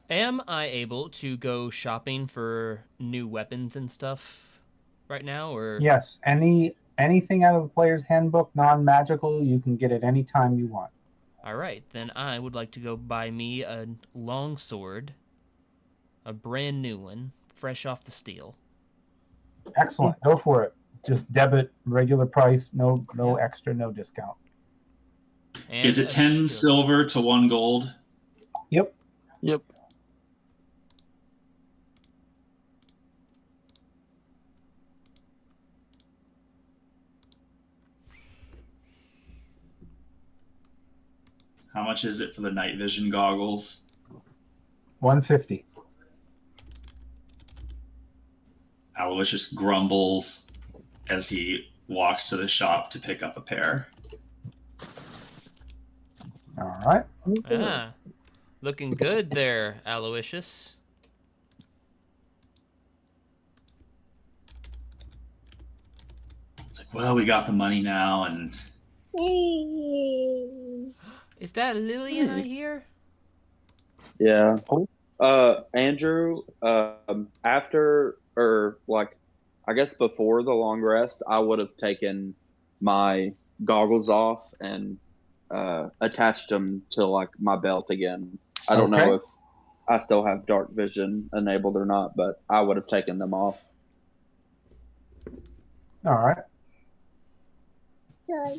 Am I able to go shopping for new weapons and stuff right now, or Yes, anything out of the player's handbook, non-magical, you can get it any time you want. all right, then I would like to go buy me a long sword, a brand new one, fresh off the steel. Excellent. Go for it. Just debit regular price, no Yeah. extra, no discount. And Is it a 10 shield. silver to 1 gold? Yep. Yep. How much is it for the night vision goggles? 150. Aloysius grumbles as he walks to the shop to pick up a pair. All right. Ah, looking good there, Aloysius. It's like, well, we got the money now, and Is that Lillian I hear? Yeah. Oh. Andrew, after, or like, I guess before the long rest, I would have taken my goggles off and attached them to like my belt again. I don't know Okay. if I still have dark vision enabled or not, but I would have taken them off. All right. all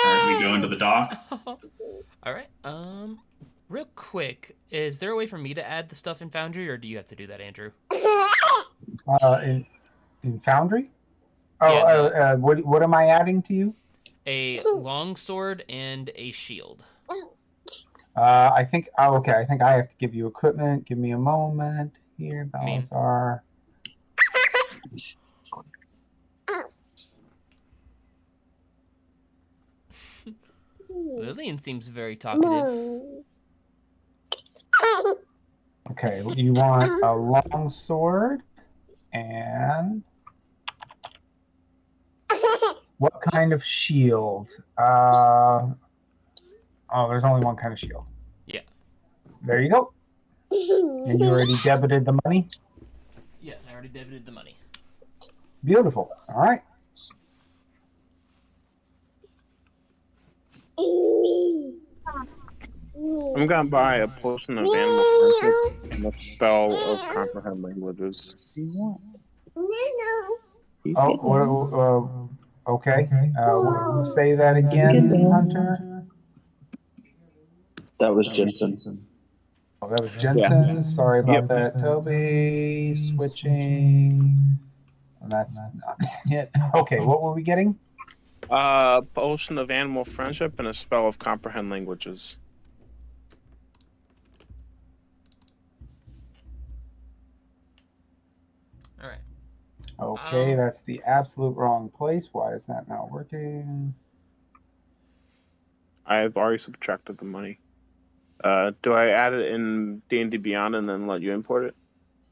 right, we go into the dock. All right. Real quick, is there a way for me to add the stuff in Foundry, or do you have to do that, Andrew? In Foundry. Oh, Yeah, what am I adding to you? A longsword and a shield. I think. Oh, okay. I think I have to give you equipment. Give me a moment here. Balance are. Lillian seems very talkative. Okay. You want a long sword and what kind of shield? Oh, there's only one kind of shield. Yeah. There you go. And you already debited the money? Yes, I already debited the money. Beautiful. All right. I'm gonna buy a potion of animal friendship and a spell of comprehend languages. Okay. Say that again, Hunter. That was Jensen. Oh, that was Jensen. Sorry about that, Toby. Switching. That's not it. Okay, what were we getting? Potion of animal friendship and a spell of comprehend languages. All right. Okay, that's the absolute wrong place. Why is that not working? I've already subtracted the money. Do I add it in D&D Beyond and then let you import it?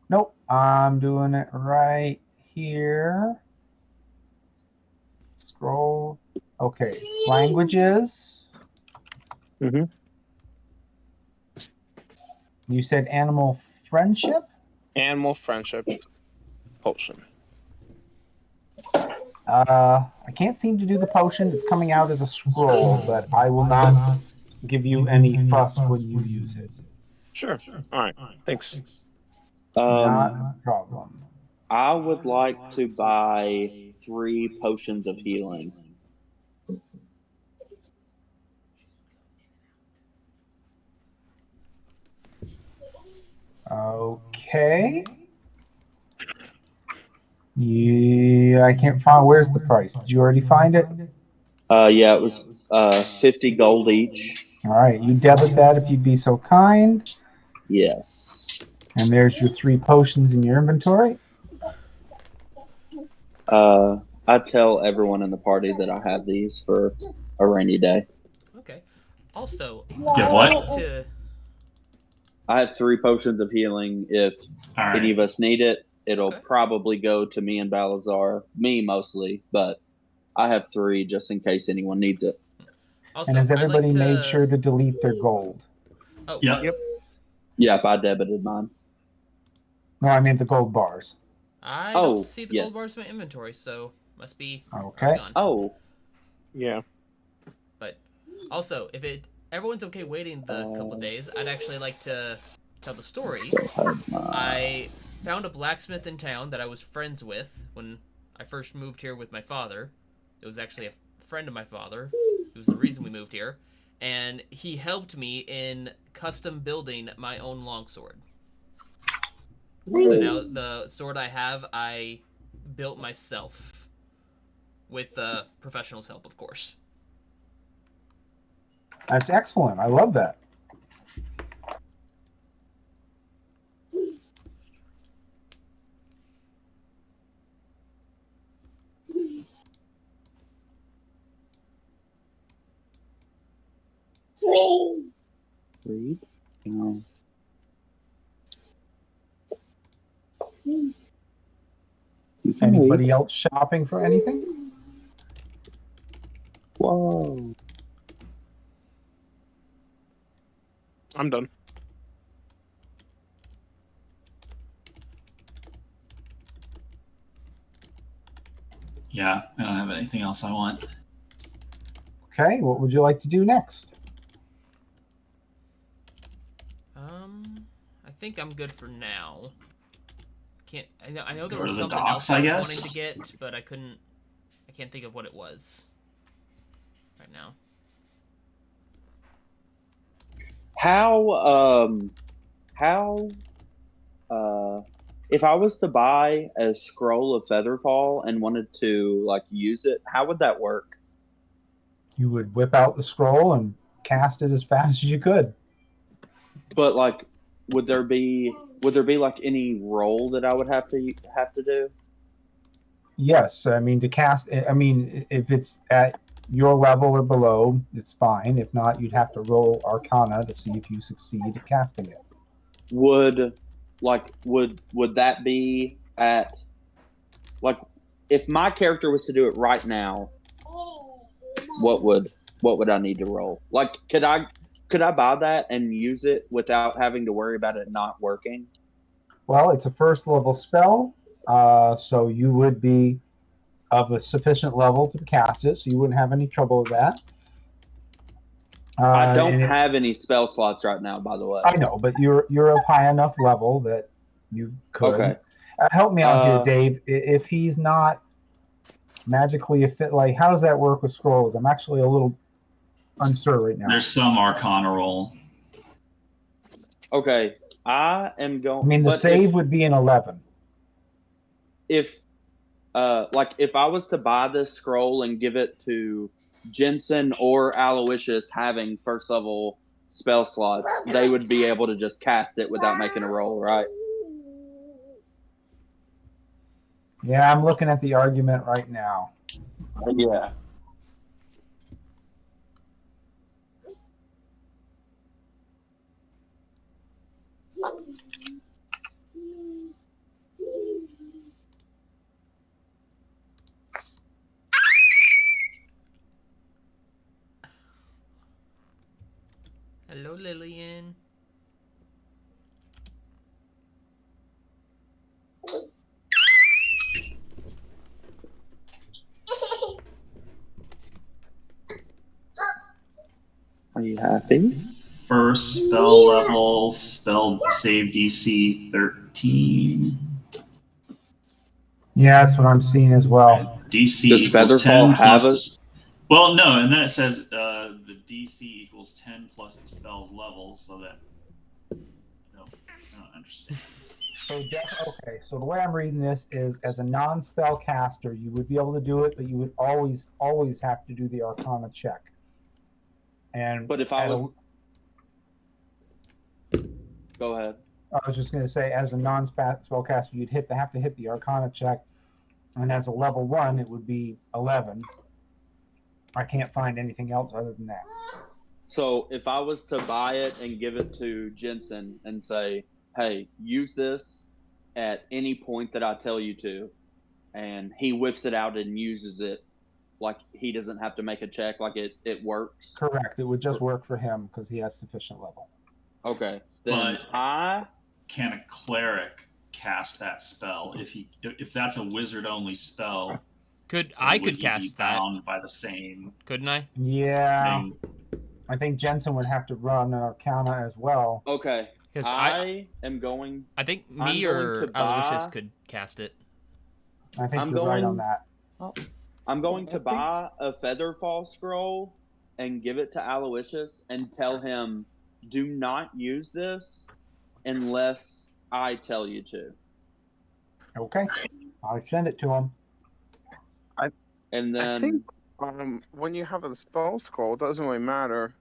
Nope, I'm doing it right here. Scroll. Okay, languages. Mm-hmm. You said animal friendship? Animal friendship potion. I can't seem to do the potion. It's coming out as a scroll, but I will not give you any fuss when you use it. Sure. All right. Thanks. Not a problem. I would like to buy 3 potions of healing. Okay. Yeah, I can't find. Where's the price? Did you already find it? Yeah, it was 50 gold each. All right, you debit that if you'd be so kind. Yes. And there's your 3 potions in your inventory. I tell everyone in the party that I have these for a rainy day. Okay. Also, Yeah, I'd what? like to. I have 3 potions of healing. If All right. any of us need it, it'll Okay. probably go to me and Balazar. Me mostly, but I have 3 just in case anyone needs it. Also, And has I'd everybody like to. made sure to delete their gold? Oh, Yep. Yep. Yeah, if I debited mine. No, I mean the gold bars. I Oh, don't see the yes. gold bars in my inventory, so must be Okay. already gone. Oh, Yeah. But also, if everyone's okay waiting the couple of days, I'd actually like to tell the story. I found a blacksmith in town that I was friends with when I first moved here with my father. It was actually a friend of my father. It was the reason we moved here. And he helped me in custom building my own longsword. So now the sword I have, I built myself. With professional's help, of course. That's excellent. I love that. read? No. You can read. Anybody else shopping for anything? Whoa. I'm done. Yeah, I don't have anything else I want. Okay, what would you like to do next? I think I'm good for now. I know there Go was to the something docks, else I I was guess? wanting to get, but I can't think of what it was right now. If I was to buy a scroll of Featherfall and wanted to like use it, how would that work? You would whip out the scroll and cast it as fast as you could. But like, would there be like any roll that I would have to do? Yes, I mean to cast. I mean, if it's at your level or below, it's fine. If not, you'd have to roll Arcana to see if you succeed at casting it. Would that be at like if my character was to do it right now, what would I need to roll? Like, could I buy that and use it without having to worry about it not working? Well, it's a first level spell, so you would be of a sufficient level to cast it, so you wouldn't have any trouble with that. I don't And have any spell slots right now, by the way. I know, but you're of high enough level that you could. Okay. Help me out here, Uh, Dave. If he's not magically a fit, like how does that work with scrolls? I'm actually a little unsure right now. There's some Arcana roll. Okay, I am going. I mean, the but save would be an 11. if like if I was to buy this scroll and give it to Jensen or Aloysius having first level spell slots, they would be able to just cast it without making a roll, right? Yeah, I'm looking at the argument right now. Yeah. Hello, Lillian. Are you happy? First spell level, spell save DC 13. Yeah, that's what I'm seeing as well. DC Does equals Featherfall 10 have plus well, no, and then it says the DC equals 10 plus the spell's level, so that I don't understand. So okay, so the way I'm reading this is as a non-spell caster, you would be able to do it, but you would always have to do the Arcana check. And But if I was, go ahead. I was just going to say, as a non-spell caster, you'd have to hit the Arcana check, and as a level 1, it would be 11. I can't find anything else other than that. So if I was to buy it and give it to Jensen and say, "Hey, use this at any point that I tell you to," and he whips it out and uses it, like he doesn't have to make a check, like it works. Correct. It would just work for him because he has sufficient level. Okay. Then But can a cleric cast that spell? If that's a wizard only spell, I would could he be cast that, bound by the same couldn't I? Yeah, thing? I think Jensen would have to run an Arcana as well. Okay. Because I am going. I think I'm me going or to Aloysius buy. could cast it. I think I'm you're right on going. that. I'm going to buy a Featherfall scroll and give it to Aloysius and tell him, do not use this unless I tell you to. Okay, I'll send it to him. And then I think when you have a spell scroll, it doesn't really matter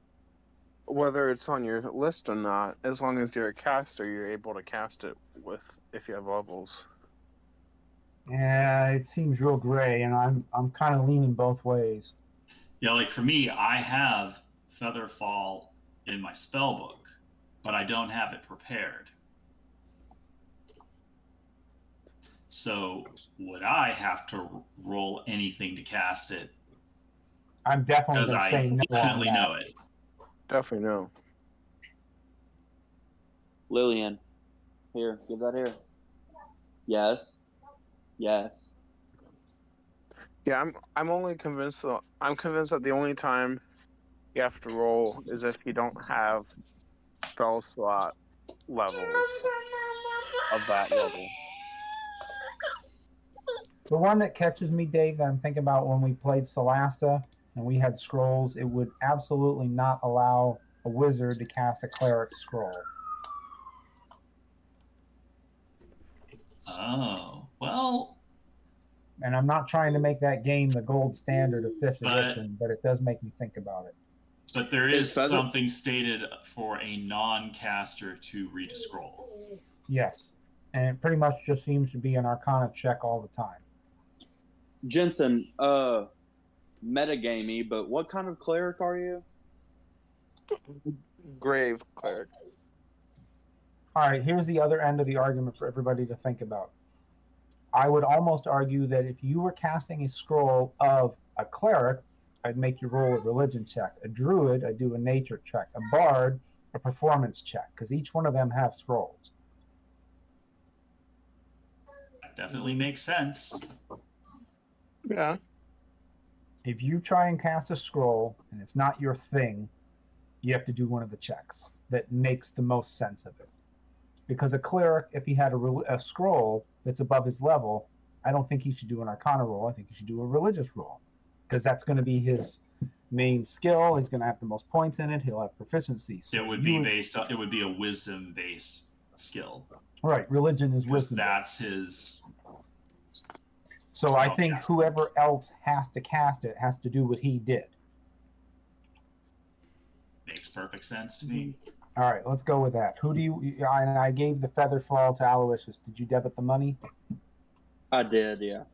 whether it's on your list or not. As long as you're a caster, you're able to cast it with if you have levels. Yeah, it seems real gray, and I'm kind of leaning both ways. Yeah, like for me, I have Featherfall in my spell book, but I don't have it prepared. So would I have to roll anything to cast it? I'm definitely Because going to I say no on definitely that. know it. Definitely no. Lillian, here, give that here. Yes. Yes. Yeah, I'm only convinced that I'm convinced that the only time you have to roll is if you don't have spell slot levels of that level. The one that catches me, Dave, that I'm thinking about when we played Solasta and we had scrolls, it would absolutely not allow a wizard to cast a cleric scroll. Oh, well, And I'm not trying to make that game the gold standard of 5th but edition, but it does make me think about it. but there Is is Feather- something stated for a non-caster to read a scroll. Yes. And it pretty much just seems to be an Arcana check all the time. Jensen, metagamey, but what kind of cleric are you? Grave cleric. All right, here's the other end of the argument for everybody to think about. I would almost argue that if you were casting a scroll of a cleric, I'd make you roll a religion check. A druid, I'd do a nature check. A bard, a performance check, because each one of them have scrolls. That definitely makes sense. Yeah. If you try and cast a scroll and it's not your thing, you have to do one of the checks that makes the most sense of it. Because a cleric, if he had a scroll that's above his level, I don't think he should do an Arcana roll. I think he should do a religious roll, because that's going to be his main skill. He's going to have the most points in it. He'll have proficiency. So It would be based on, it would be a wisdom-based skill. Right, religion is Because wisdom. that's his. So I think whoever else has to cast it has to do what he did. Makes perfect sense to me. All right, let's go with that. Who do you? And I gave the Featherfall to Aloysius. Did you debit the money? I did, yeah.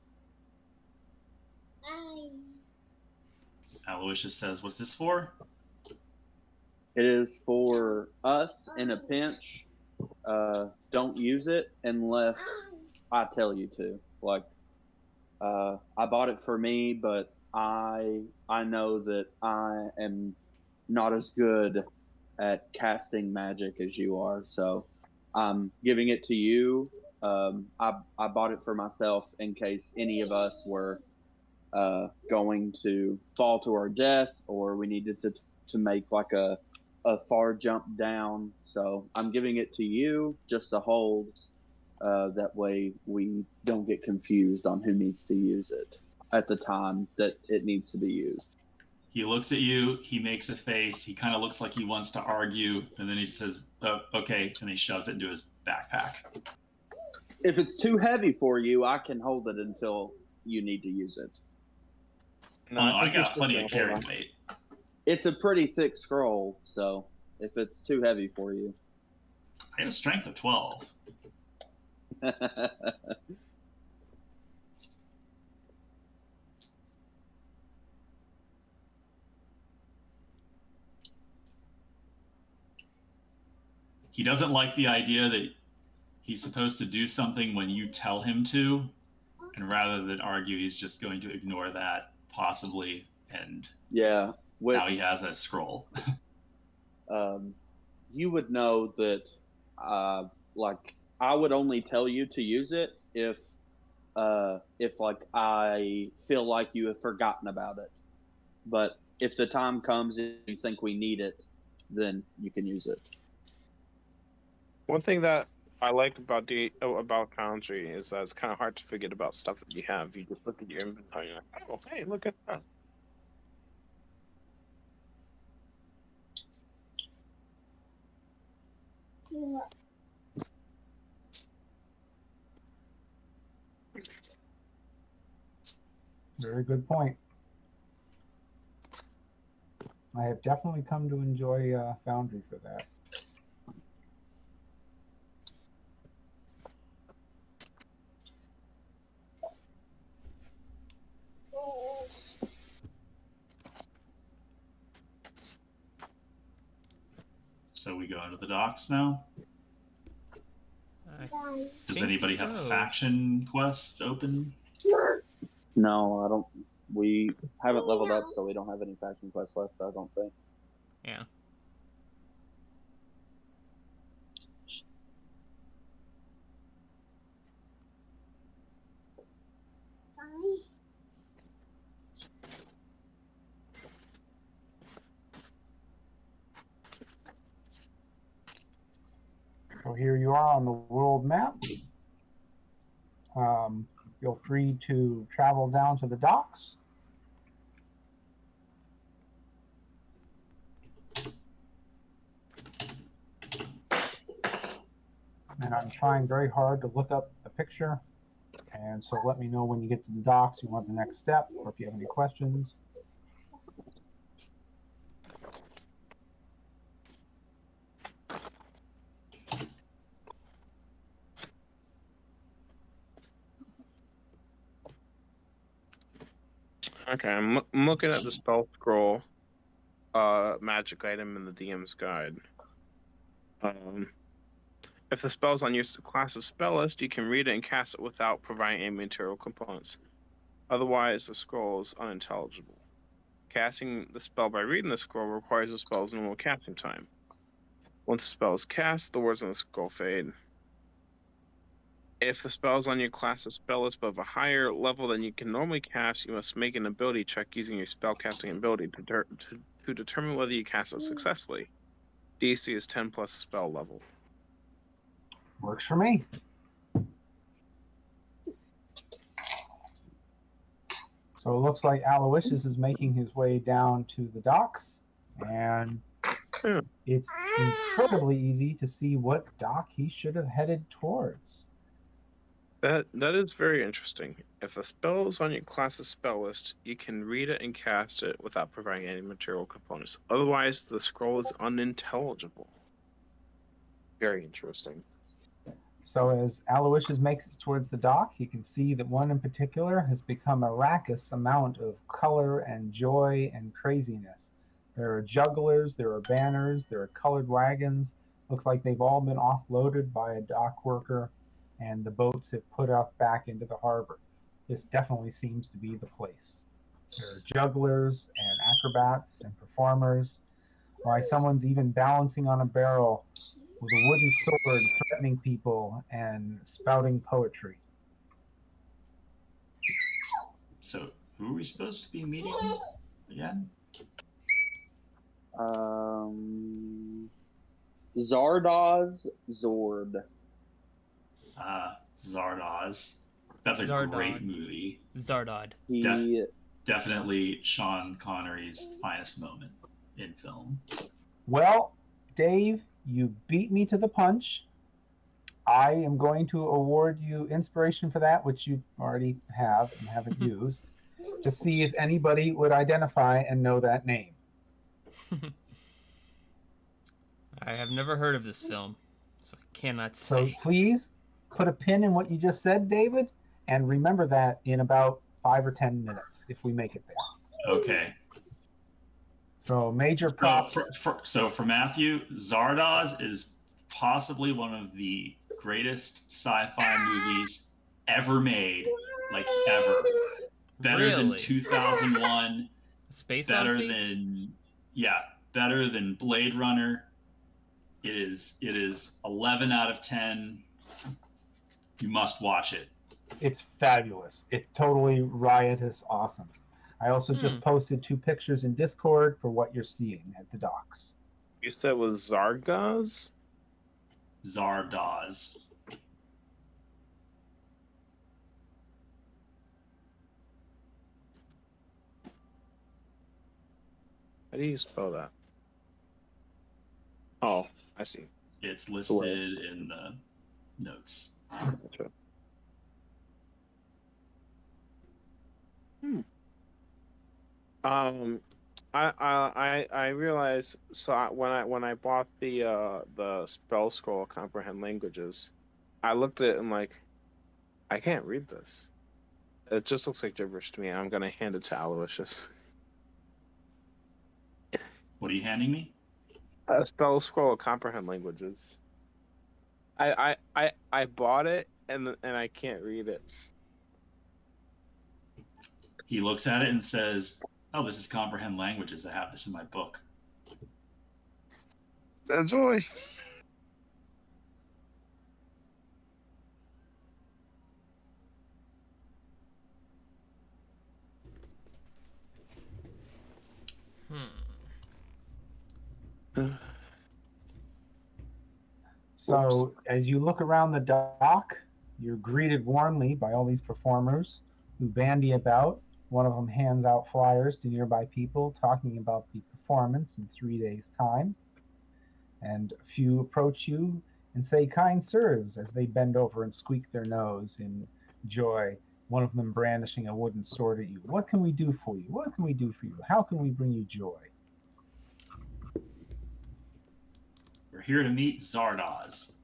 Aloysius says, "What's this for?" It is for us in a pinch. Don't use it unless I tell you to. Like, I bought it for me, but I know that I am not as good at casting magic as you are, so I'm giving it to you. I bought it for myself in case any of us were going to fall to our death, or we needed to make like a far jump down. So I'm giving it to you just to hold. That way we don't get confused on who needs to use it at the time that it needs to be used. He looks at you, he makes a face, he kind of looks like he wants to argue, and then he says, "Oh, okay," and he shoves it into his backpack. If it's too heavy for you, I can hold it until you need to use it. No, I got plenty of carry weight. It's a pretty thick scroll, so if it's too heavy for you. I got a strength of 12. He doesn't like the idea that he's supposed to do something when you tell him to, and rather than argue, he's just going to ignore that, possibly, and yeah, now he has a scroll. you would know that, like, I would only tell you to use it if like I feel like you have forgotten about it. But if the time comes and you think we need it, then you can use it. One thing that I like about about Foundry is that it's kind of hard to forget about stuff that you have. You just look at your inventory and you're like, oh, hey, look at that. Very good point. I have definitely come to enjoy Foundry for that. So we go into the docks now. I Does think anybody have a so. faction quest open? No, I don't. We haven't leveled up, so we don't have any faction quests left. I don't think. Yeah. So here you are on the world map. Feel free to travel down to the docks. And I'm trying very hard to look up the picture. And so let me know when you get to the docks you want the next step, or if you have any questions. Okay, I'm looking at the spell scroll, magic item in the DM's guide. If the spell's on your class of spell list, you can read it and cast it without providing any material components. Otherwise, the scroll is unintelligible. Casting the spell by reading the scroll requires the spell's normal casting time. Once the spell is cast, the words on the scroll fade. If the spell is on your class of spell list but of a higher level than you can normally cast, you must make an ability check using your spellcasting ability to determine whether you cast it successfully. DC is 10 plus spell level. Works for me. So it looks like Aloysius is making his way down to the docks, and it's incredibly easy to see what dock he should have headed towards. That is very interesting. If a spell is on your class's spell list, you can read it and cast it without providing any material components. Otherwise, the scroll is unintelligible. Very interesting. So as Aloysius makes it towards the dock, you can see that one in particular has become a raucous amount of color and joy and craziness. There are jugglers, there are banners, there are colored wagons. Looks like they've all been offloaded by a dock worker, and the boats have put off back into the harbor. This definitely seems to be the place. There are jugglers and acrobats and performers. Why, someone's even balancing on a barrel with a wooden sword threatening people and spouting poetry. So who are we supposed to be meeting again? Zardoz Zord. Zardoz. That's a Zardod. great movie. Zardod. He Definitely Sean Connery's finest moment in film. Well, Dave, you beat me to the punch. I am going to award you inspiration for that, which you already have and haven't used, to see if anybody would identify and know that name. I have never heard of this film, so I cannot So say. please put a pin in what you just said, David, and remember that in about 5 or 10 minutes if we make it there. Okay. So major props. So for Matthew, Zardoz is possibly one of the greatest sci-fi movies ever made, like ever. Better than 2001. Space better Odyssey? than Blade Runner. It is 11 out of 10. You must watch it. It's fabulous. It's totally riotous, awesome. I also just posted 2 pictures in Discord for what you're seeing at the docks. You said it was Zargaz? Zardoz. How do you spell that? Oh, I see. It's listed in the notes. Gotcha. I realized, so when I bought the spell scroll comprehend languages, I looked at it and like, I can't read this. It just looks like gibberish to me. I'm gonna hand it to Aloysius. What are you handing me? A spell scroll comprehend languages. I bought it and I can't read it. He looks at it and says, "Oh, this is comprehend languages. I have this in my book." Enjoy. So as you look around the dock, you're greeted warmly by all these performers who bandy about. One of them hands out flyers to nearby people talking about the performance in 3 days' time. And a few approach you and say, "Kind sirs," as they bend over and squeak their nose in joy, one of them brandishing a wooden sword at you. "What can we do for you? What can we do for you? How can we bring you joy?" We're here to meet Zardoz.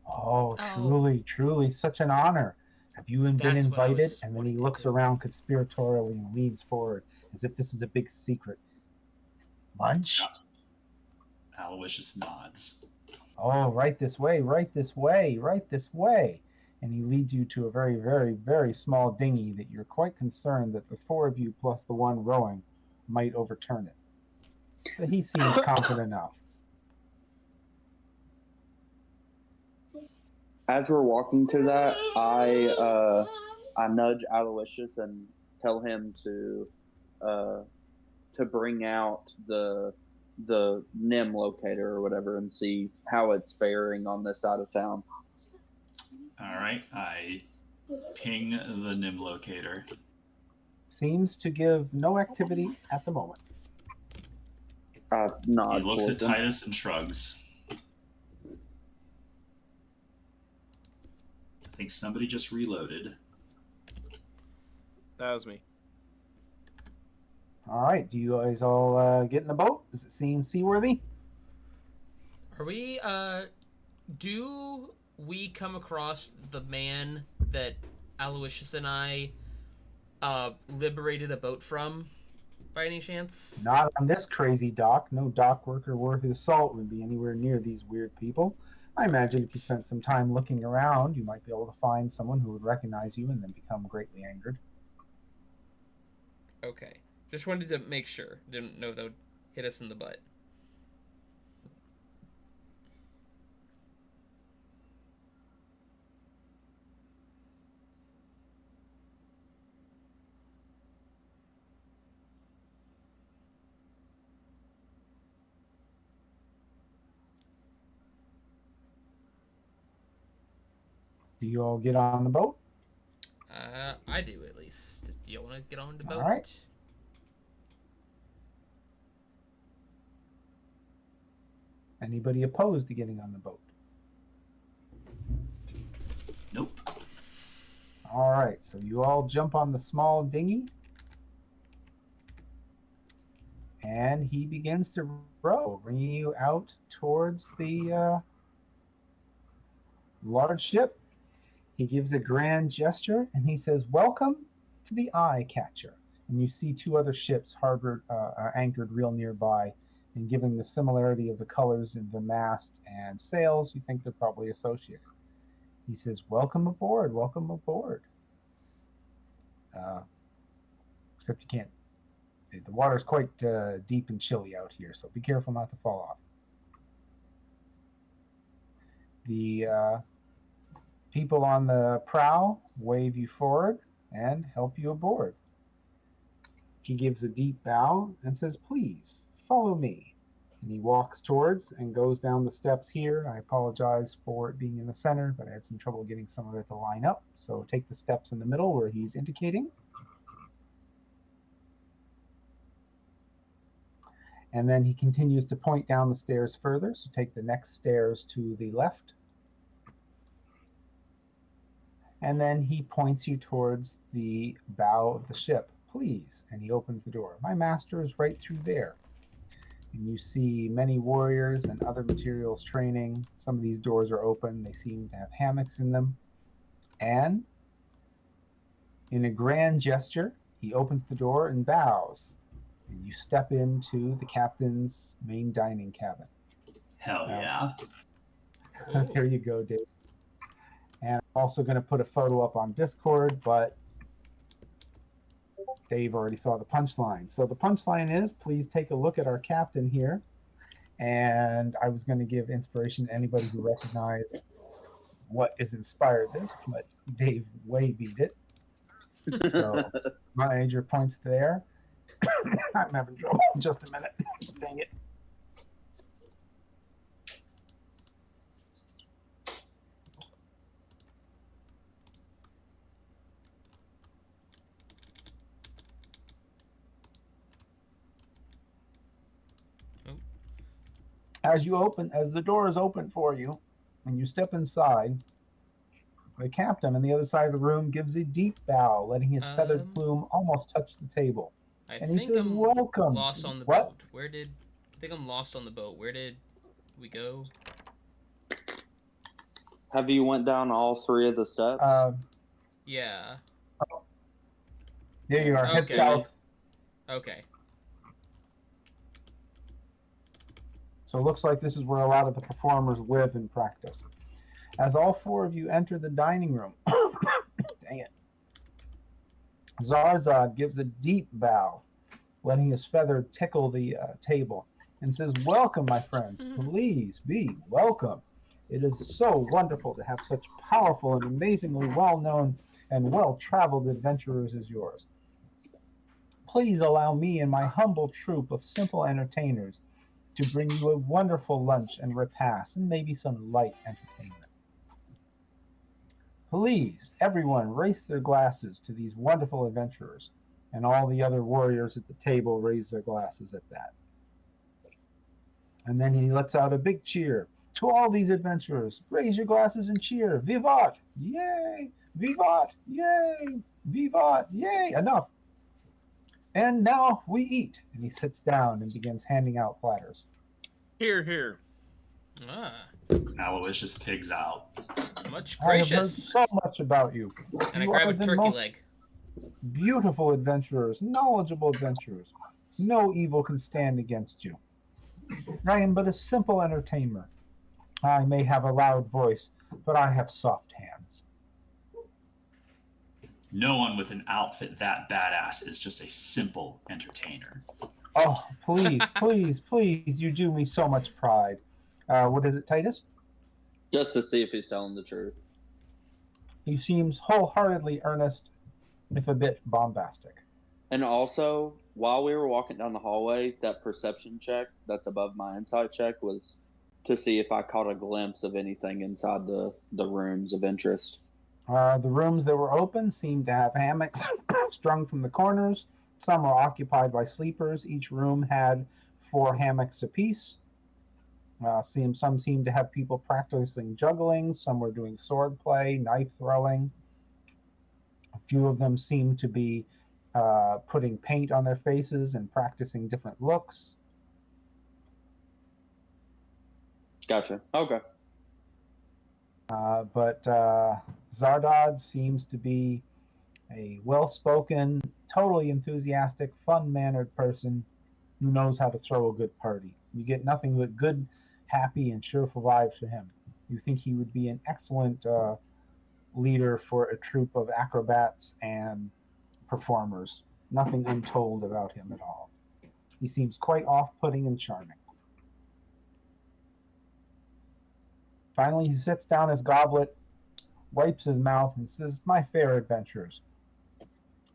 Oh, truly, truly, such an honor. Have you been That's what I invited? was And then he wanting to looks do. around conspiratorially and leans forward as if this is a big secret. Lunch? Aloysius nods. Oh, right this way, right this way, right this way. And he leads you to a very, very, very small dinghy that you're quite concerned that the 4 of you plus the one rowing might overturn it. But he seems confident enough. As we're walking to that, I nudge Aloysius and tell him to bring out the NIM locator or whatever and see how it's faring on this side of town. All right, I ping the NIM locator. Seems to give no activity at the moment. I nod He looks at towards him. Titus and shrugs. I think somebody just reloaded. That was me. All right, do you guys all get in the boat? Does it seem seaworthy? Are we, do we come across the man that Aloysius and I, liberated a boat from, by any chance? Not on this crazy dock. No dock worker worth his salt would be anywhere near these weird people. I imagine if you spent some time looking around, you might be able to find someone who would recognize you and then become greatly angered. Okay. Just wanted to make sure. Didn't know that would hit us in the butt. Do you all get on the boat? I do at least. Do you want to get on the boat? All right. Anybody opposed to getting on the boat? Nope. All right, so you all jump on the small dinghy, and he begins to row, bringing you out towards the large ship. He gives a grand gesture, and he says, "Welcome to the Eye Catcher." And you see 2 other ships harbored, anchored real nearby, and given the similarity of the colors in the mast and sails, you think they're probably associated. He says, "Welcome aboard, welcome aboard." Except you can't. The water's quite deep and chilly out here, so be careful not to fall off. The people on the prow wave you forward and help you aboard. He gives a deep bow and says, "Please, follow me." And he walks towards and goes down the steps here. I apologize for it being in the center, but I had some trouble getting some of it to line up. So take the steps in the middle where he's indicating. And then he continues to point down the stairs further. So take the next stairs to the left. And then he points you towards the bow of the ship. "Please." And he opens the door. "My master is right through there." And you see many warriors and other materials training. Some of these doors are open. They seem to have hammocks in them. And in a grand gesture, he opens the door and bows. And you step into the captain's main dining cabin. Hell yeah. There you go, Dave. And I'm also going to put a photo up on Discord, but Dave already saw the punchline. So the punchline is, please take a look at our captain here. And I was going to give inspiration to anybody who recognized what is inspired this, but Dave way beat it. So my major points there. I'm having trouble. Just a minute. Dang it. As the door is open for you, and you step inside, the captain on the other side of the room gives a deep bow, letting his feathered plume almost touch the table. And he says, I'm "Welcome." lost on the What? boat. I think I'm lost on the boat. Where did we go? Have you went down all 3 of the steps? Yeah. There you are. Head Okay. south. Okay. So it looks like this is where a lot of the performers live and practice. As all 4 of you enter the dining room, dang it, Zarzad gives a deep bow, letting his feather tickle the table, and says, "Welcome, my friends. Please be welcome. It is so wonderful to have such powerful and amazingly well-known and well-traveled adventurers as yours. Please allow me and my humble troupe of simple entertainers to bring you a wonderful lunch and repast and maybe some light entertainment. Please, everyone, raise their glasses to these wonderful adventurers." And all the other warriors at the table raise their glasses at that. And then he lets out a big cheer. "To all these adventurers, raise your glasses and cheer. Vivat! Yay! Vivat! Yay! Vivat! Yay! Enough. And now we eat." And he sits down and begins handing out platters. Here, here. Ah, Aloysius pigs out. much "I have heard gracious. so much about you. And I You grab are a the turkey most leg. beautiful adventurers, knowledgeable adventurers. No evil can stand against you. I am but a simple entertainer. I may have a loud voice, but I have soft hands." No one with an outfit that badass is just a simple entertainer. "Oh, please, please, please, you do me so much pride." What is it, Titus? Just to see if he's telling the truth. He seems wholeheartedly earnest, if a bit bombastic. And also, while we were walking down the hallway, that perception check that's above my insight check was to see if I caught a glimpse of anything inside the rooms of interest. The rooms that were open seemed to have hammocks strung from the corners. Some were occupied by sleepers. Each room had 4 hammocks apiece. Some seemed to have people practicing juggling. Some were doing sword play, knife throwing. A few of them seemed to be putting paint on their faces and practicing different looks. Gotcha. Okay. But Zardad seems to be a well-spoken, totally enthusiastic, fun-mannered person who knows how to throw a good party. You get nothing but good, happy, and cheerful vibes from him. You think he would be an excellent leader for a troupe of acrobats and performers. Nothing untold about him at all. He seems quite off-putting and charming. Finally, he sits down his goblet, wipes his mouth, and says, "My fair adventurers,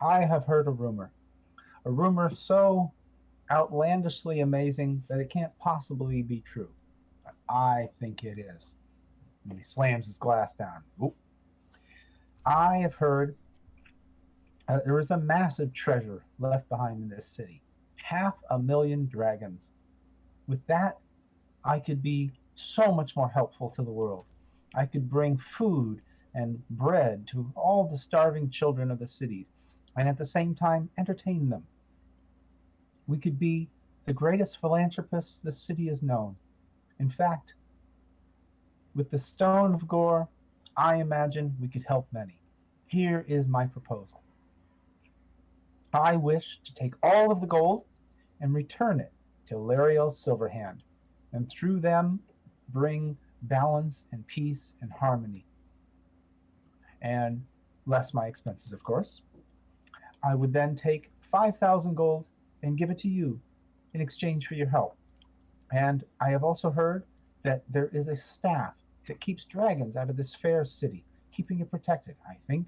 I have heard a rumor so outlandishly amazing that it can't possibly be true. But I think it is." And he slams his glass down. Oop. I have heard there is a massive treasure left behind in this city. 500,000 dragons. With that, I could be so much more helpful to the world. I could bring food and bread to all the starving children of the cities, and at the same time entertain them. We could be the greatest philanthropists the city has known. In fact, with the Stone of Gore, I imagine we could help many. Here is my proposal. I wish to take all of the gold and return it to Lariel Silverhand, and through them bring balance and peace and harmony. And less my expenses, of course. I would then take 5,000 gold and give it to you in exchange for your help. And I have also heard that there is a staff that keeps dragons out of this fair city, keeping it protected. I think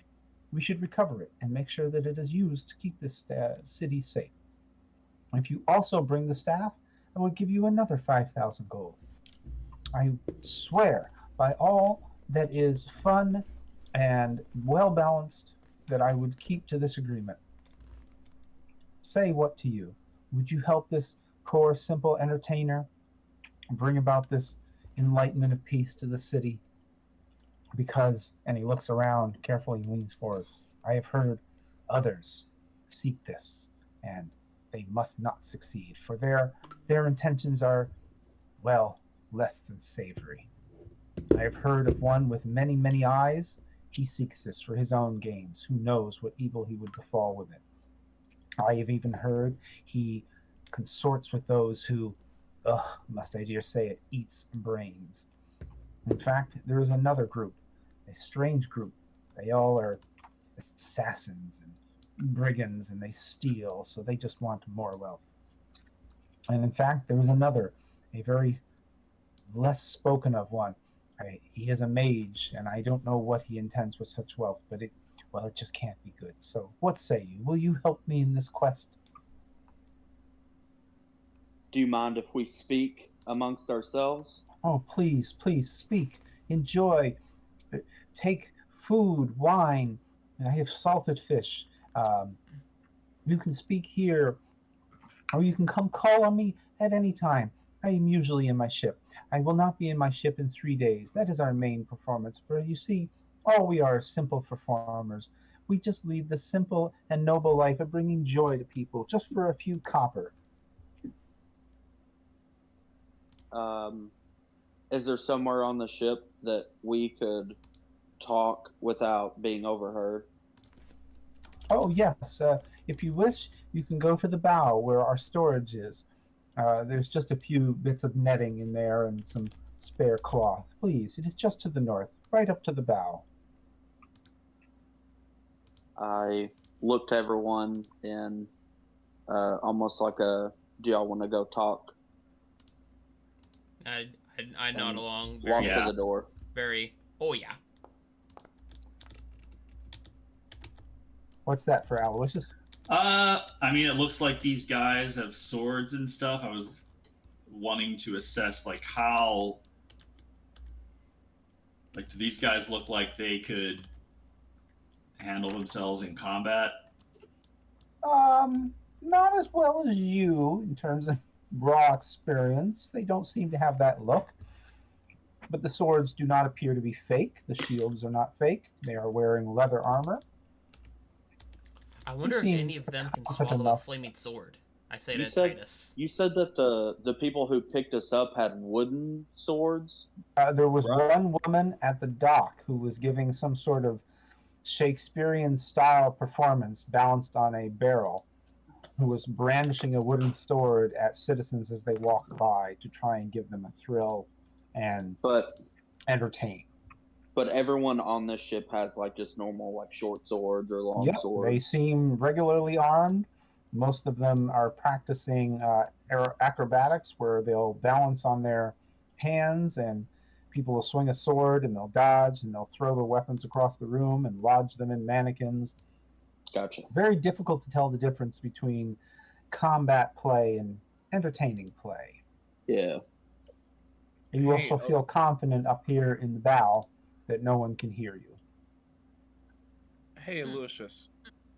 we should recover it and make sure that it is used to keep this city safe. If you also bring the staff, I will give you another 5,000 gold. I swear by all that is fun and well balanced that I would keep to this agreement. Say what to you? Would you help this poor, simple entertainer bring about this enlightenment of peace to the city? Because, and he looks around, carefully leans forward, I have heard others seek this, and they must not succeed, for their intentions are, well, less than savory. I have heard of one with many, many eyes. He seeks this for his own gains. Who knows what evil he would befall with it? I have even heard he consorts with those who, must I dare say it, eats brains. In fact, there is another group, a strange group. They all are assassins and brigands, and they steal, so they just want more wealth. And in fact, there is another, a very less spoken of one. He is a mage, and I don't know what he intends with such wealth, but it just can't be good. So, what say you? Will you help me in this quest? Do you mind if we speak amongst ourselves? Oh, please, please speak. Enjoy. Take food, wine. I have salted fish. Um, you can speak here, or you can come call on me at any time. I am usually in my ship. I will not be in my ship in 3 days. That is our main performance. For you see, all we are simple performers. We just lead the simple and noble life of bringing joy to people, just for a few copper. Is there somewhere on the ship that we could talk without being overheard? Oh, yes. If you wish, you can go to the bow where our storage is. There's just a few bits of netting in there and some spare cloth. Please, it is just to the north, right up to the bow. I looked to everyone in almost like a, do y'all want to go talk? I nod along. Walk Very, Yeah. to the door. very. Oh yeah. What's that for Aloysius? I mean, it looks like these guys have swords and stuff. I was wanting to assess, like, how, like, do these guys look like they could handle themselves in combat? Not as well as you in terms of raw experience. They don't seem to have that look. But the swords do not appear to be fake. The shields are not fake. They are wearing leather armor. I wonder if seem any of them can confident swallow enough. a flaming sword. I say You to said- Titus. You said that the people who picked us up had wooden swords? There was Right. one woman at the dock who was giving some sort of Shakespearean style performance balanced on a barrel, who was brandishing a wooden sword at citizens as they walked by to try and give them a thrill and But entertain. everyone on this ship has like just normal like short swords or long Yep, swords. they seem regularly armed. Most of them are practicing acrobatics where they'll balance on their hands, and people will swing a sword and they'll dodge and they'll throw their weapons across the room and lodge them in mannequins. Gotcha. Very difficult to tell the difference between combat play and entertaining play. Yeah. And you also feel confident up here in the bow that no one can hear you. Hey, Lucius.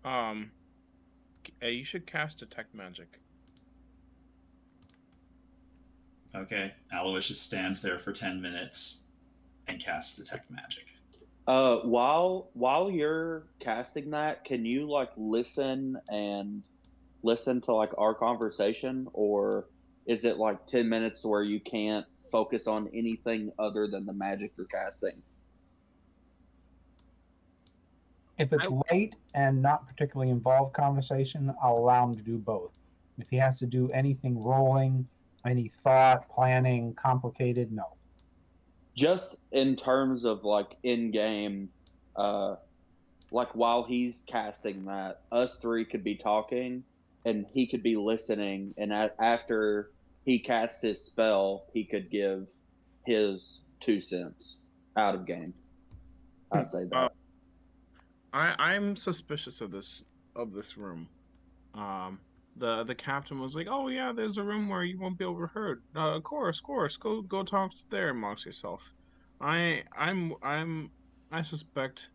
You should cast Detect Magic. Okay, Aloysius stands there for 10 minutes and casts Detect Magic. While you're casting that, can you like listen to like our conversation, or is it like 10 minutes where you can't focus on anything other than the magic you're casting? If it's late and not particularly involved conversation, I'll allow him to do both. If he has to do anything rolling, any thought, planning, complicated, no. Just in terms of like in game, like while he's casting that, us three could be talking and he could be listening, and after he casts his spell, he could give his 2 cents out of game. I'd say that. I'm suspicious of this room. The captain was like, "Oh yeah, there's a room where you won't be overheard. Of course, go talk there amongst yourself." I suspect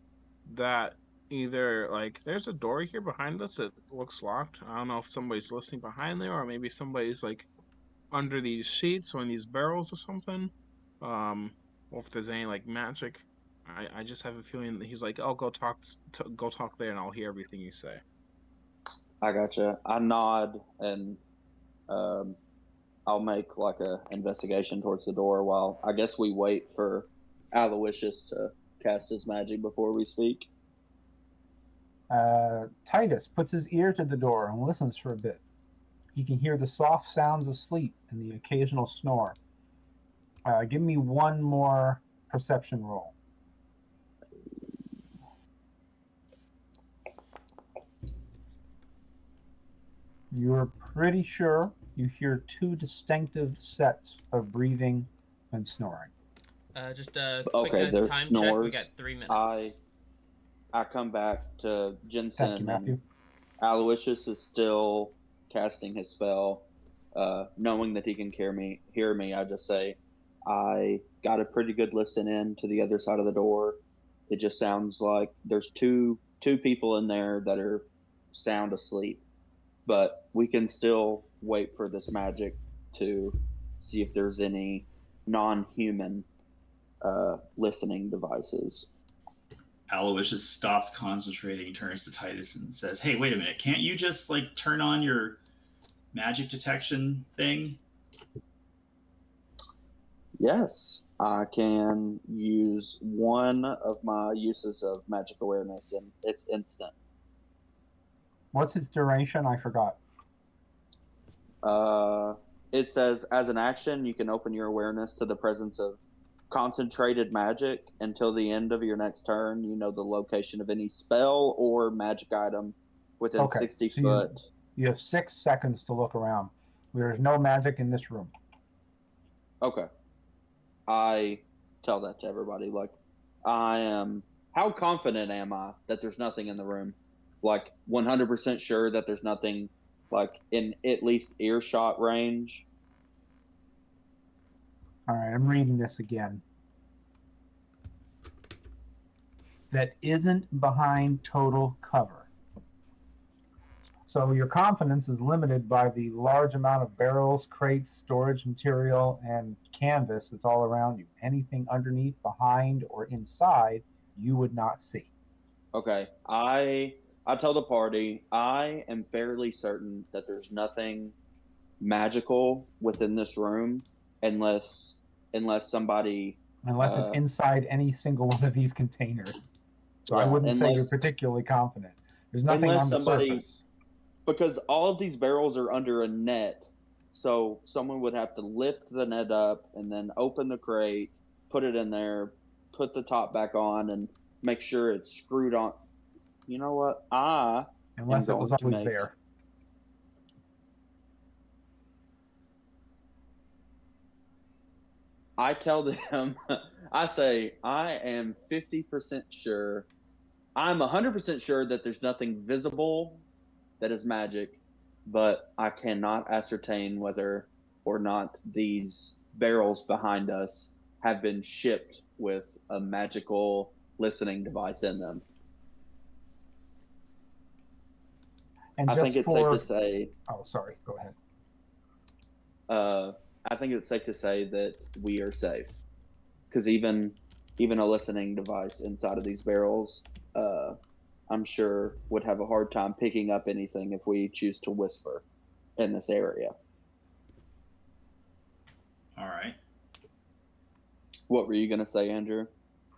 that either like there's a door here behind us that looks locked. I don't know if somebody's listening behind there, or maybe somebody's like under these sheets or in these barrels or something. Or if there's any like magic. I just have a feeling that he's like, "Oh, go talk there, and I'll hear everything you say." I gotcha. I nod and um, I'll make like a investigation towards the door while I guess we wait for Aloysius to cast his magic before we speak. Titus puts his ear to the door and listens for a bit. He can hear the soft sounds of sleep and the occasional snore. Give me one more perception roll. You're pretty sure you hear two distinctive sets of breathing and snoring. Just a Okay, quick there's time check. snores. We got 3 minutes. I come back to Jensen. Thank you, Matthew. And Aloysius is still casting his spell. Knowing that he can hear me, I just say, I got a pretty good listen in to the other side of the door. It just sounds like there's two people in there that are sound asleep, but we can still wait for this magic to see if there's any non-human listening devices. Aloysius stops concentrating, turns to Titus, and says, "Hey, wait a minute! Can't you just like turn on your magic detection thing?" Yes, I can use one of my uses of magic awareness, and it's instant. What's its duration? I forgot. It says, as an action, you can open your awareness to the presence of concentrated magic until the end of your next turn. You know the location of any spell or magic item within 60 so foot. You have 6 seconds to look around. There's no magic in this room. Okay. I tell that to everybody. Like, how confident am I that there's nothing in the room? Like, 100% sure that there's nothing, like, in at least earshot range. All right, I'm reading this again. That isn't behind total cover. So your confidence is limited by the large amount of barrels, crates, storage material, and canvas that's all around you. Anything underneath, behind, or inside, you would not see. Okay. I tell the party I am fairly certain that there's nothing magical within this room unless somebody Unless it's inside any single one of these containers. So I Yeah, wouldn't say you're unless- particularly confident. There's nothing unless on the somebody- surface. because all of these barrels are under a net, so someone would have to lift the net up and then open the crate, put it in there, put the top back on, and make sure it's screwed on. You know what? Unless it was going to always make- there. I tell them, I say, I am 50% sure. I'm 100% sure that there's nothing visible that is magic, but I cannot ascertain whether or not these barrels behind us have been shipped with a magical listening device in them. And I just think it's safe to for say, oh, sorry, go ahead. I think it's safe to say that we are safe because even a listening device inside of these barrels, uh, I'm sure would have a hard time picking up anything if we choose to whisper in this area. All right. What were you going to say, Andrew?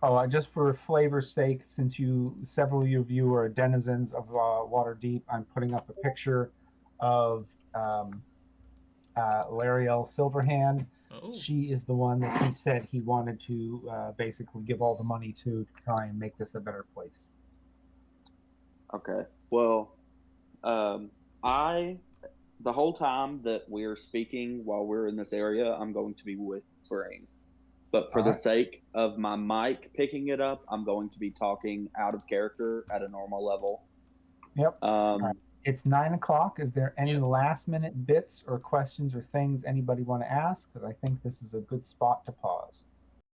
Oh, just for flavor's sake, since several of you are denizens of Waterdeep, I'm putting up a picture of Lariel Silverhand. Oh. She is the one that he said he wanted to basically give all the money to try and make this a better place. Okay. Well, I the whole time that we're speaking while we're in this area, I'm going to be whispering. But for All the right. sake of my mic picking it up, I'm going to be talking out of character at a normal level. Yep. All right. It's 9 o'clock. Is there any Yep. last-minute bits or questions or things anybody want to ask? Because I think this is a good spot to pause.